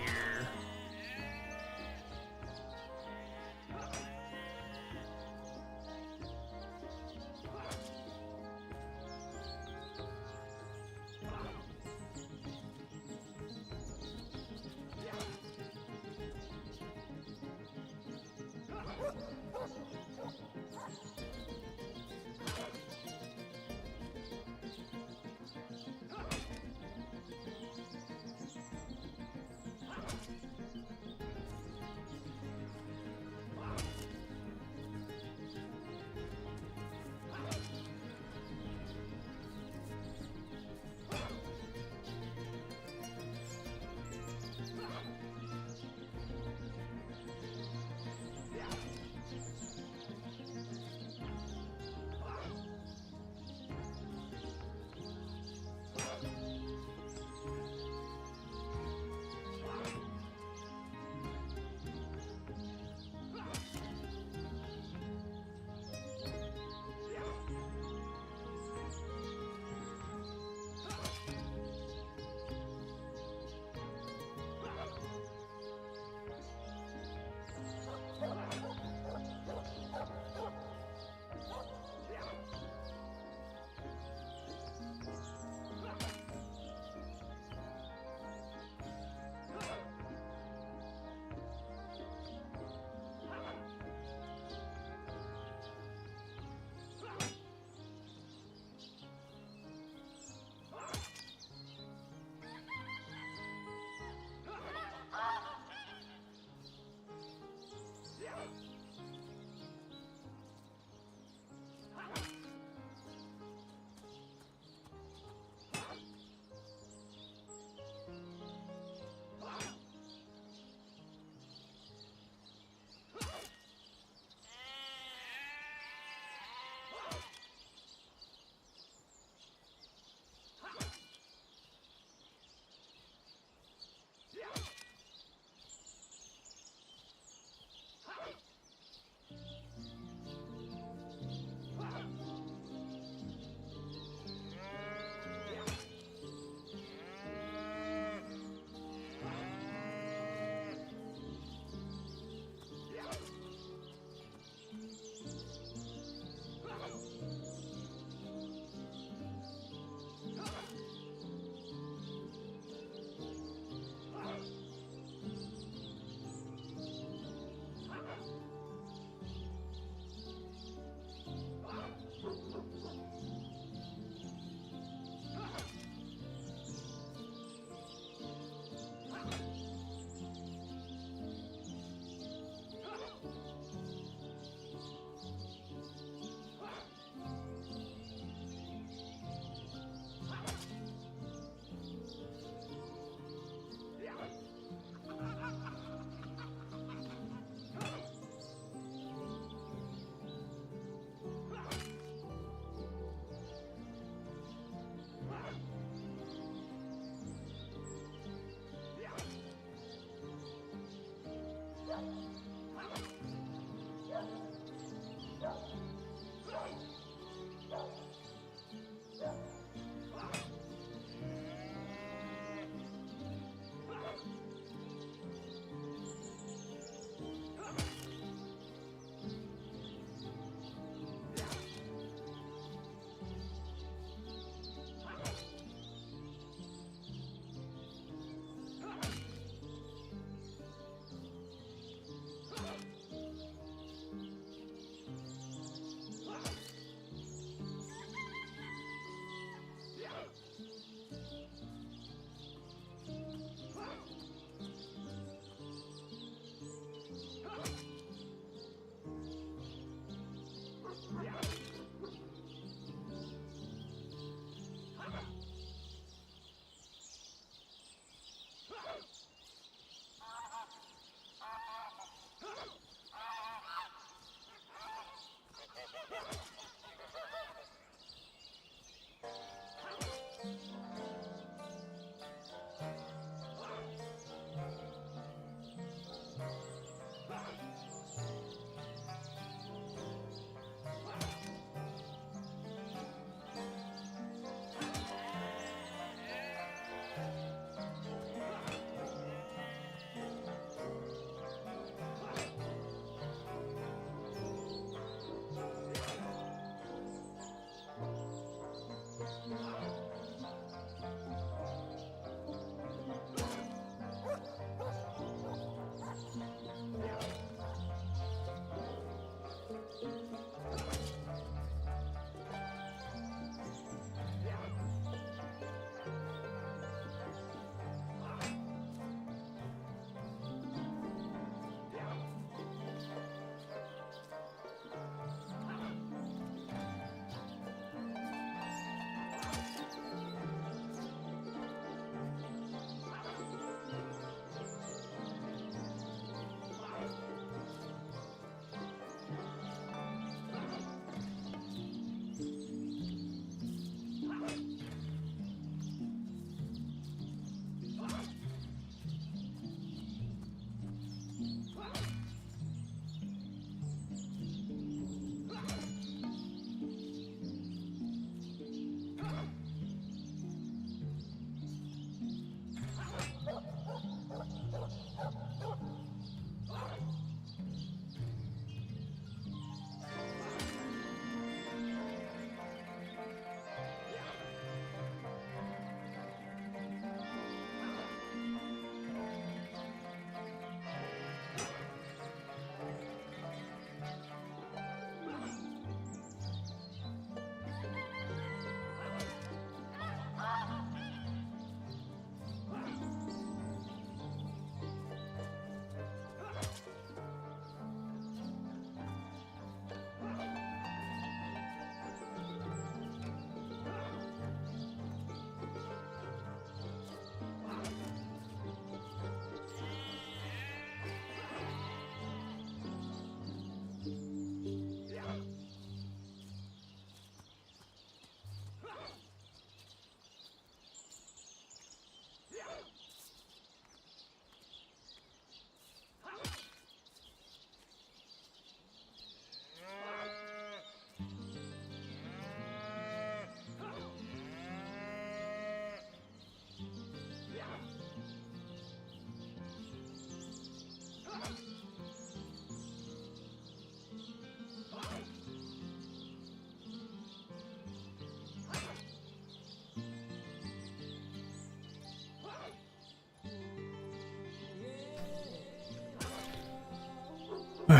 Feeling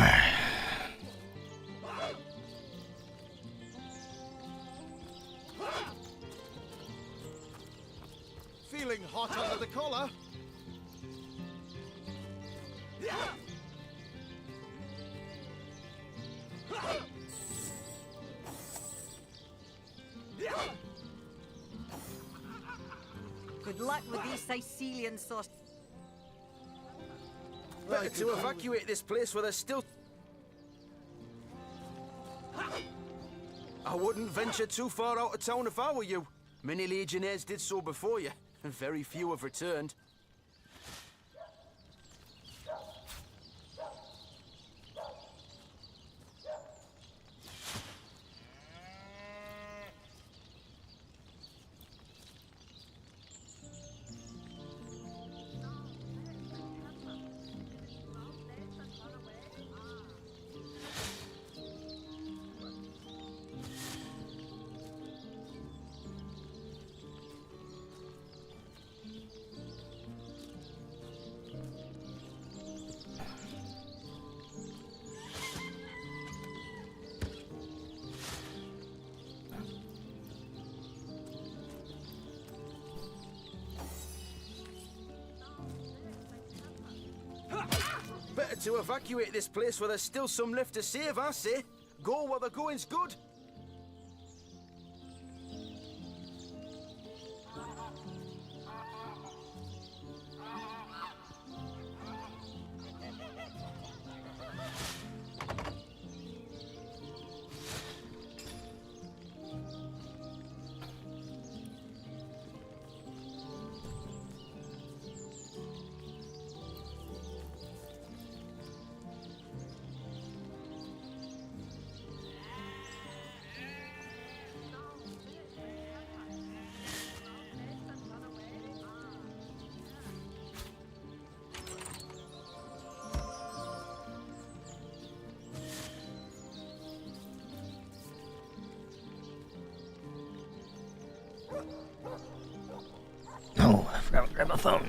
hot under the collar? Good luck with these Sicilian sauce. Better to evacuate this place where there's still... I wouldn't venture too far out of town if I were you. Many legionnaires did so before you, and very few have returned. Better to evacuate this place where there's still some left to save, I say. Go while the going's good. Oh, I forgot to grab my phone.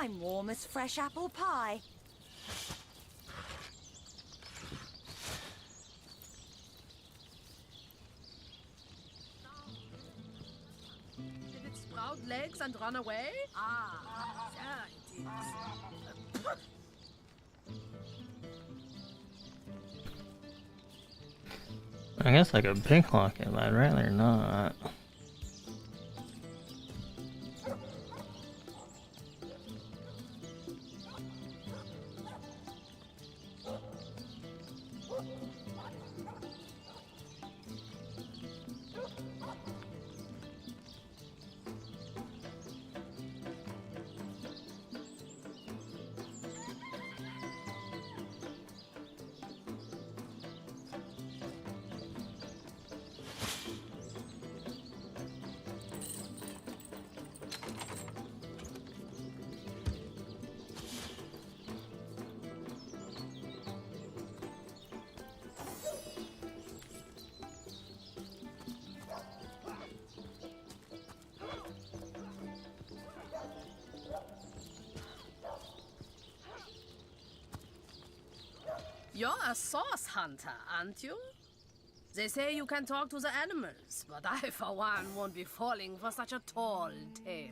I'm warm as fresh apple pie. Did it sprout legs and run away? Ah, there it is. I guess I could picklock it, but I'd rather not. You're a sauce hunter, aren't you? They say you can talk to the animals, but I, for one, won't be falling for such a tall tale.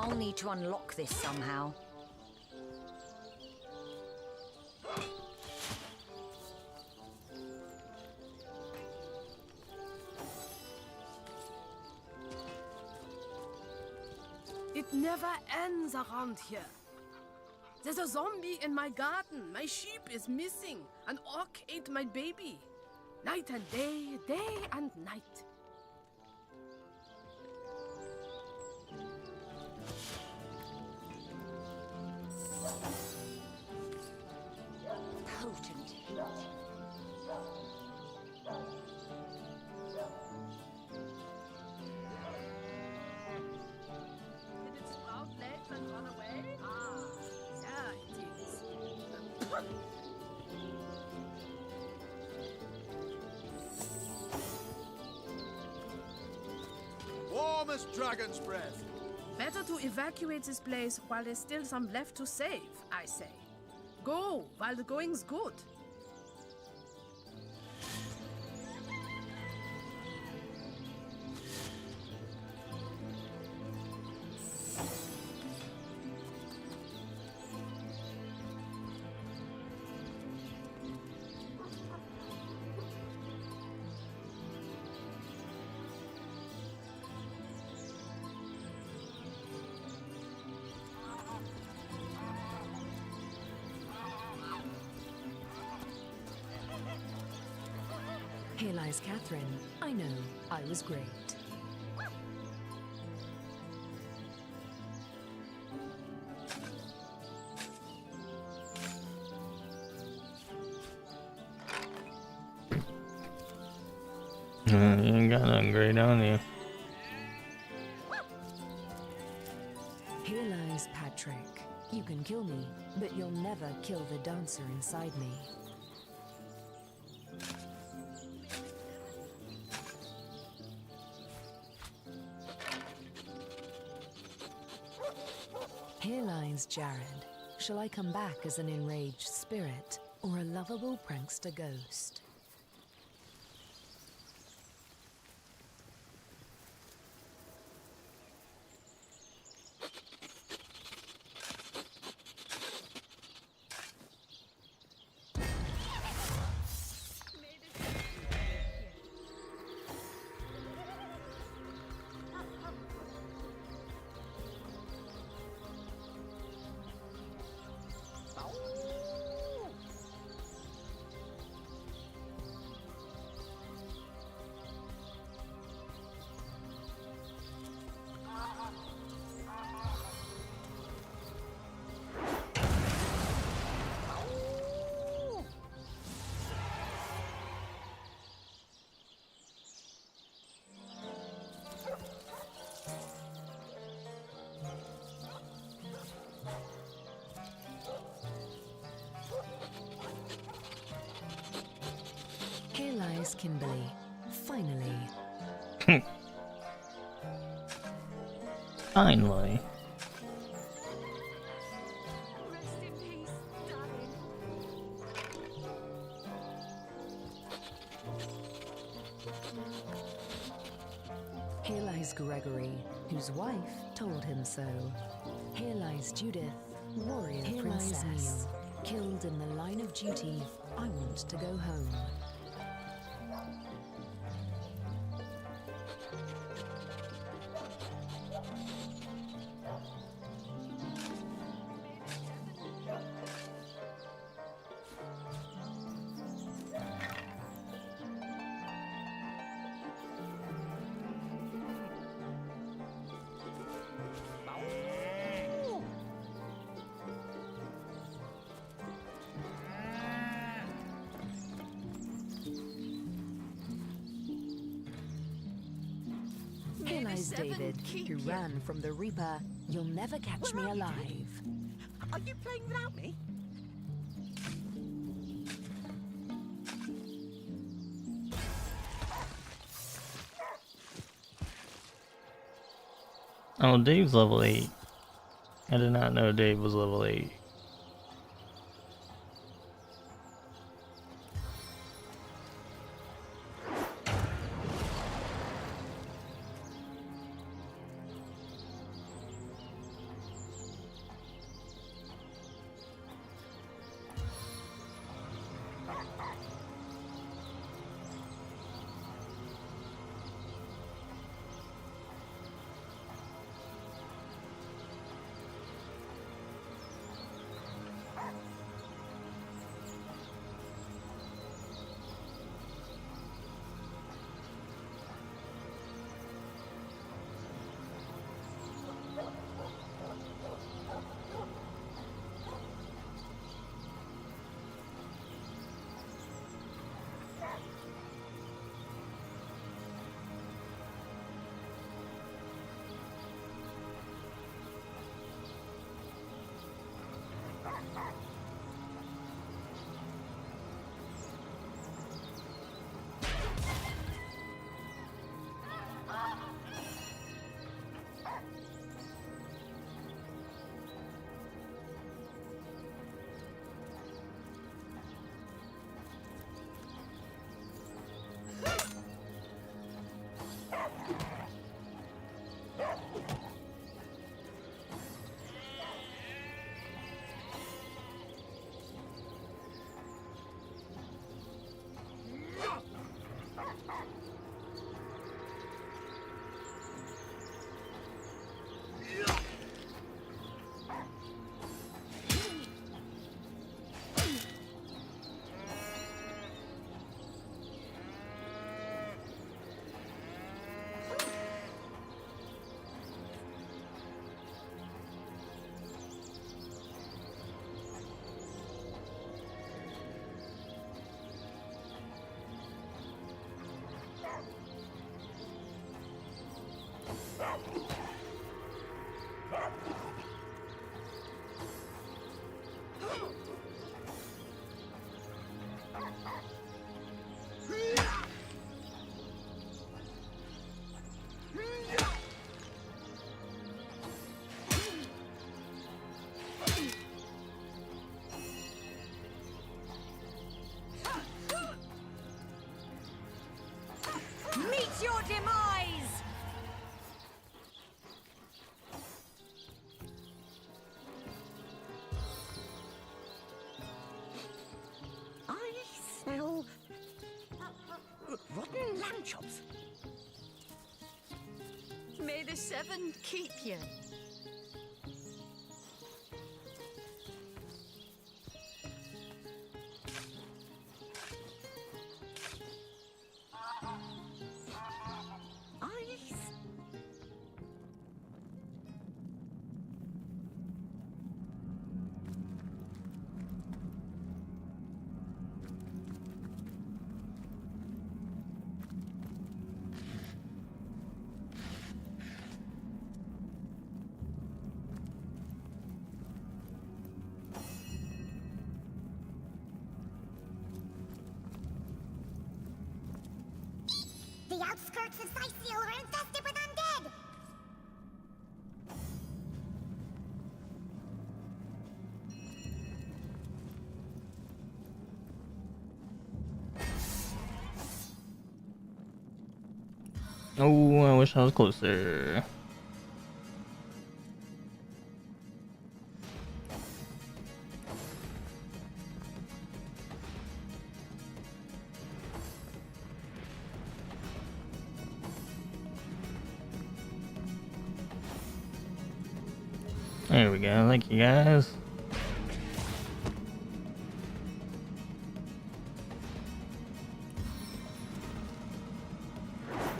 I'll need to unlock this somehow. It never ends around here. There's a zombie in my garden. My sheep is missing. An orc ate my baby. Night and day, day and night. Potent heat. Did it sprout legs and run away? Ah, there it is. Warm as dragon's breath. Better to evacuate this place while there's still some left to save, I say. Go while the going's good. Here lies Catherine. I know, I was great. You ain't got nothing great on you. Here lies Patrick. You can kill me, but you'll never kill the dancer inside me. Here lies Jared. Shall I come back as an enraged spirit or a lovable prankster ghost? Here lies Kimberly. Finally. Finally. Here lies Gregory, whose wife told him so. Here lies Judith, warrior Here princess. lies Neil, killed in the line of duty. I want to go home. Here lies David, who ran from the Reaper. You'll never catch me alive. Are you playing without me? Oh, Dave's level 8. I did not know Dave was level 8. lamb chops. May the Seven keep you. The outskirts of Syciel are infested with undead! Oh, I wish I was closer. There we go, thank you guys.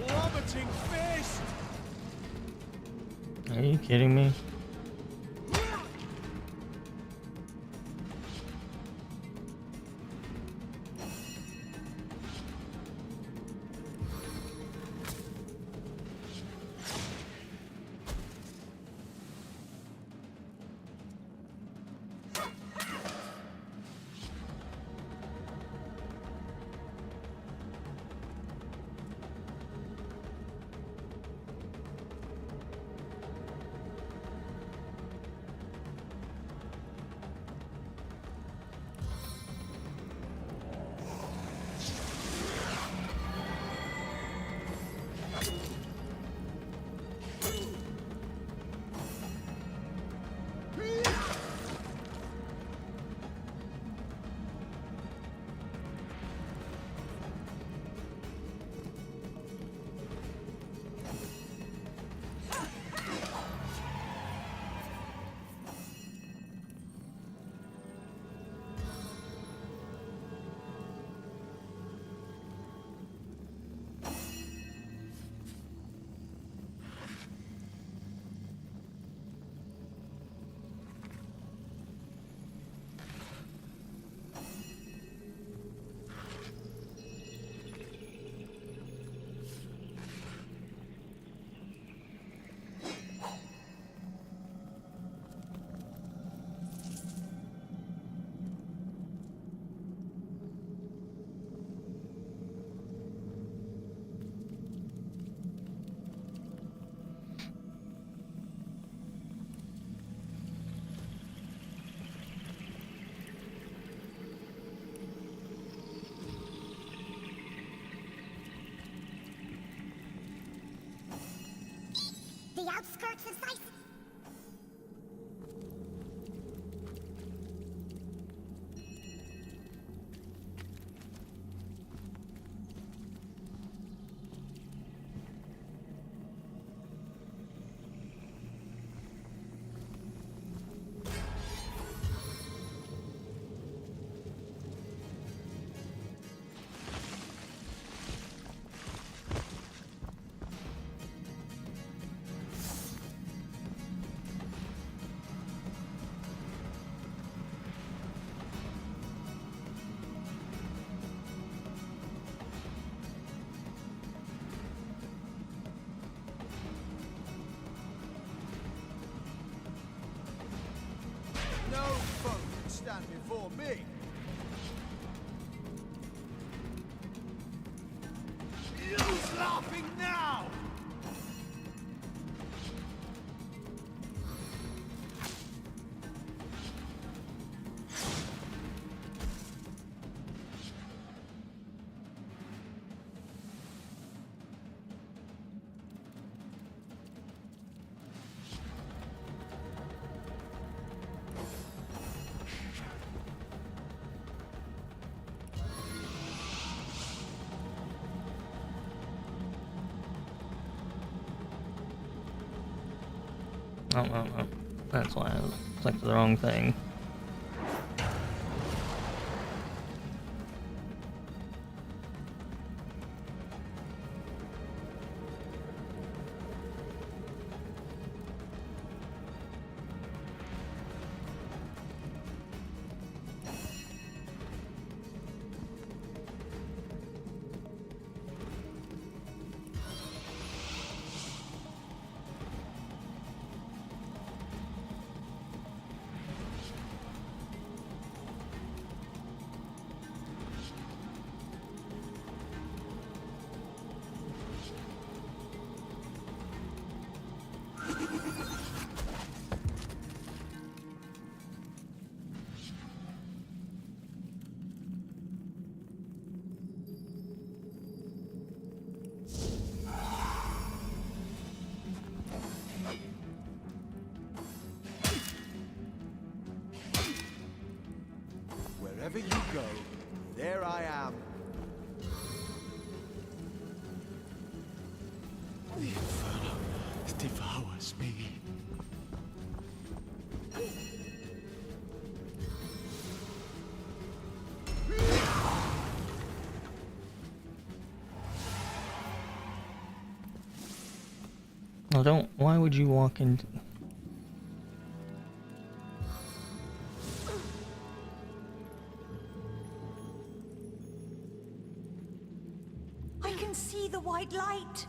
Plummeting fist! Are you kidding me? The outskirts of Syciel. Oh, oh, oh. That's why I selected the wrong thing. Wherever you go, there I am. The Inferno devours me. Well, don't. Why would you walk into? I can see the white light.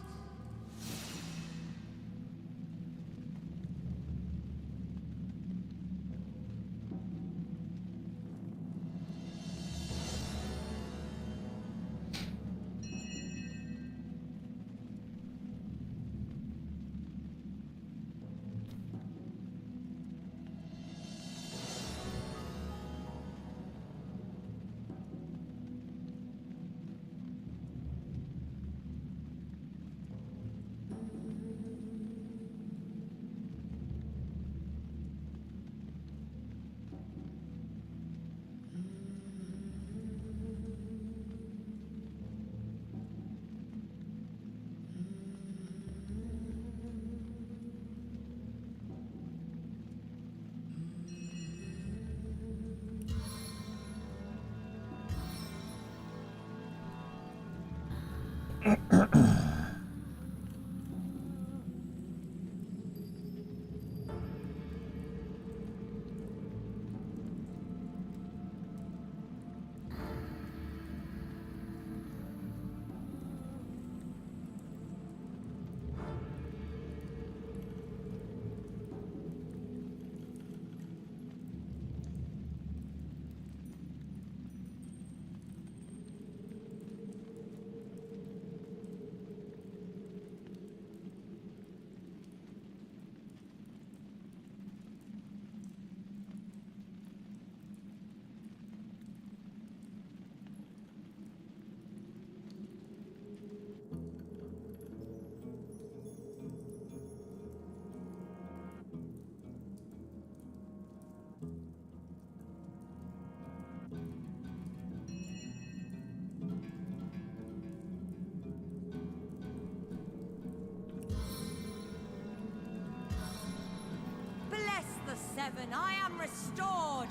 Bless the Seven, I am restored.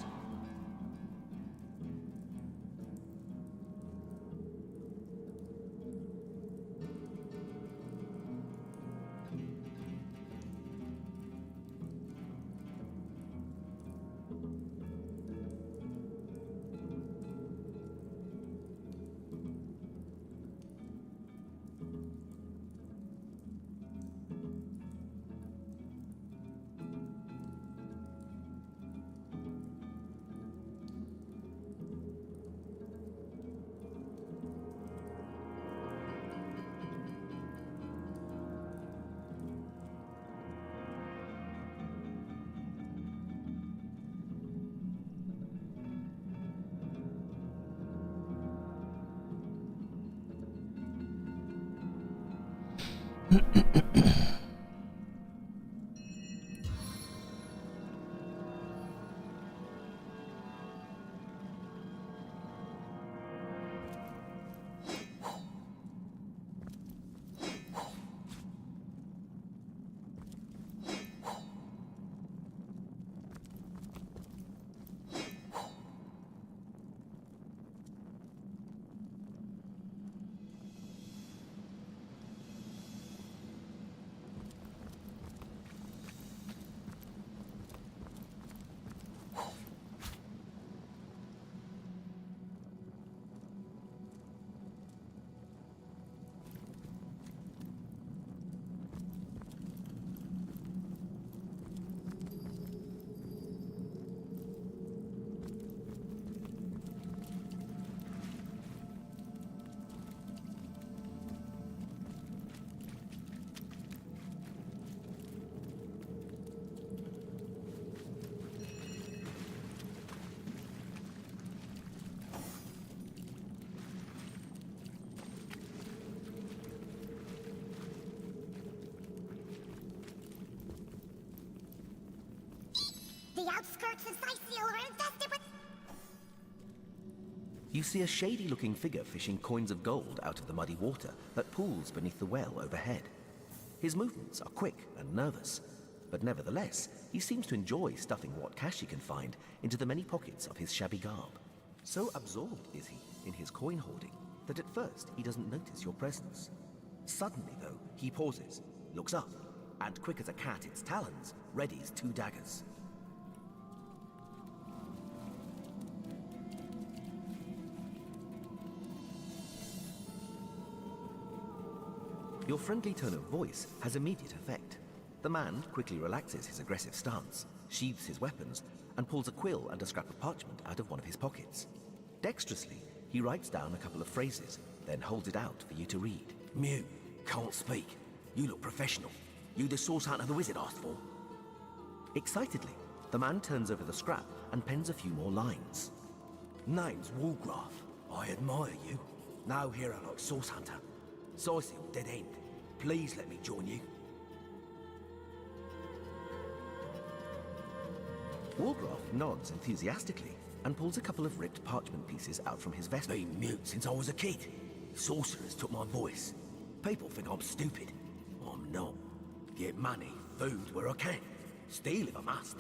outskirts of Sicil are infested with... You see a shady-looking figure fishing coins of gold out of the muddy water that pools beneath the well overhead. His movements are quick and nervous, but nevertheless, he seems to enjoy stuffing what cash he can find into the many pockets of his shabby garb. So absorbed is he in his coin hoarding that at first he doesn't notice your presence. Suddenly, though, he pauses, looks up, and quick as a cat its talons, readies 2 daggers. Your friendly tone of voice has immediate effect. The man quickly relaxes his aggressive stance, sheathes his weapons, and pulls a quill and a scrap of parchment out of one of his pockets. Dexterously, he writes down a couple of phrases, then holds it out for you to read. Mute. Can't speak. You look professional. You the source hunter the wizard asked for? Excitedly, the man turns over the scrap and pens a few more lines. Name's Walgraf. I admire you. No hero like source hunter. Sicil, dead end. Please let me join you. Walgraf nods enthusiastically and pulls a couple of ripped parchment pieces out from his vest. Been mute since I was a kid. Sorcerers took my voice. People think I'm stupid. I'm not. Get money, food where I can. Steal if I must.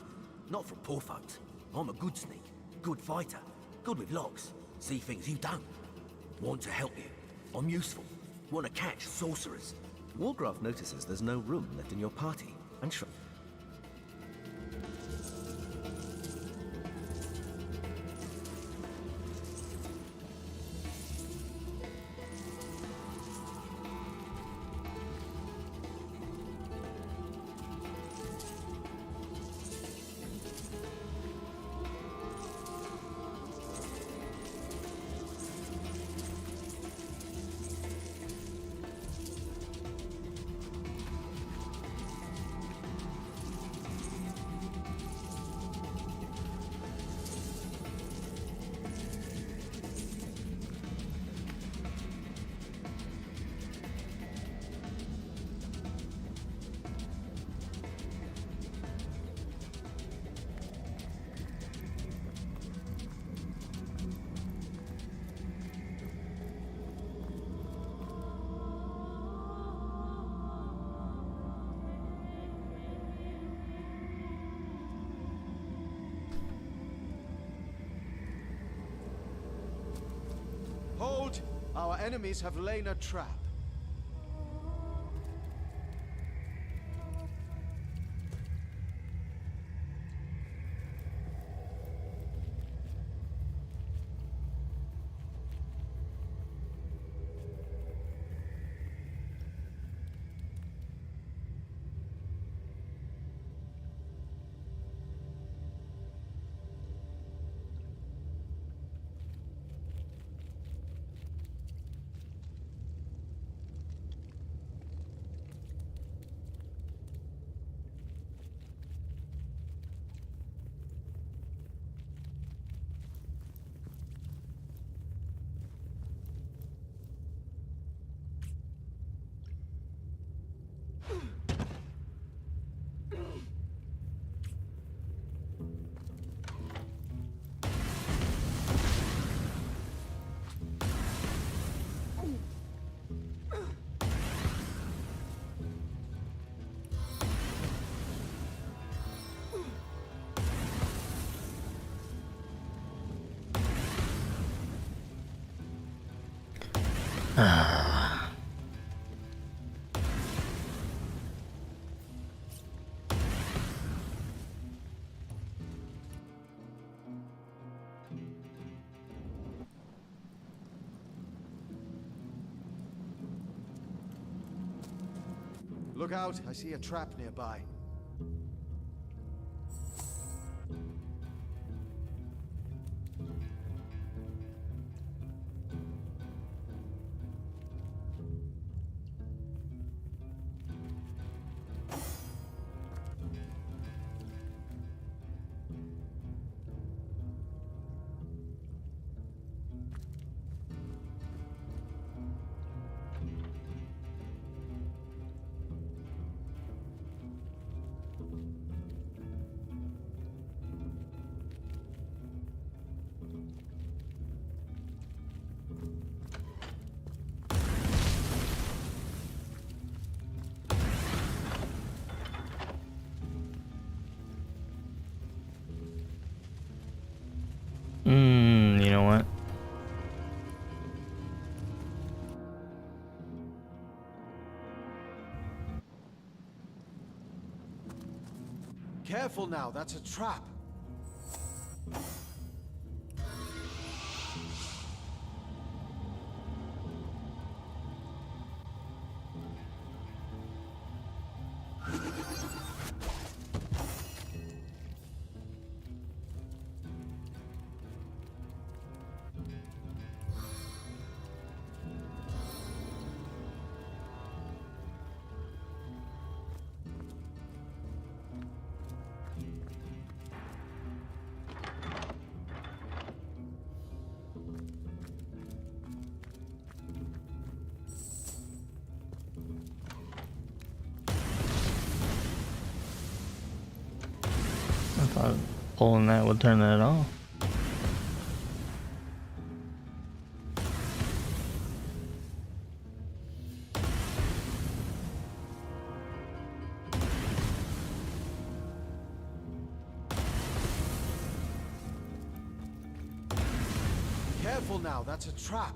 Not from poor folks. I'm a good sneak, good fighter, good with locks. See things you don't. Want to help you. I'm useful. Want to catch sorcerers. Walgraf notices there's no room left in your party and shrugs. Hold! Our enemies have laid a trap. Look out, I see a trap nearby. Careful now, that's a trap. I thought pulling that would turn that off. Careful now, that's a trap.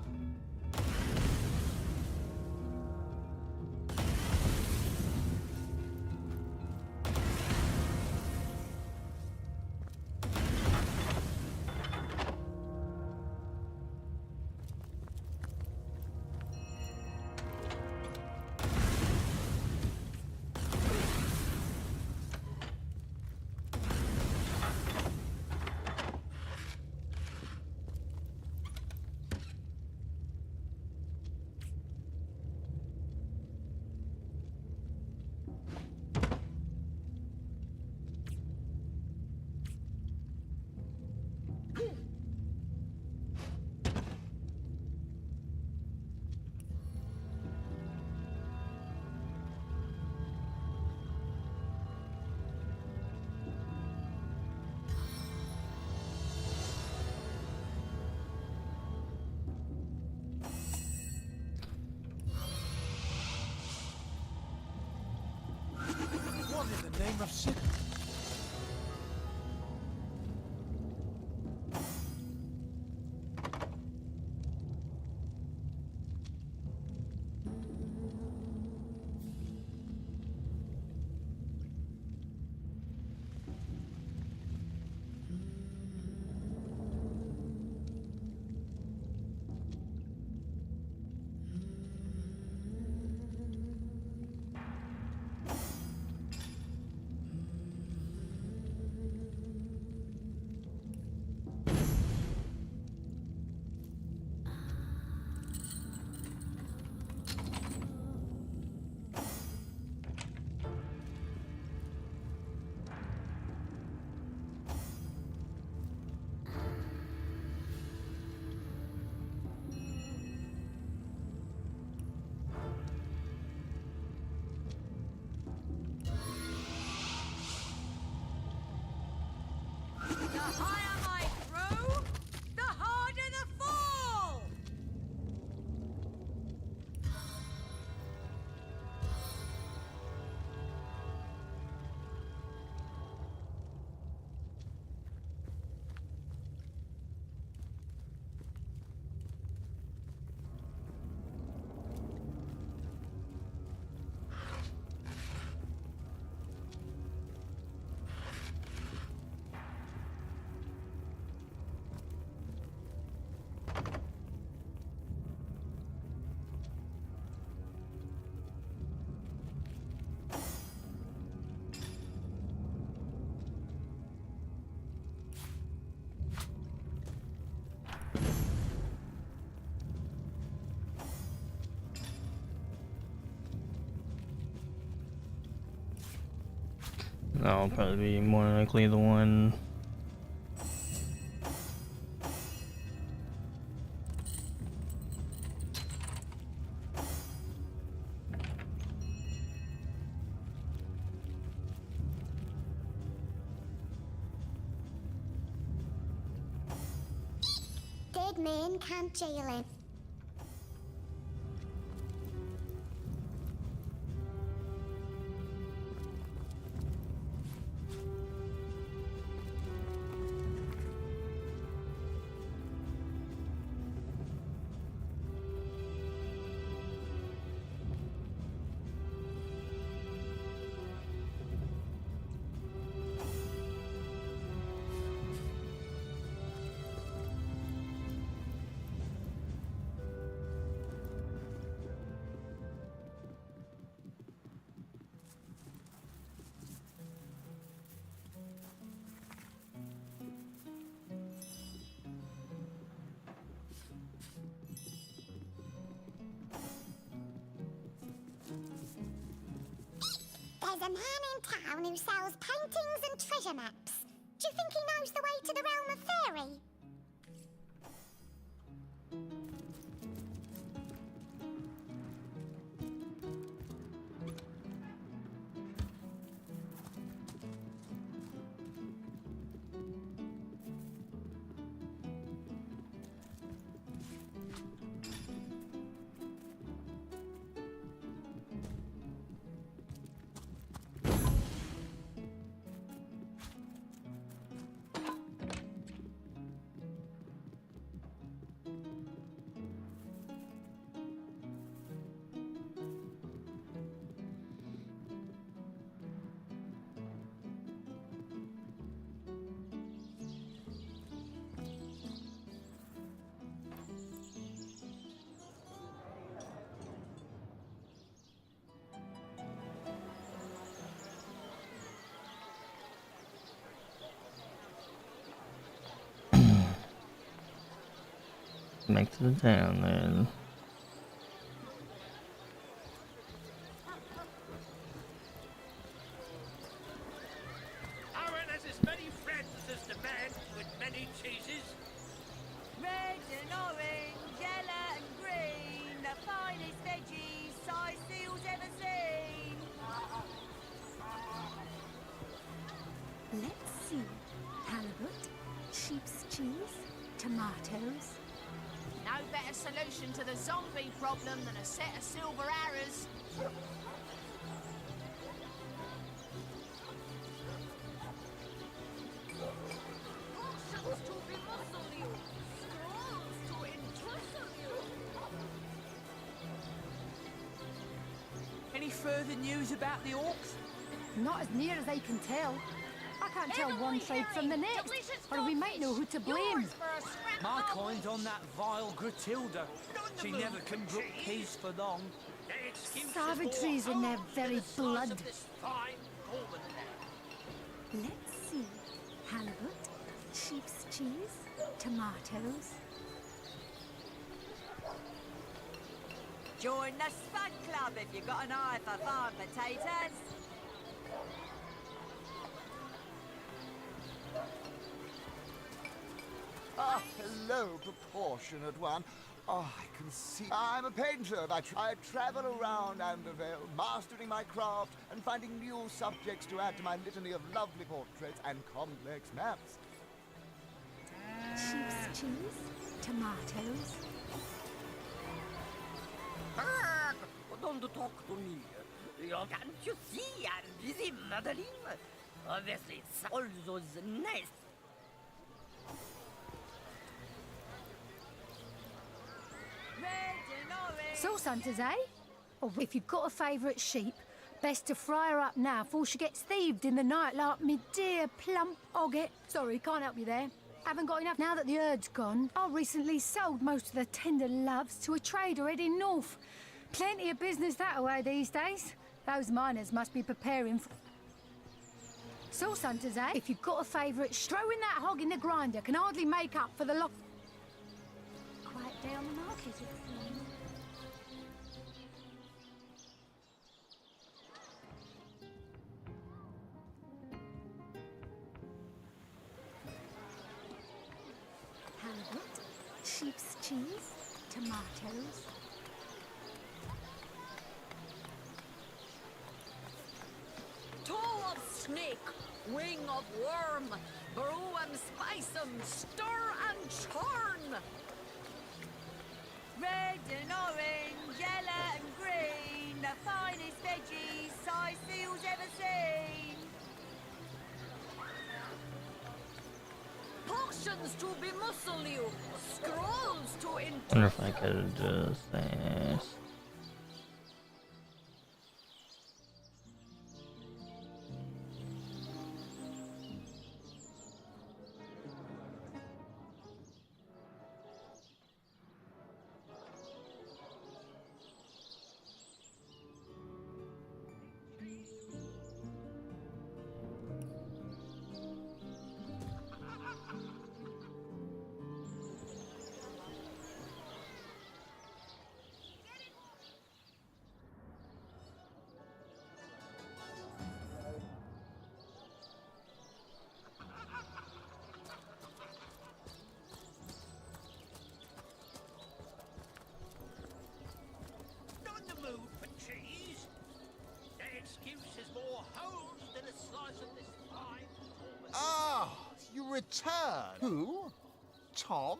What in the name of Sid? The higher I throw, the harder the fall! That'll probably be more likely the one. Dead men can't jail him. There's a man in town who sells paintings and treasure maps. Do you think he knows the way to the realm of fairy? Back to the town then. Aaron has as many friends as the man with many cheeses. Red and orange, yellow and green, the finest veggies Sicil's ever seen. Let's see. Halibut, sheep's cheese, tomatoes. No better solution to the zombie problem than a set of silver arrows. Any further news about the orcs? Not as near as I can tell. I can't tell one tribe from the next, or we might know who to blame. My coin's on that vile Gratilda. She never can brook peace for long. Savagery's in their very blood. Let's see. Halibut, sheep's cheese, tomatoes. Join the Spud Club if you've got an eye for farm potatoes. Ah, hello, proportionate one. Oh, I can see. I'm a painter. I travel around Andervale, mastering my craft and finding new subjects to add to my litany of lovely portraits and complex maps. Sheep's cheese, tomatoes. Don't talk to me. Can't you see I'm busy modeling? Obviously, it's all those nice. Sauce hunters, eh? Oh, if you've got a favourite sheep, best to fry her up now before she gets thieved in the night like me dear plump Ogget. Sorry, can't help you there. Haven't got enough now that the herd's gone. I recently sold most of the tender loves to a trader heading north. Plenty of business that way these days. Those miners must be preparing for... Sauce hunters, eh? If you've got a favourite, throwing that hog in the grinder can hardly make up for the lot. Quiet day on the market, it seems. Halibut, sheep's cheese, tomatoes. Toe of snake, wing of worm, brew and spice 'em, stir and churn. Red and orange, yellow and green, the finest veggies Sicil's ever seen. Potions to bemuscle you, scrolls to Wonder if I could just ask. return. Who? Tom?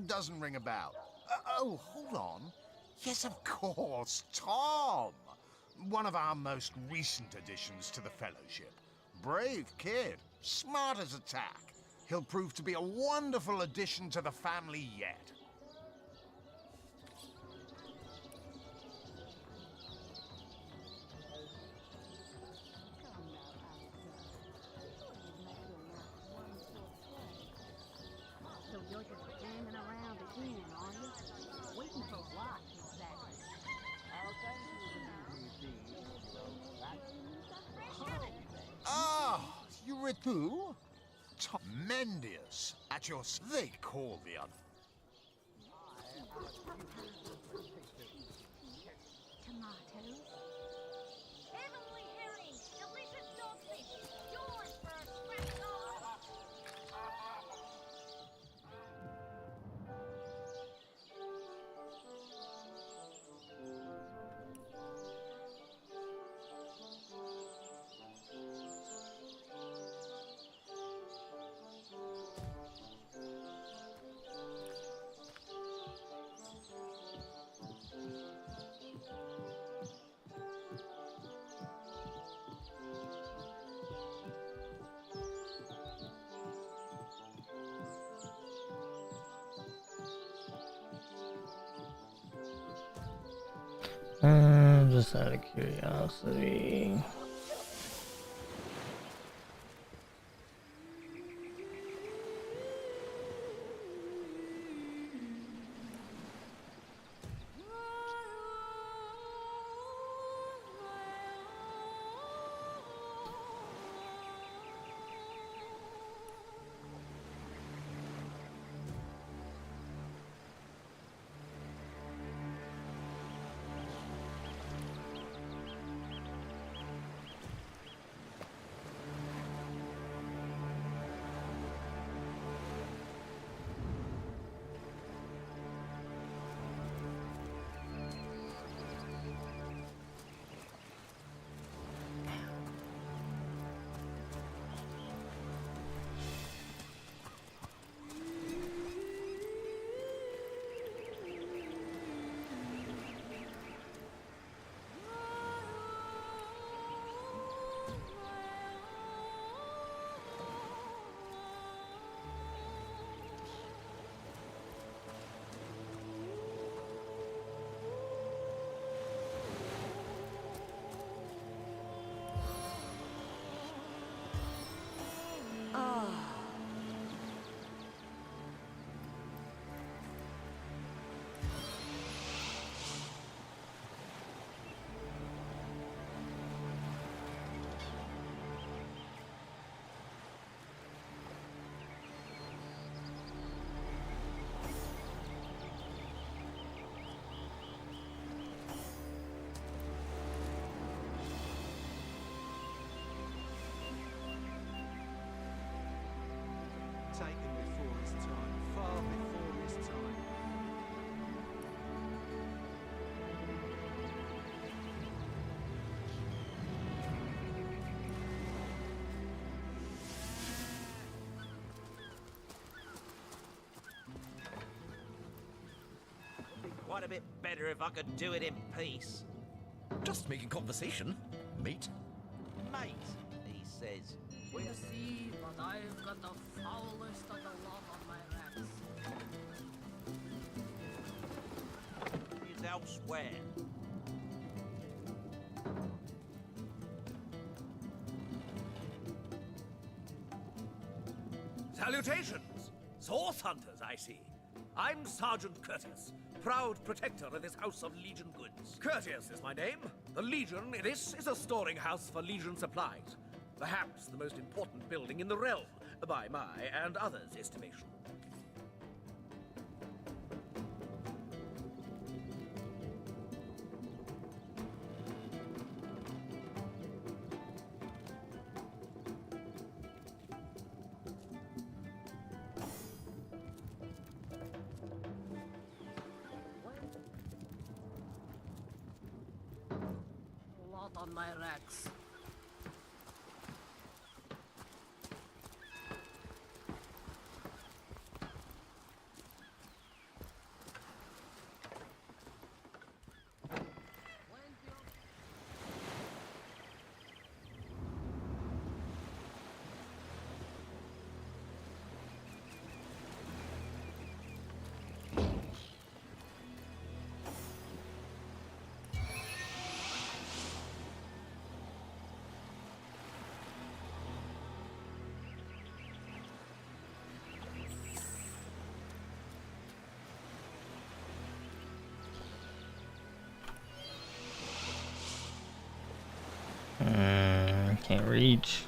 Doesn't ring a bell. Oh, hold on. Yes, of course, Tom. One of our most recent additions to the Fellowship. Brave kid, smart as a tack. He'll prove to be a wonderful addition to the family yet. So you're just hanging around again, are you? Waiting for what, exactly? Ah, you read who? Tom Mendius at your... They call the other. Tomatoes? Heavenly herring! Delicious dogfish! Yours for a scratch off! Just out of curiosity. Taken before his time, far before his time. Be quite a bit better if I could do it in peace. Just making conversation, mate. Mate, he says. You see, but I've got the foulest of the lot on my rats. He's elsewhere. Salutations! Source hunters, I see. I'm Sergeant Curtius, proud protector of this House of Legion goods. Curtius is my name. The Legion, this is a storing house for Legion supplies. Perhaps the most important building in the realm, by my and others' estimation. Lot on my racks. Can't reach.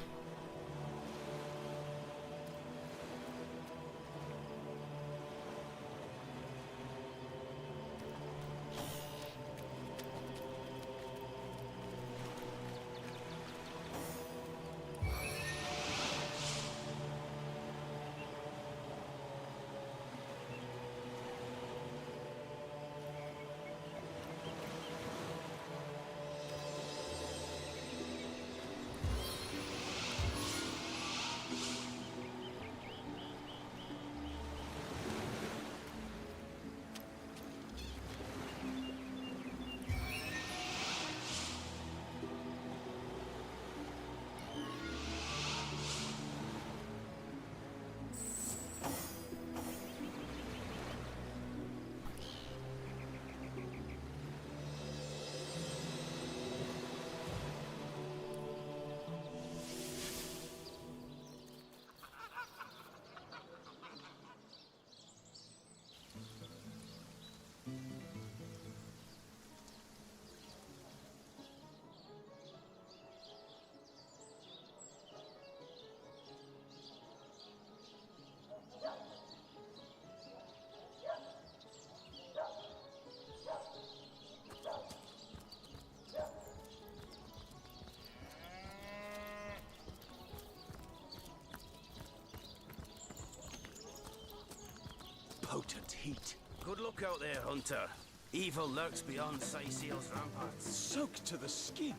Potent heat. Good luck out there, Hunter. Evil lurks beyond Sightseal's ramparts. Soaked to the skin.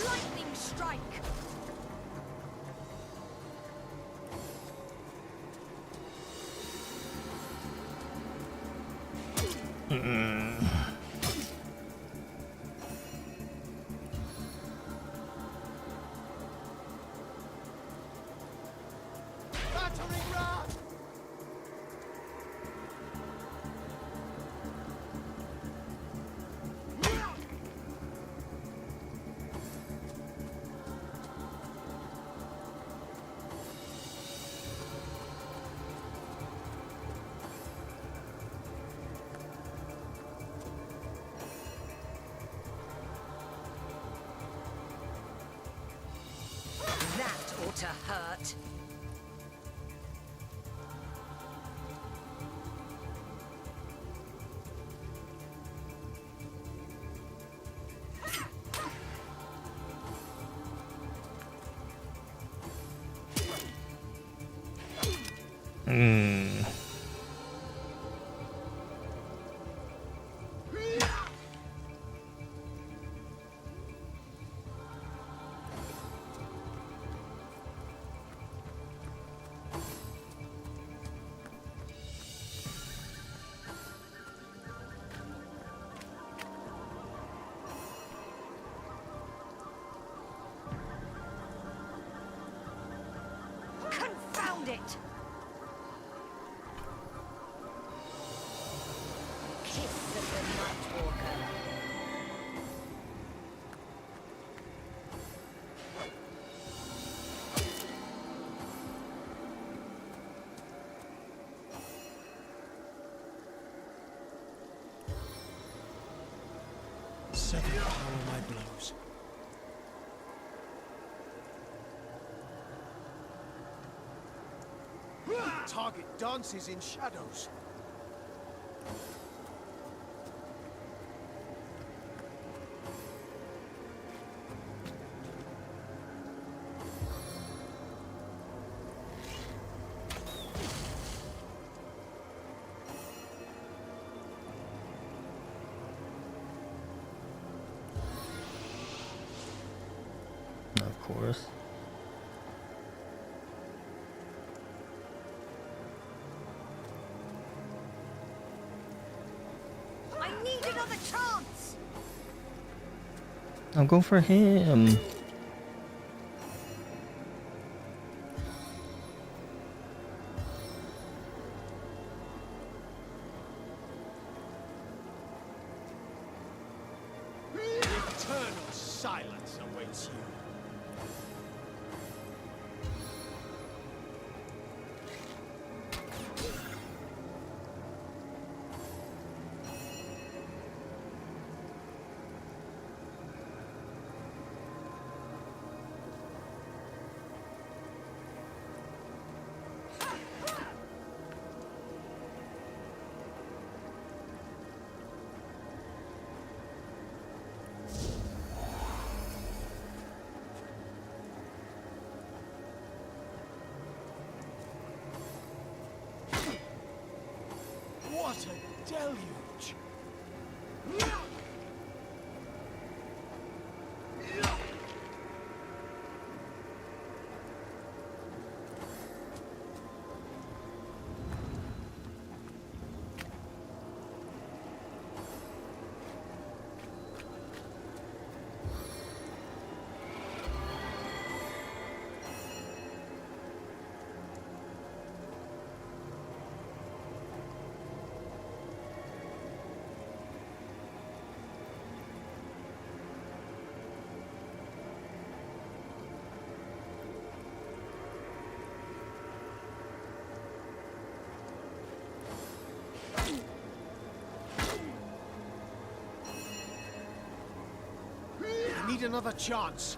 Lightning strike! Battering ram! That ought to hurt. Seven power my blows. Target dances in shadows. Of course. I need another chance! I'll go for him. Eternal silence awaits you. What a deluge! I need another chance.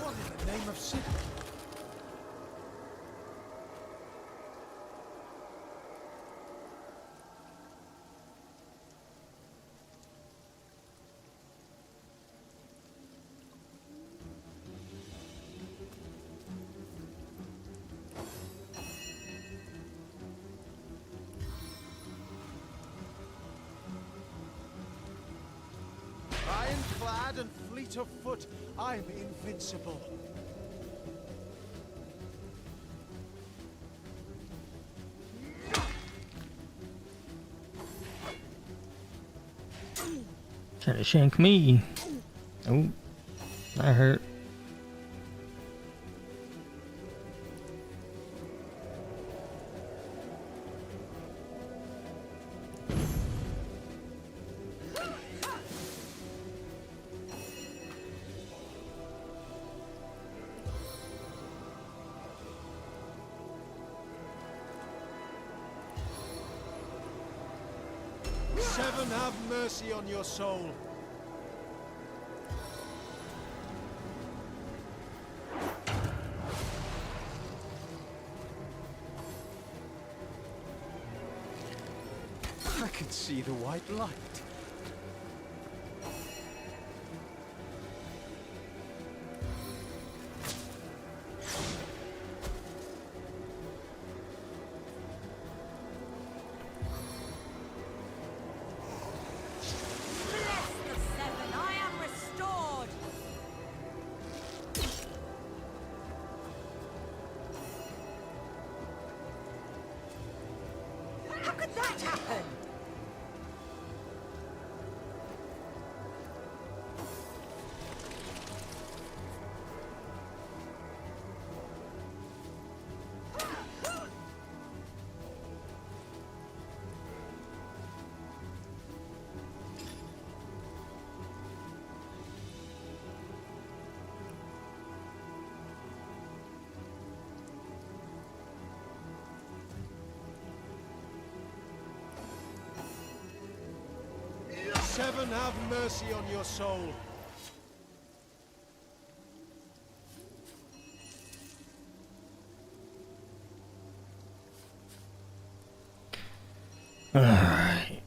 What in the name of Sid? Ironclad and fleet of foot, I'm invincible. Try to shank me. Oh, that hurt. Seven, have mercy on your soul. can see the white light. Bless the Seven, I am restored! How could that happen? Seven, have mercy on your soul. Alright.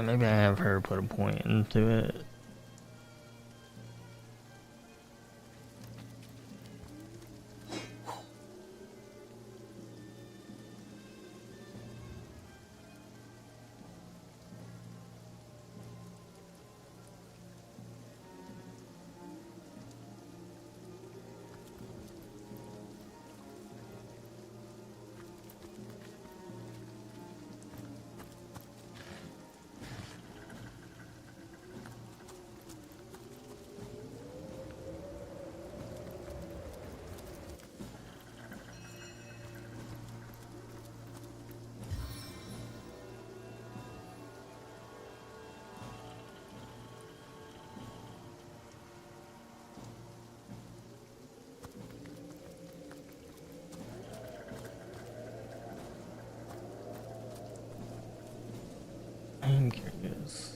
Maybe I have her put a point into it. I'm curious.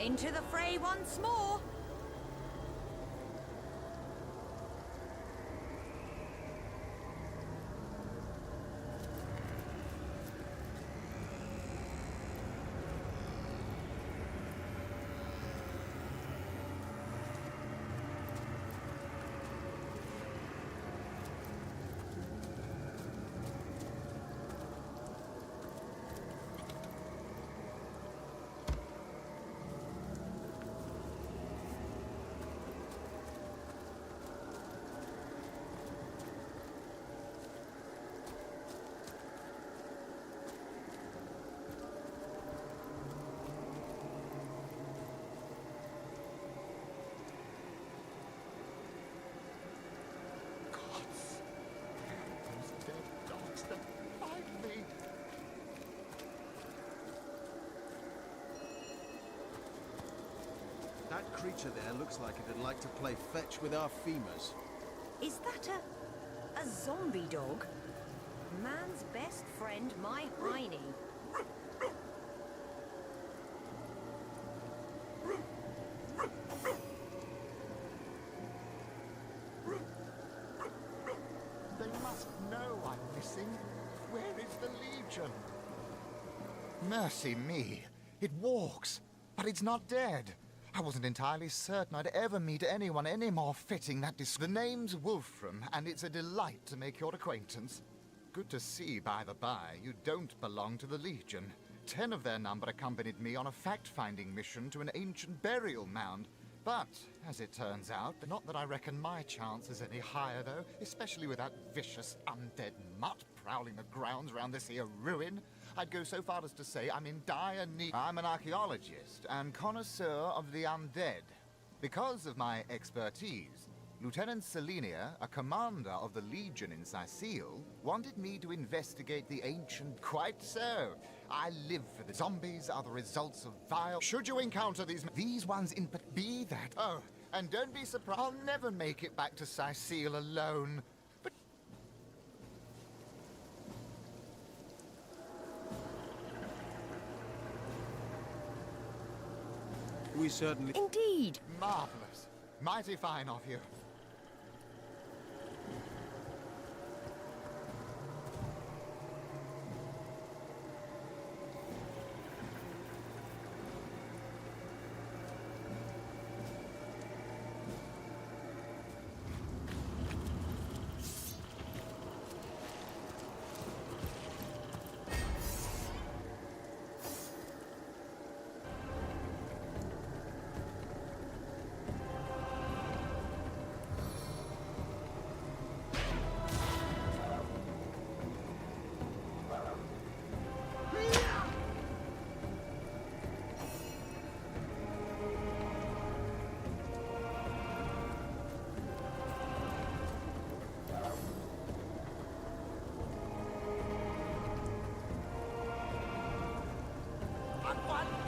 Into the fray once more. That creature there looks like it'd like to play fetch with our femurs. Is that a zombie dog? Man's best friend, my Heiny. They must know I'm missing. Where is the Legion? Mercy me. It walks, but it's not dead. I wasn't entirely certain I'd ever meet anyone any more fitting that The name's Wolfram, and it's a delight to make your acquaintance. Good to see, by the by, you don't belong to the Legion. 10 of their number accompanied me on a fact-finding mission to an ancient burial mound. But, as it turns out, not that I reckon my chance is any higher, though, especially with that vicious undead mutt prowling the grounds around this here ruin. I'd go so far as to say I'm in dire need. I'm an archaeologist and connoisseur of the undead. Because of my expertise, Lieutenant Selenia, a commander of the Legion in Sicile, wanted me to investigate the ancient. Quite so. I live for the zombies are the results of vile. Should you encounter these ones in be that. Oh, and don't be surprised. I'll never make it back to Sicile alone. But We certainly... Indeed. marvelous. Mighty fine of you.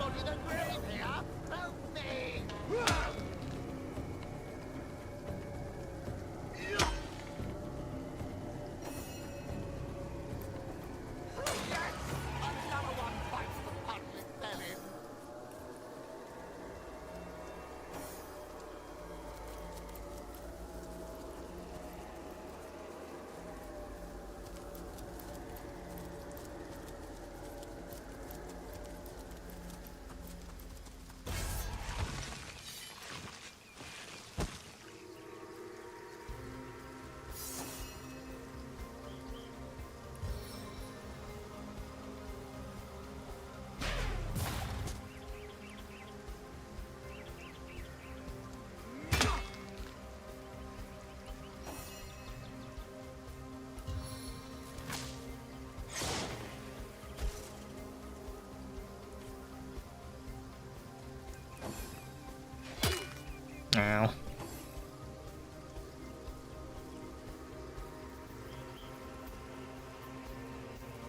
To the grave here! Help me! Yes! Another one bites the public belly! Ow.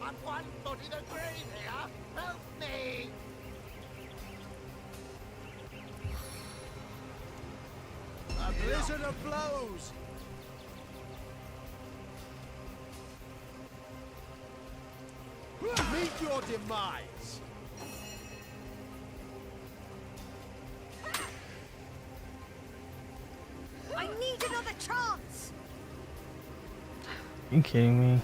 I'm one foot in the grave here! Help me! A blizzard of blows! Meet your demise! I need another chance! Are you kidding me?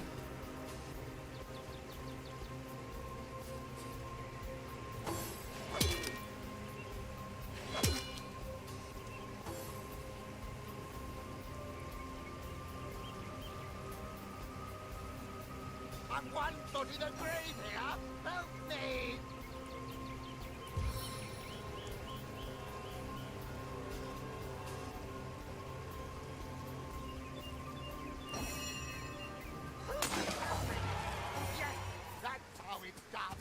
I'm one foot in the grave here! Help me! Yes, that's how it's done!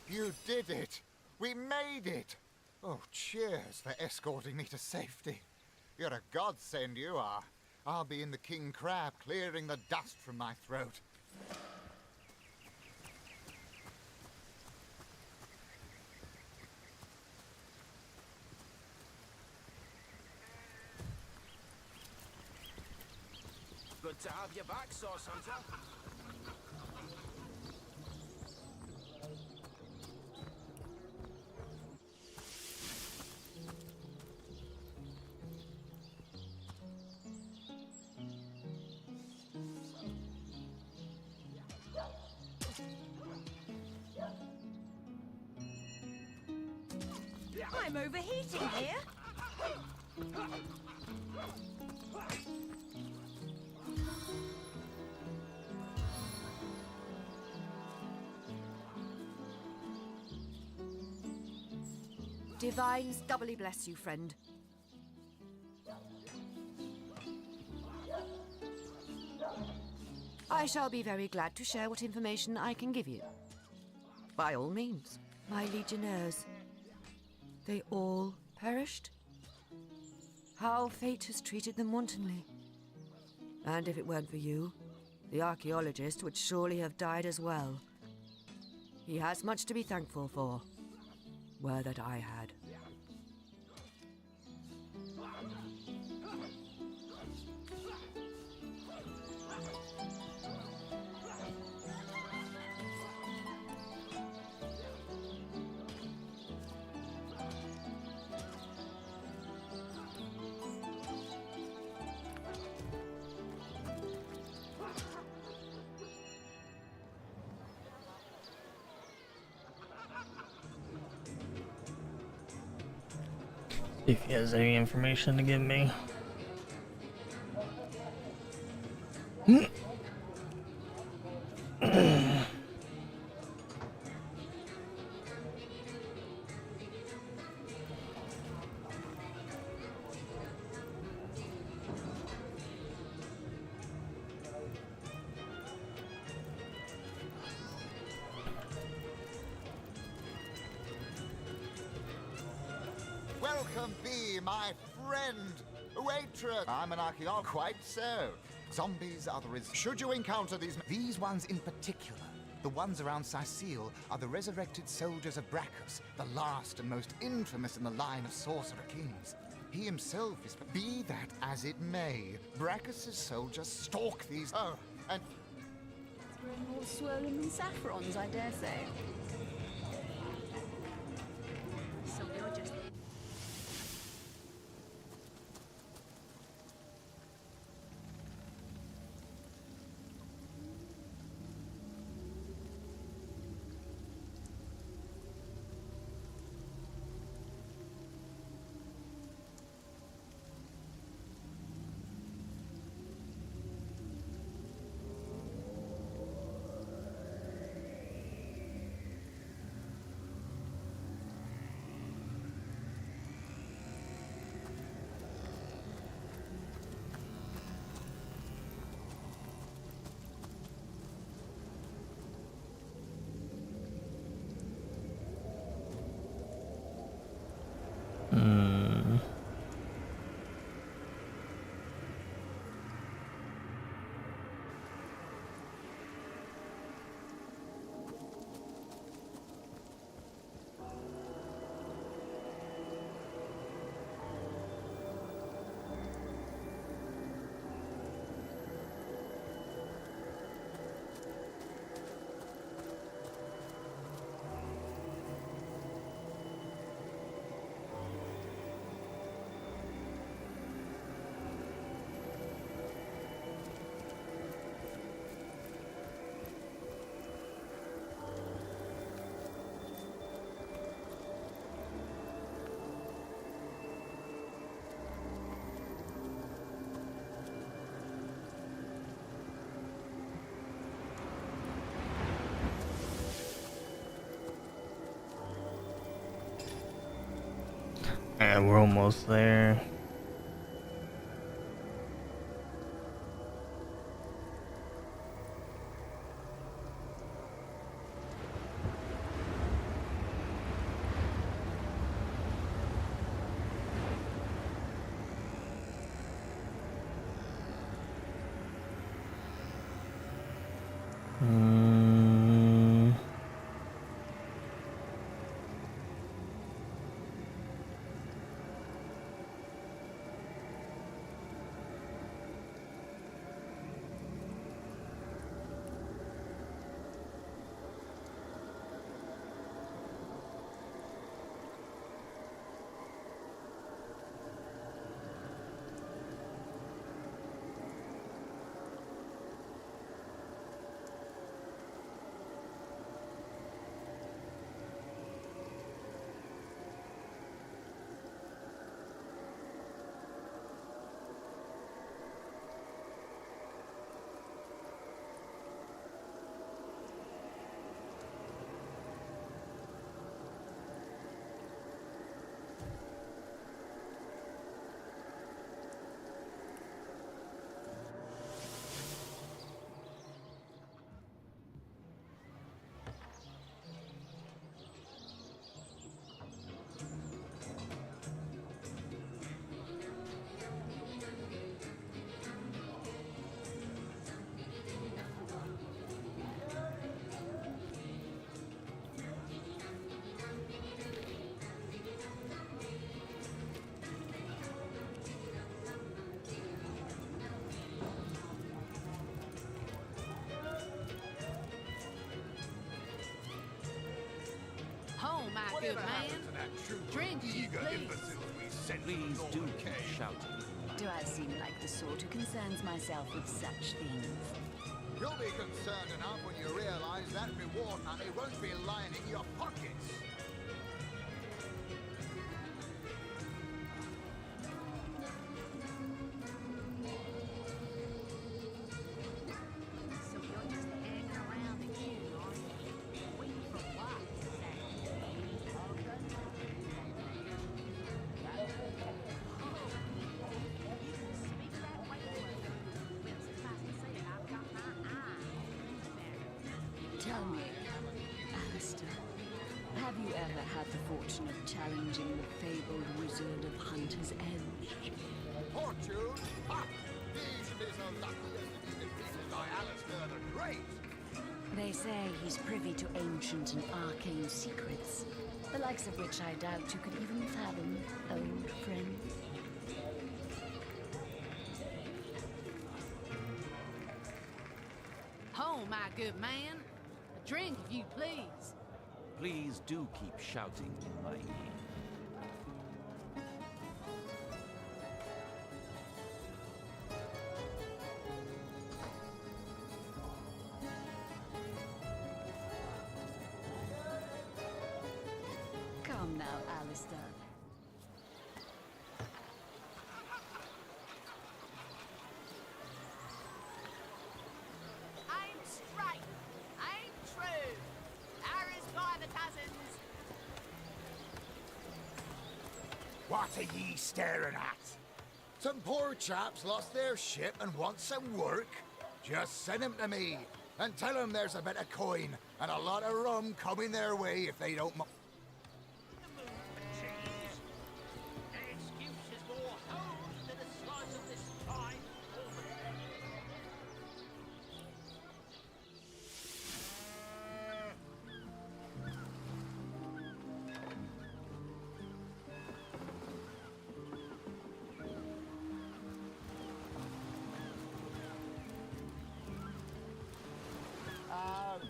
You did it! We made it! Oh, cheers for escorting me to safety. You're a godsend, you are. I'll be in the King Crab, clearing the dust from my throat. Good to have you back, Source Hunter. I'm overheating here. Divines doubly bless you, friend. I shall be very glad to share what information I can give you. By all means, my legionnaires. They all perished? How fate has treated them wantonly. And if it weren't for you, the archaeologist would surely have died as well. He has much to be thankful for. Were that I had. If he has any information to give me. Welcome be, my friend! Waitress! I'm an archaeologist. Quite so. Zombies are the should you encounter these ones in particular, the ones around Sicile, are the resurrected soldiers of Brachus, the last and most infamous in the line of sorcerer kings. He himself is... Be that as it may, Brachus's soldiers stalk these... Oh, and... More swollen than saffrons, I dare say. So you're just... And we're almost there. My good man. Drink, you please. Please do keep shouting. Do I seem like the sort who concerns myself with such things? You'll be concerned enough when you realize that reward money won't be lying in your pockets. So you're just hanging around again, are you? Waiting for what, Tell me, Alistair, have you ever had the fortune of challenging the fabled wizard of Hunter's Edge? Fortune? Ha! These be so lucky as to be defeated by Alistair the Great. They say he's privy to ancient and arcane secrets, the likes of which I doubt you could even fathom, old friend. Oh, my good man. A drink, if you please. Please do keep shouting in my ear. Come now, Alistair. I'm straight. I'm true. Harris by the dozens. What are ye staring at? Some poor chaps lost their ship and want some work? Just send them to me and tell them there's a bit of coin and a lot of rum coming their way if they don't.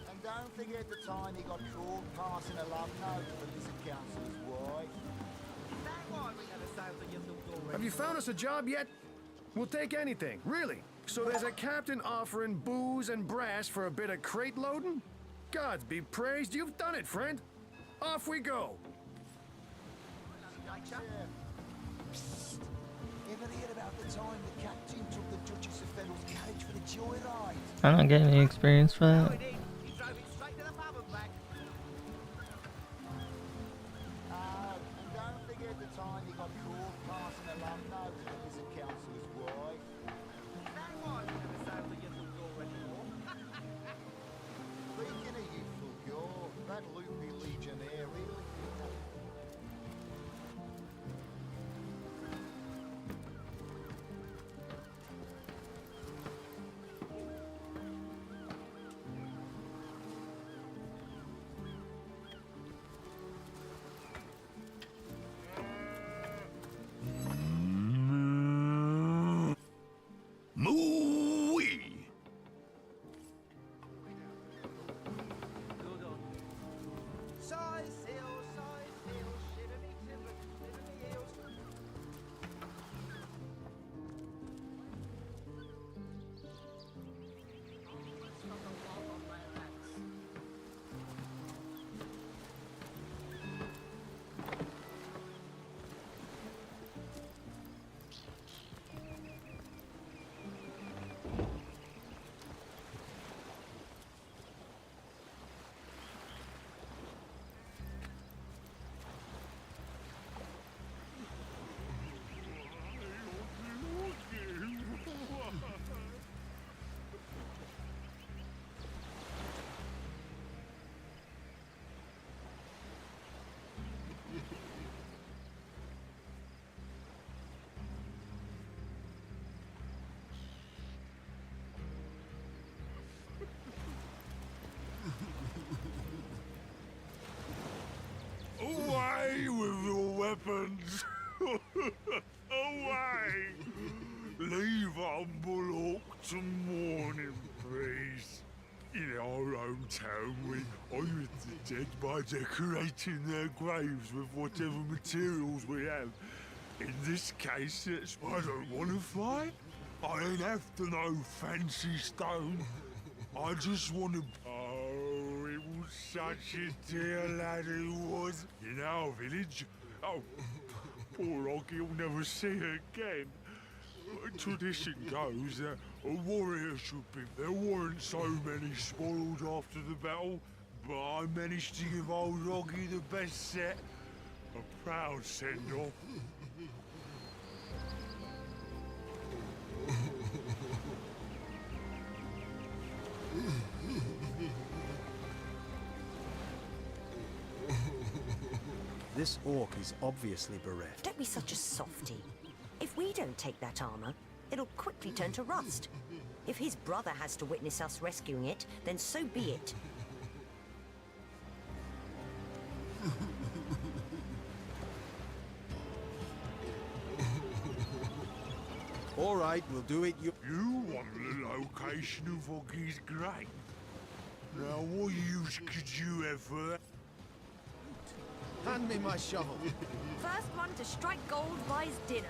And don't forget the time he got caught passing a love note to the Lizard Council's wife. Have you found us a job yet? We'll take anything, really. So there's a captain offering booze and brass for a bit of crate loading? Gods be praised, you've done it, friend. Off we go. Psst. Ever hear about the time the captain took the Duchess of Fennel's carriage for the joyride? I don't get any experience for that. And don't forget the time you got caught passing along notes with his councillor's wife? That one never say for you to go anymore. Speaking of youthful gore, that loopy legionnaire really Moo-wee! Size seal, shivery timber, shivery heels. Away with your weapons! Away! Leave Humble Hawk to mourn in peace. In our own town, we honour the dead by decorating their graves with whatever materials we have. In this case, it's I don't want to fight. I ain't after no fancy stone. I just want to... Oh, it was such a dear lad he was. In our village. Oh, poor Oggy will never see her again. Tradition goes that a warrior should be... There weren't so many spoiled after the battle, but I managed to give old Oggy the best set. A proud send-off. This orc is obviously bereft. Don't be such a softy. If we don't take that armor, it'll quickly turn to rust. If his brother has to witness us rescuing it, then so be it. All right, we'll do it. You want the location of Oggy's grave? Now, what use could you have for that? Hand me my shovel. First one to strike gold buys dinner.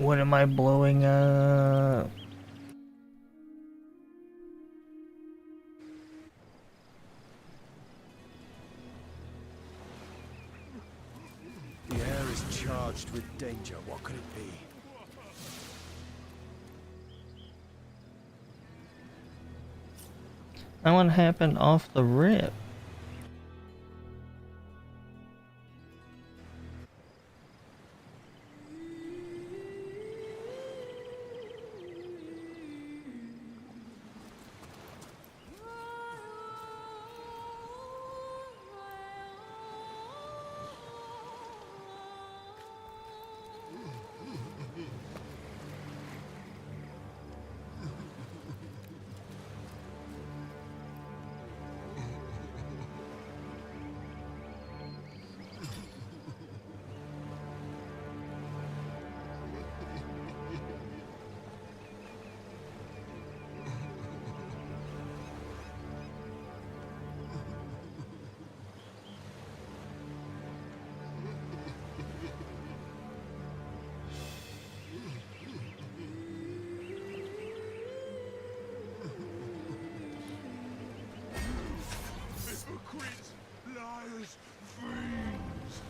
What am I blowing up? The air is charged with danger. What could it be? That one happened off the rip. Hypocrites, liars, fiends!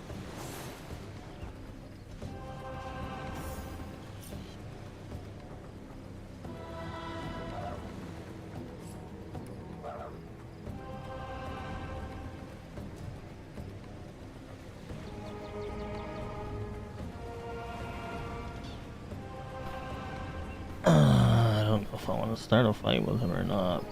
I don't know if I want to start a fight with him or not.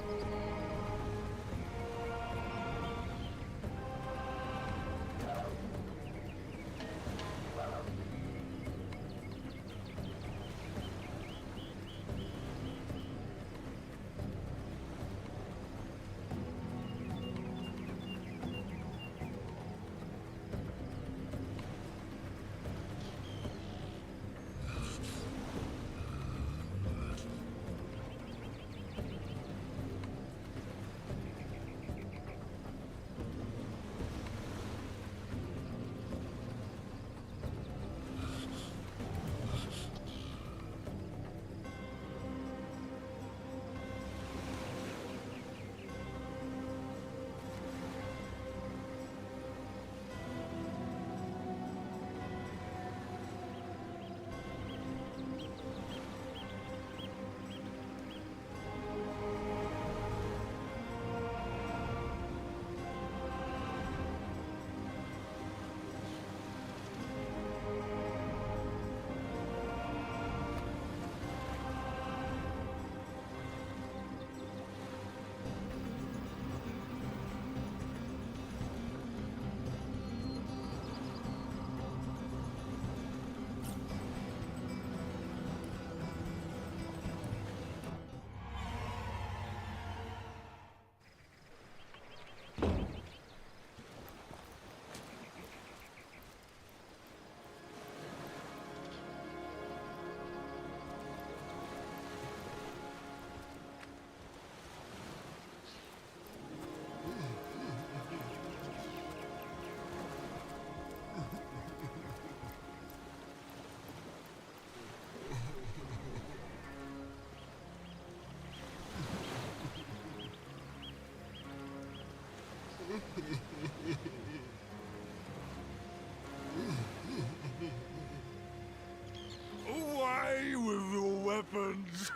Away with your weapons!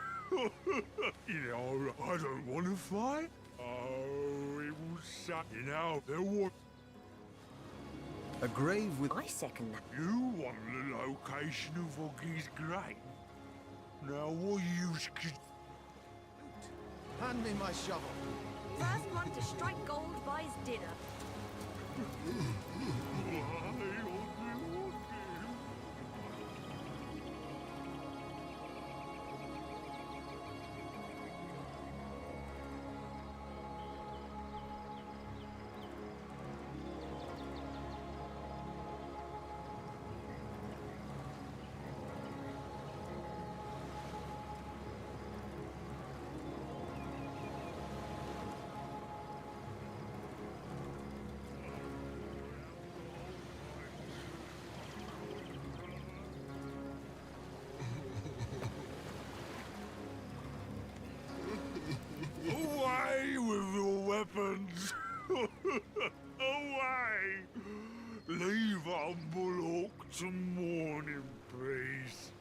You know, I don't want to fight. Oh, it will shut. You know, there was. A grave with... I second that. You want the location of Oggy's grave? Now, what use could... Hand me my shovel. First one to strike gold buys dinner. in peace.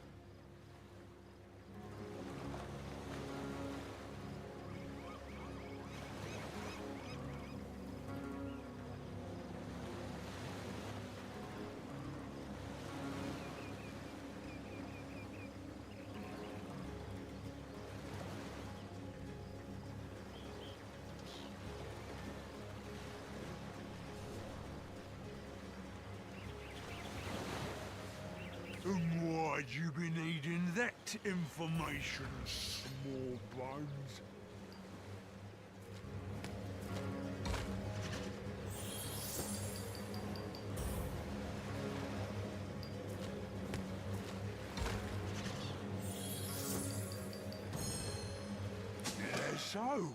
And why'd you be needing that information, small bones? Yeah, so?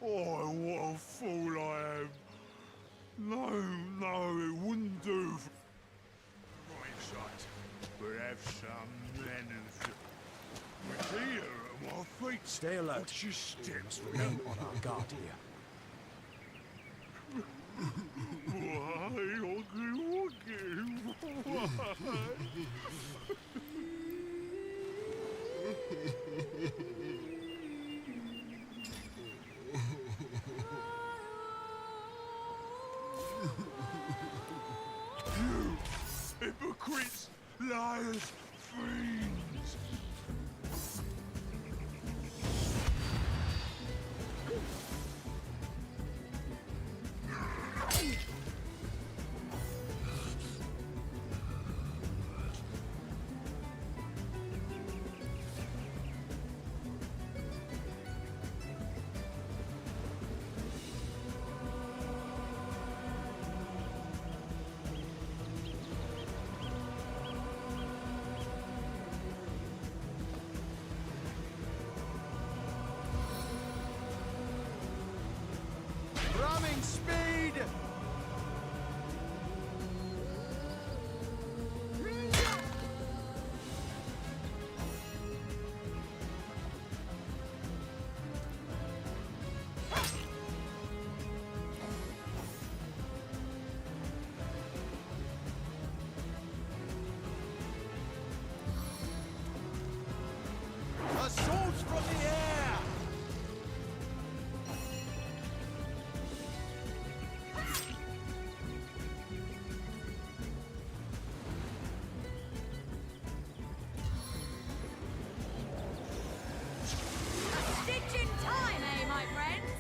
Oh, what a fool I am. No, it wouldn't do. Right, son. But have some manners. We're here at my feet. Stay alert. Watch your steps. Remain on our guard here. Why, Oggy Woggy? You hypocrites, liars, fiends! Ramming speed! Assault from the air! Stitch in time, eh, my friends?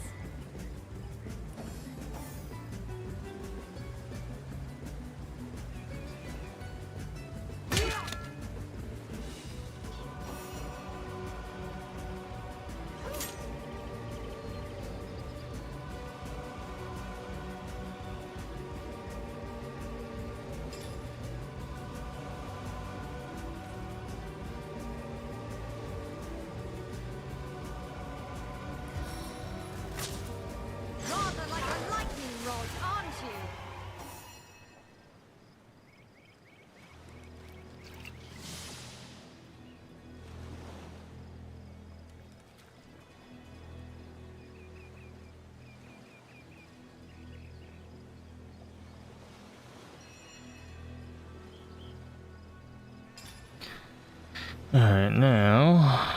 Rather like a lightning rod, aren't you? Alright, now.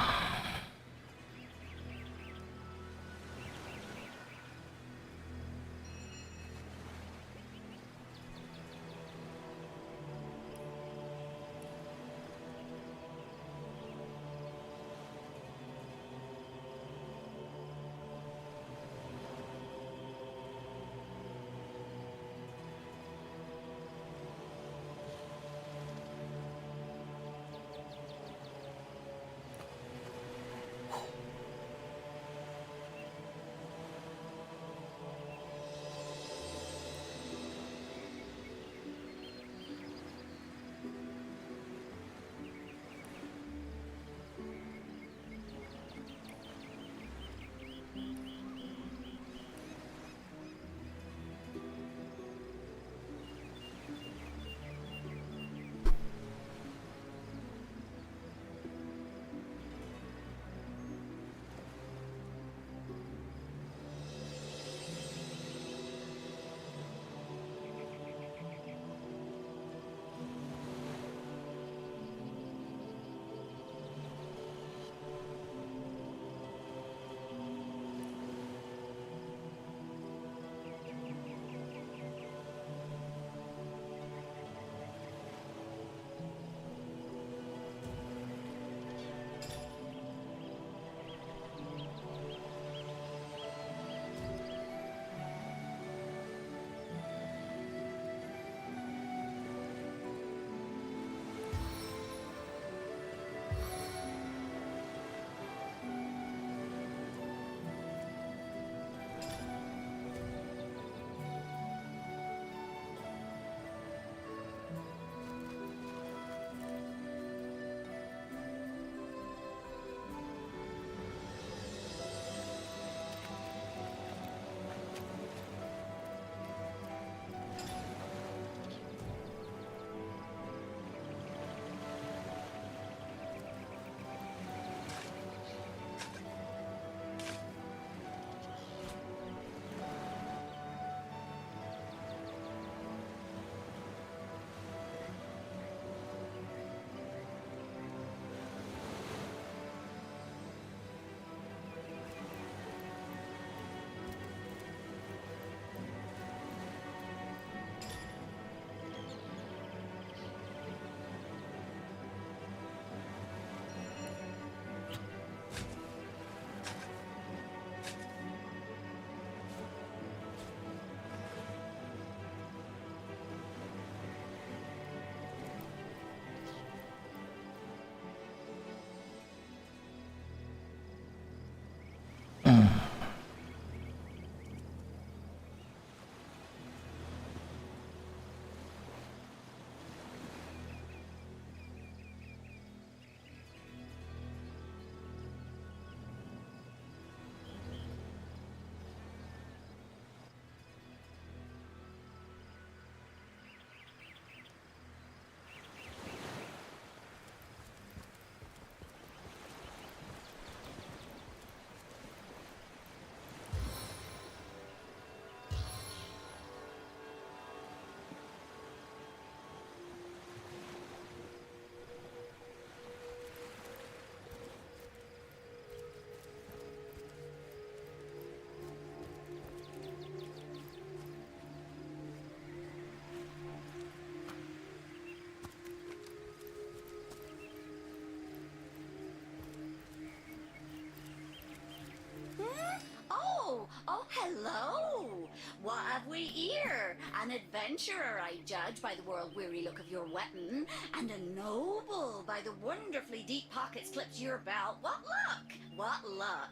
Oh, hello! What have we here? An adventurer, I judge, by the world-weary look of your weapon, and a noble by the wonderfully deep pockets clipped to your belt. What luck! What luck!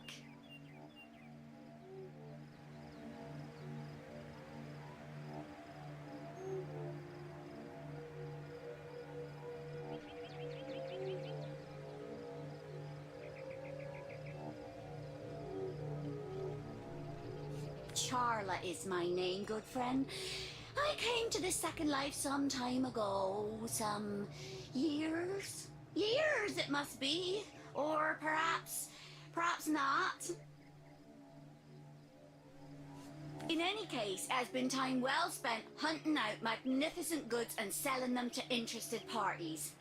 Charla is my name, good friend. I came to this second life some time ago. Some years? Years it must be. Or perhaps not. In any case, it has been time well spent hunting out magnificent goods and selling them to interested parties.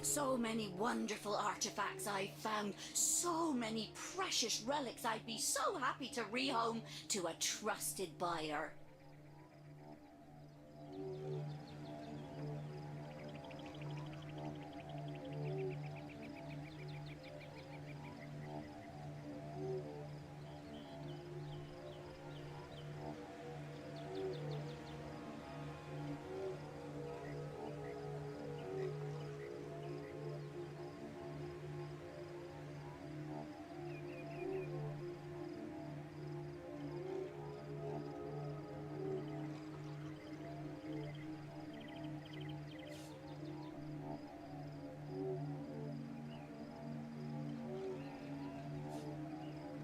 So many wonderful artifacts I've found, so many precious relics I'd be so happy to rehome to a trusted buyer.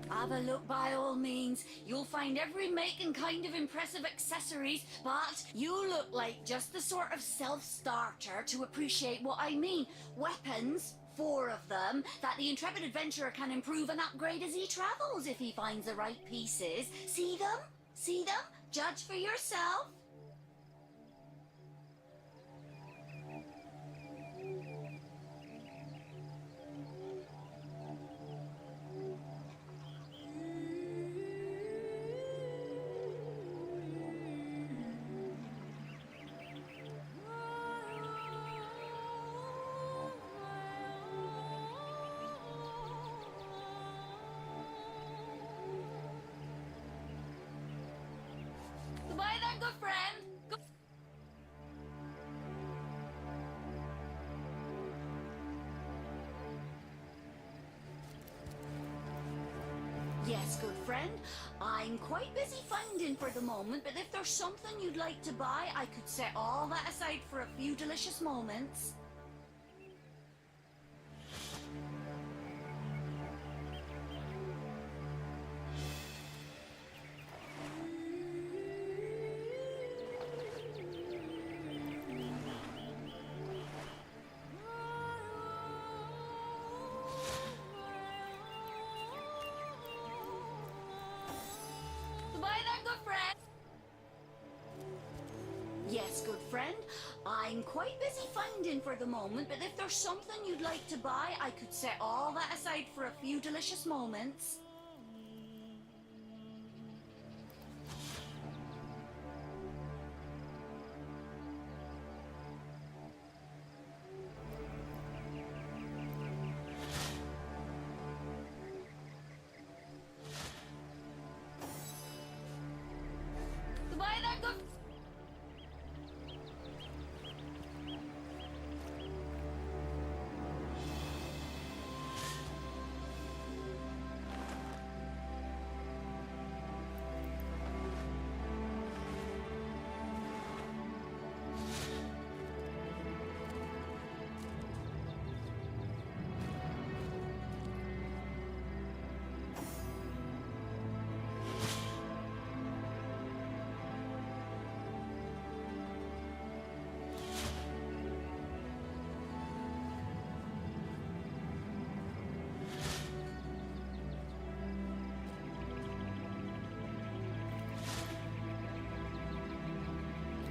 Have a look by all means. You'll find every make and kind of impressive accessories, but you look like just the sort of self-starter to appreciate what I mean. Weapons, 4 of them, that the intrepid adventurer can improve and upgrade as he travels if he finds the right pieces. See them? See them? Judge for yourself. Goodbye then, good friend. Yes, good friend. I'm quite busy finding for the moment, but if there's something you'd like to buy, I could set all that aside for a few delicious moments. Goodbye then, good friend. Yes, good friend. I'm quite busy finding for the moment, but if there's something you'd like to buy, I could set all that aside for a few delicious moments. Goodbye then, good.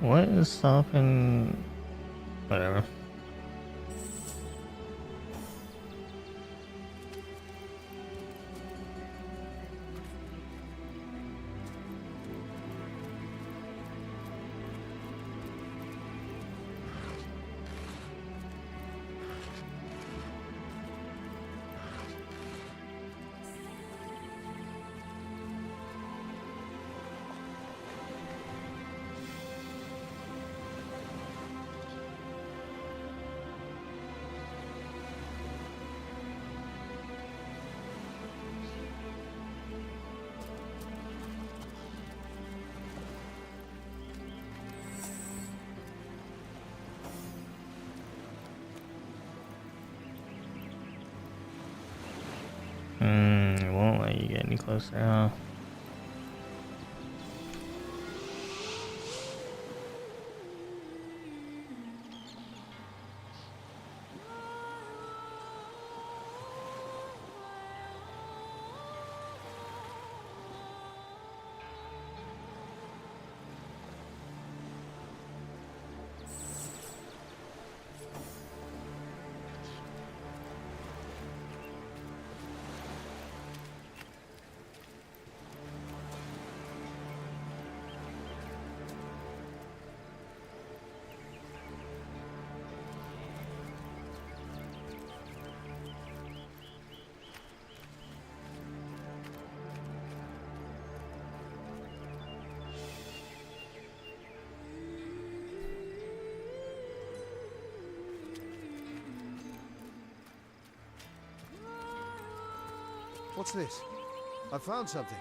What is stopping? Whatever. closer, huh? What's this? I found something.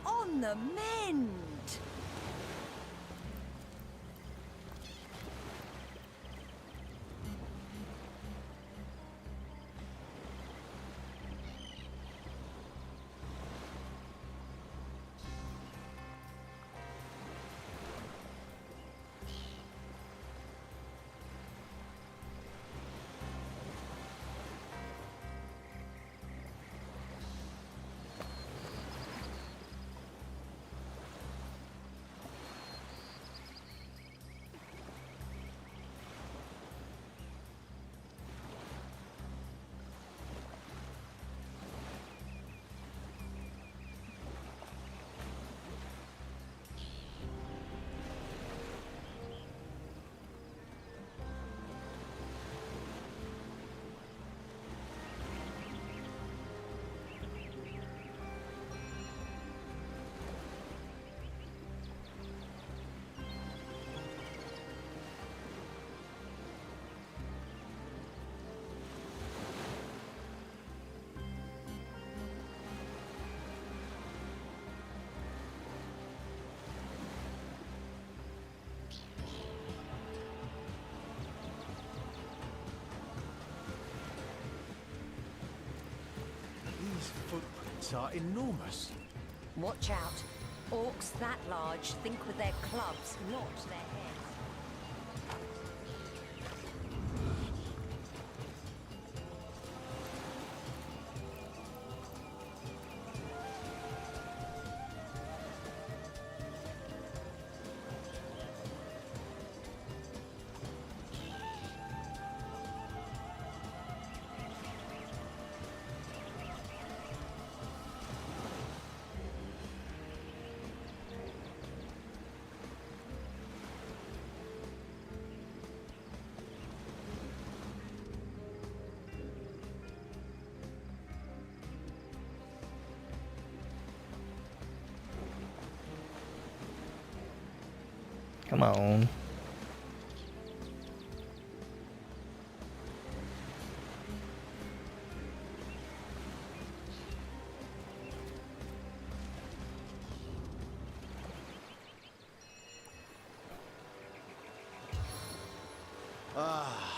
On the mend! These footprints are enormous. Watch out. Orcs that large think with their clubs, not their heads. Come on. Ah.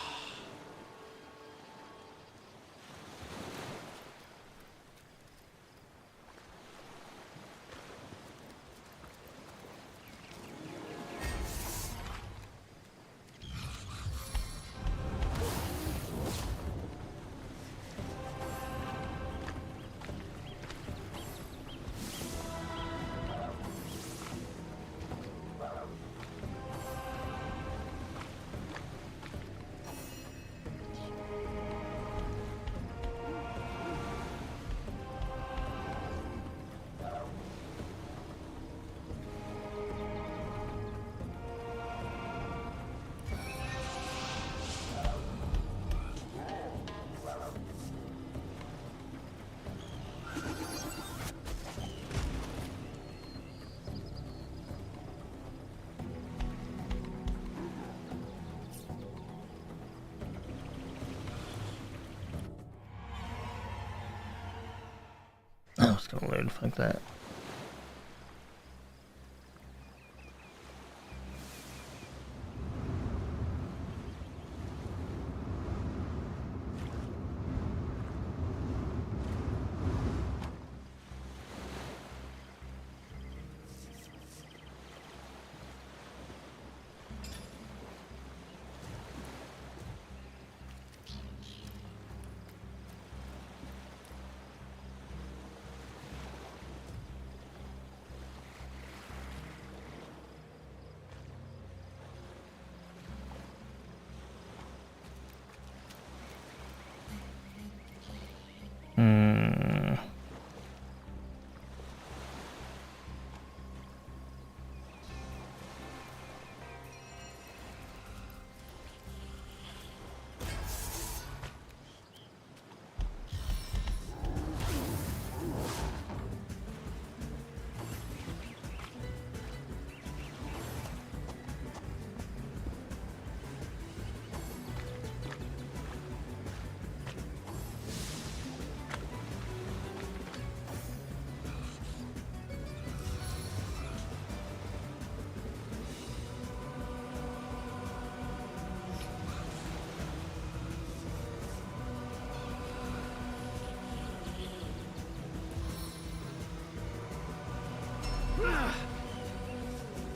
I was gonna load, fuck that.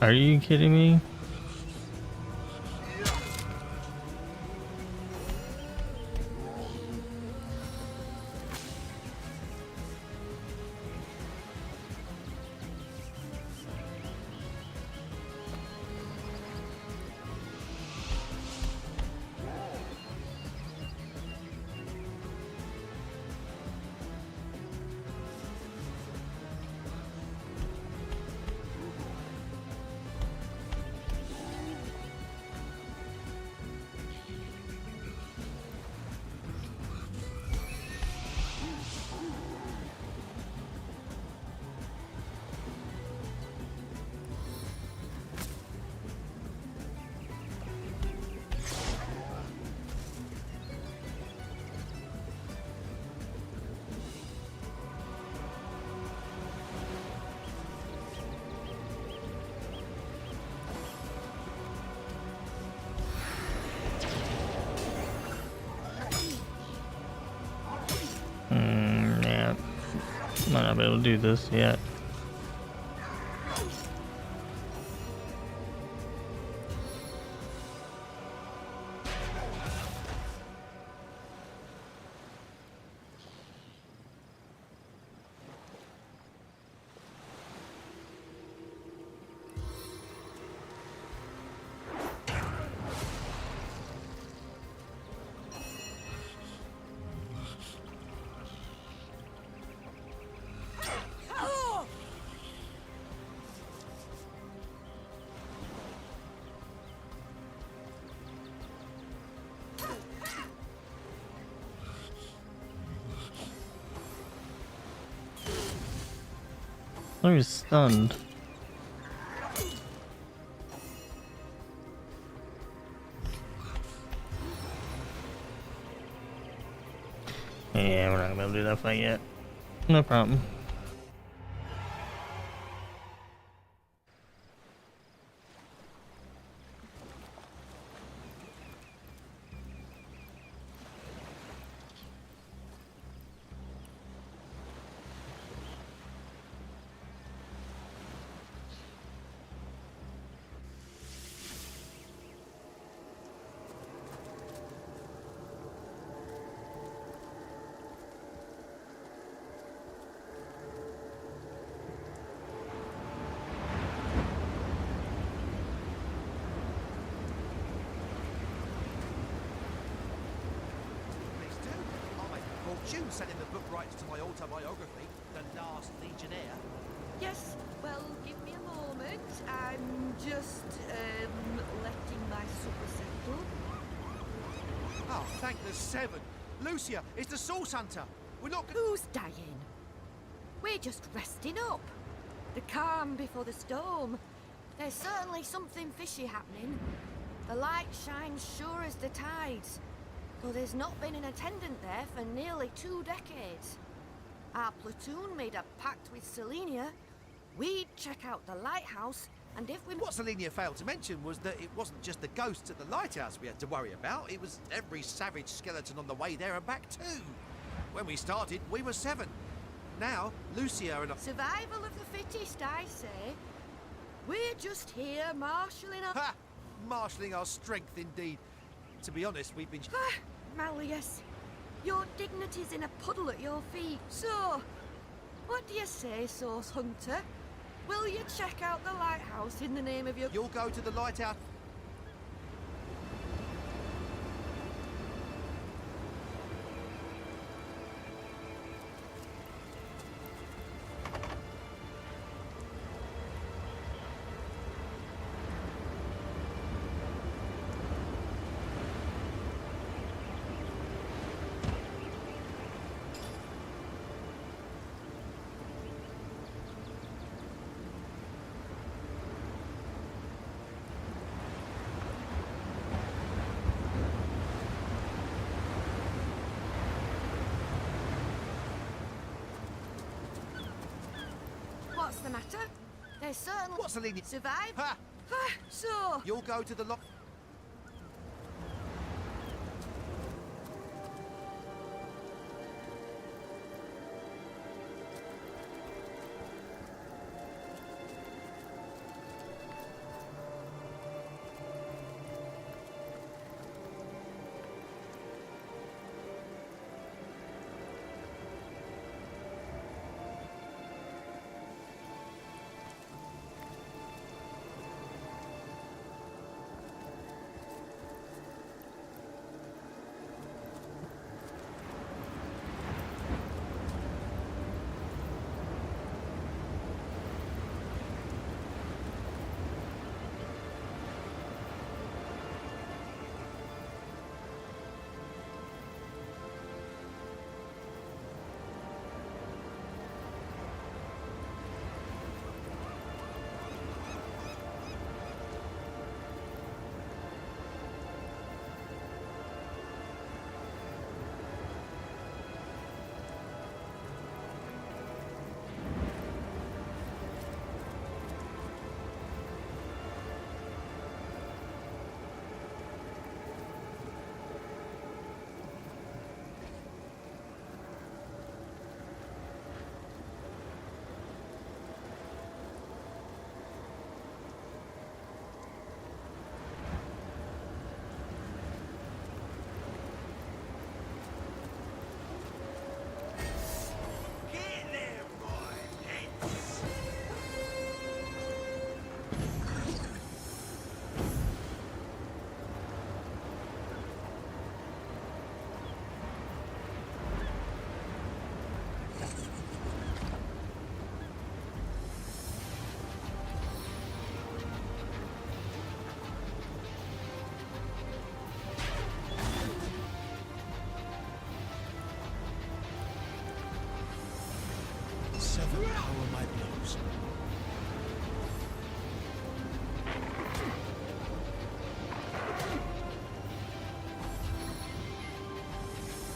Are you kidding me? Yeah. Might not be able to do this yet. Oh, he's stunned. Yeah, we're not gonna be able to do that fight yet. No problem. fortune selling the book rights to my autobiography, The Last Legionnaire. Yes, well, give me a moment. I'm just, letting my supper settle. Oh, thank the seven. Lucia, it's the Source Hunter. We're not Who's dying? We're just resting up. The calm before the storm. There's certainly something fishy happening. The light shines sure as the tides, though there's not been an attendant there for nearly 2 decades. Our platoon made a pact with Selenia. We'd check out the lighthouse, and if we... What Selenia failed to mention was that it wasn't just the ghosts at the lighthouse we had to worry about. It was every savage skeleton on the way there and back too. When we started, we were 7. Now, Lucia and... Survival of the fittest, I say. We're just here marshalling our... Ha! Marshalling our strength, indeed. To be honest, we've been... Malleus, your dignity's in a puddle at your feet. So, what do you say, Source Hunter? Will you check out the lighthouse in the name of your... You'll go to the lighthouse... What's the matter? There's certainly... What's the leading... Survive? Ha! So... You'll go to the lock... Seven power my blows.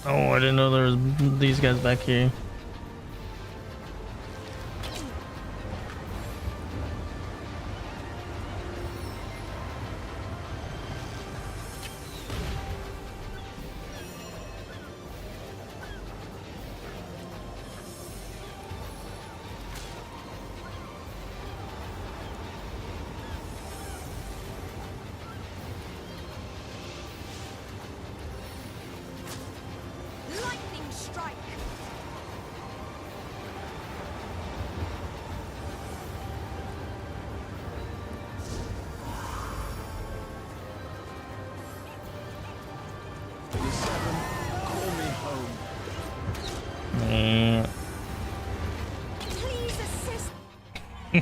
Oh, I didn't know there was these guys back here. Lightning strike! I'm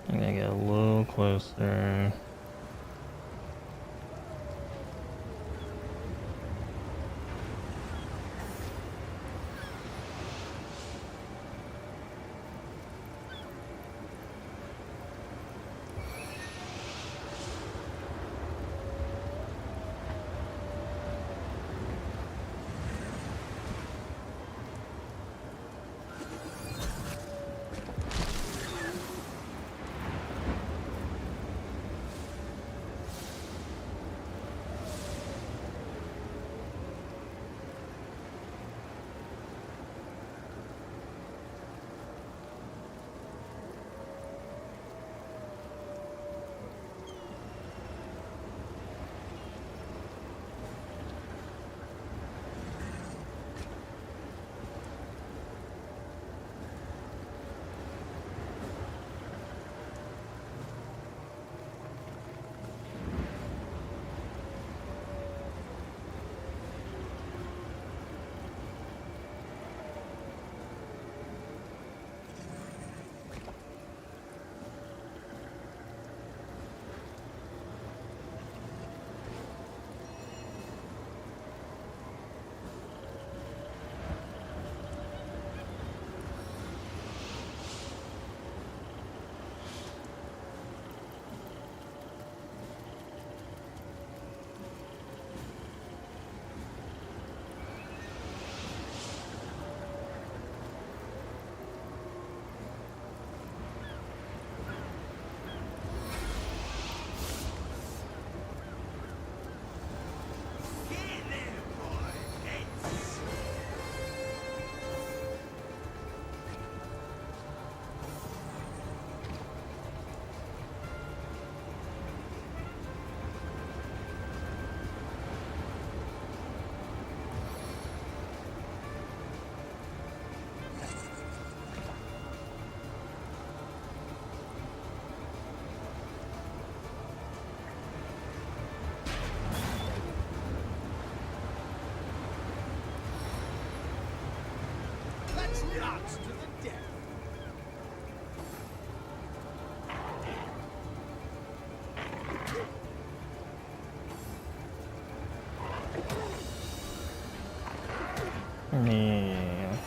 gonna get a little closer. That's nuts to the death. Yeah.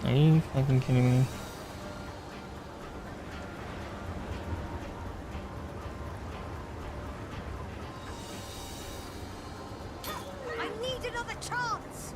Are you fucking kidding me? I need another chance!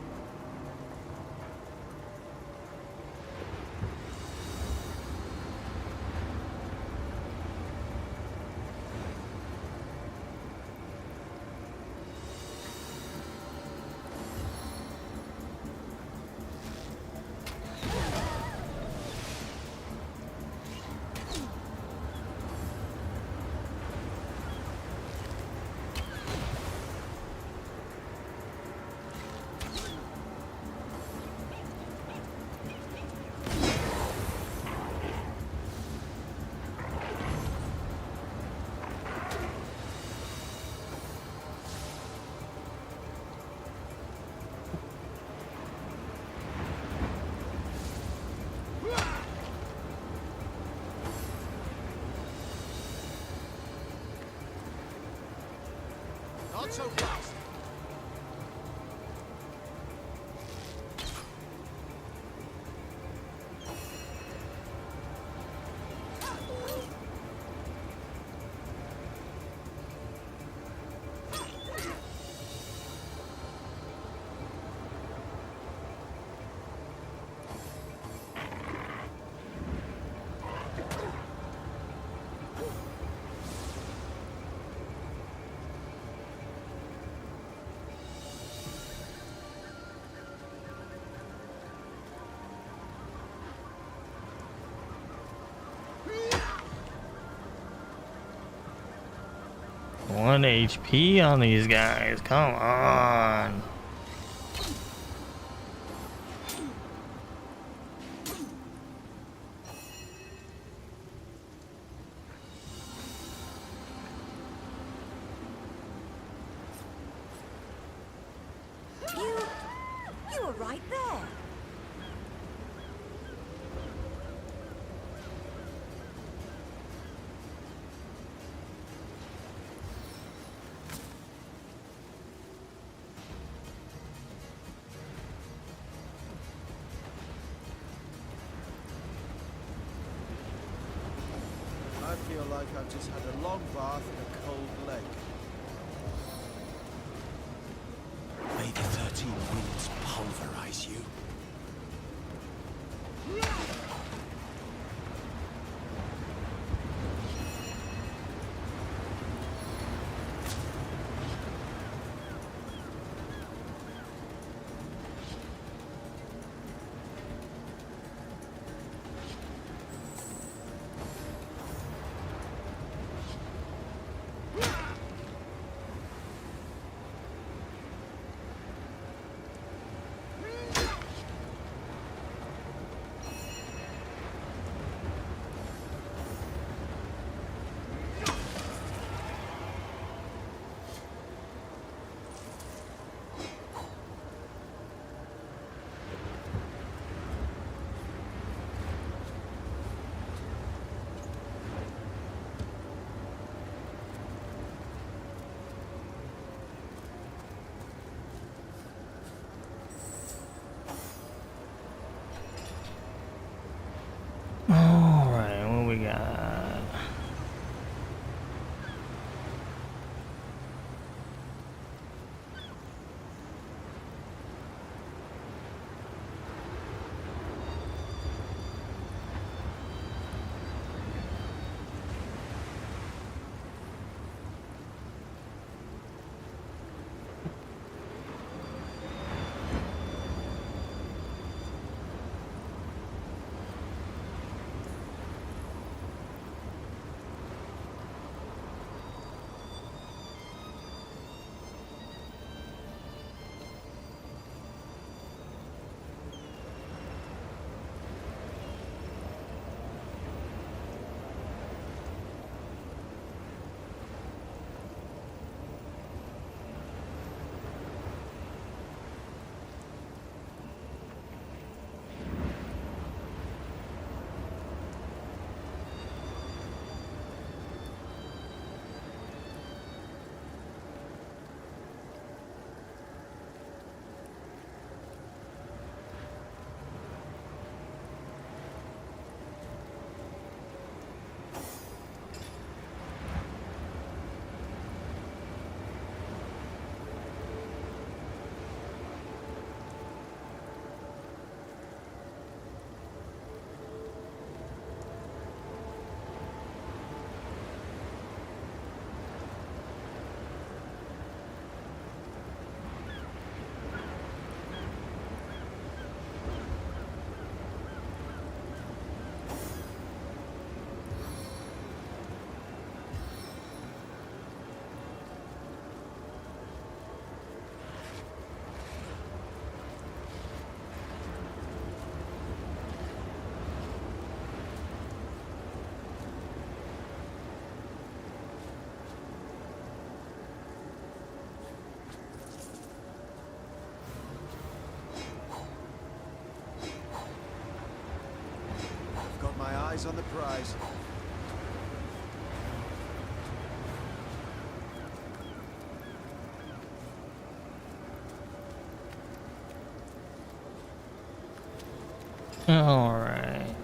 Not so fast. One HP on these guys. Come on. right there. I feel like I've just had a long bath in a cold lake. May the 13 winds pulverize you. Alright, what we got? Got my eyes on the prize. Alright.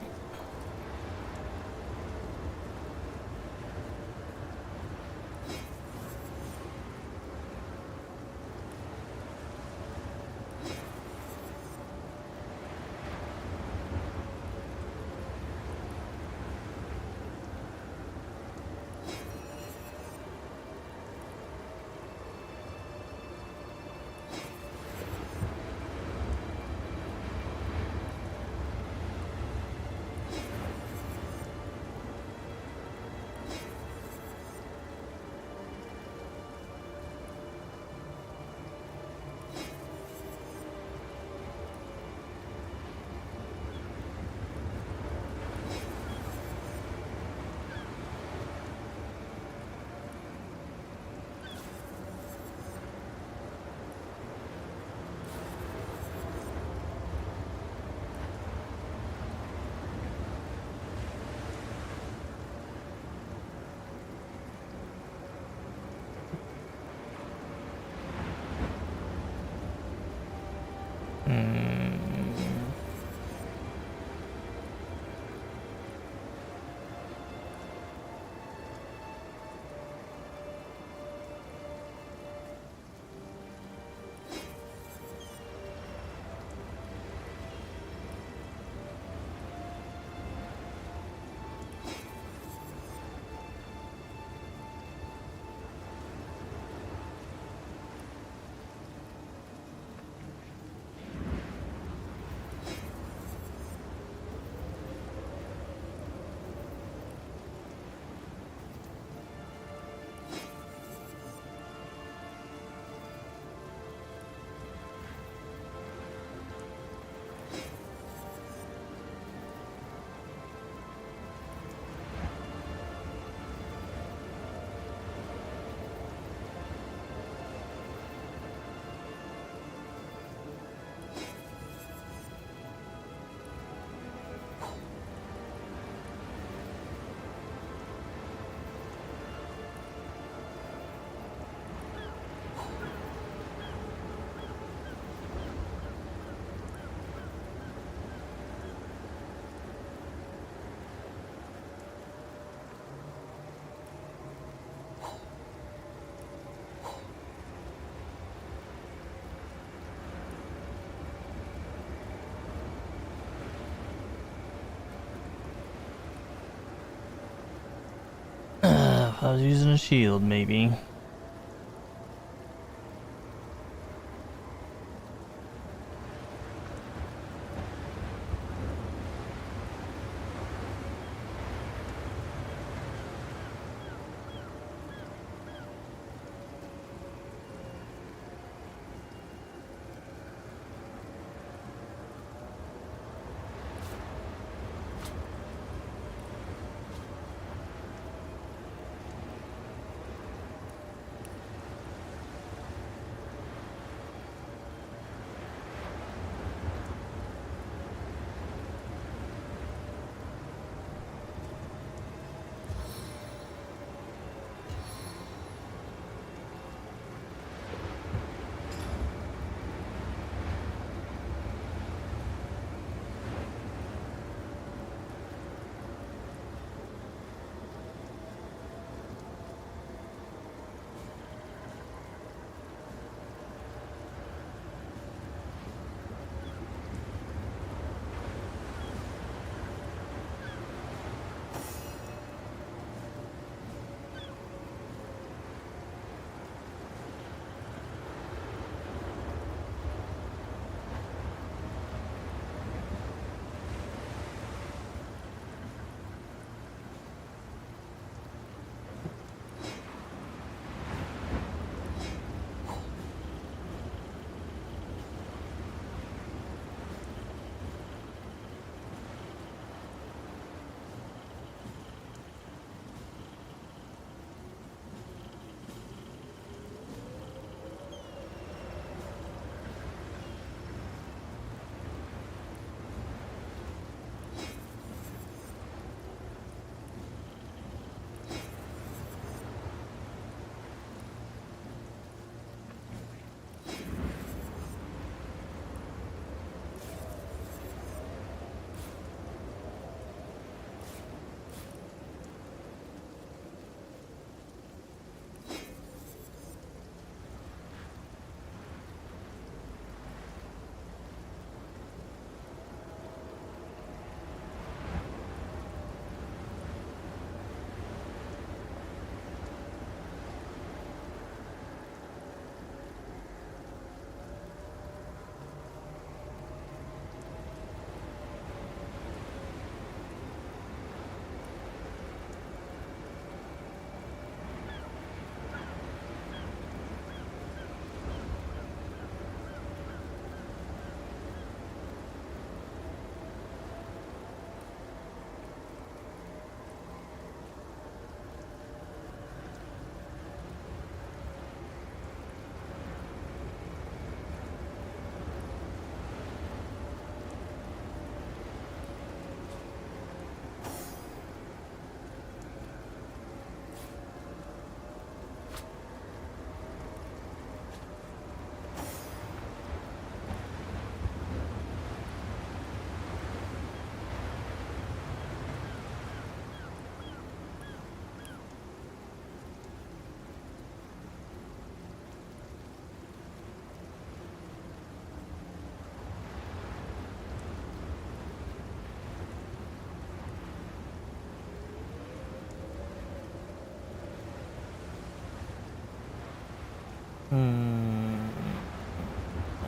I was using a shield, maybe.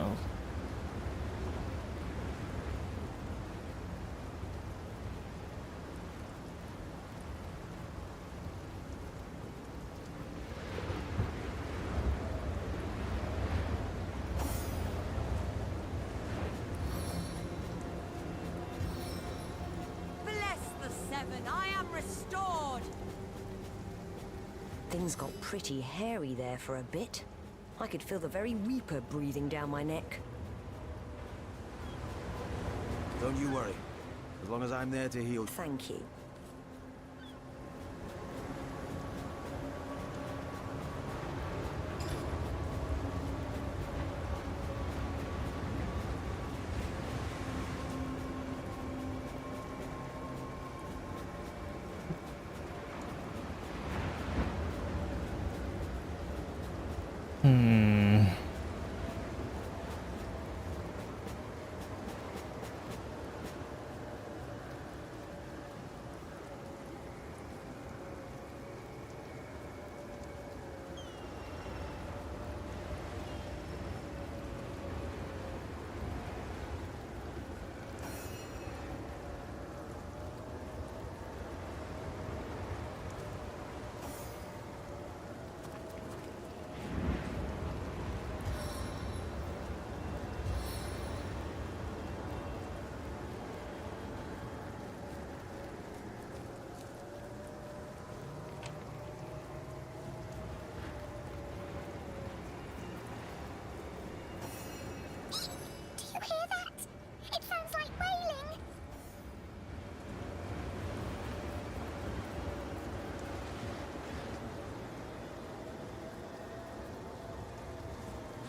Oh. Bless the Seven, I am restored! Things got pretty hairy there for a bit. I could feel the very Reaper breathing down my neck. Don't you worry. As long as I'm there to heal. Thank you.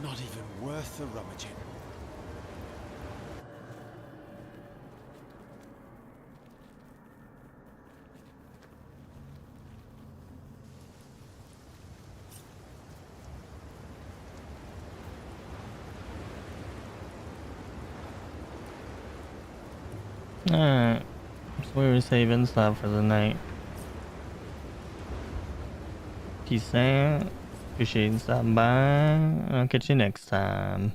Not even worth the rummaging. Alright, so we were saving stuff for the night. Peace out. Appreciate you stopping by. I'll catch you next time.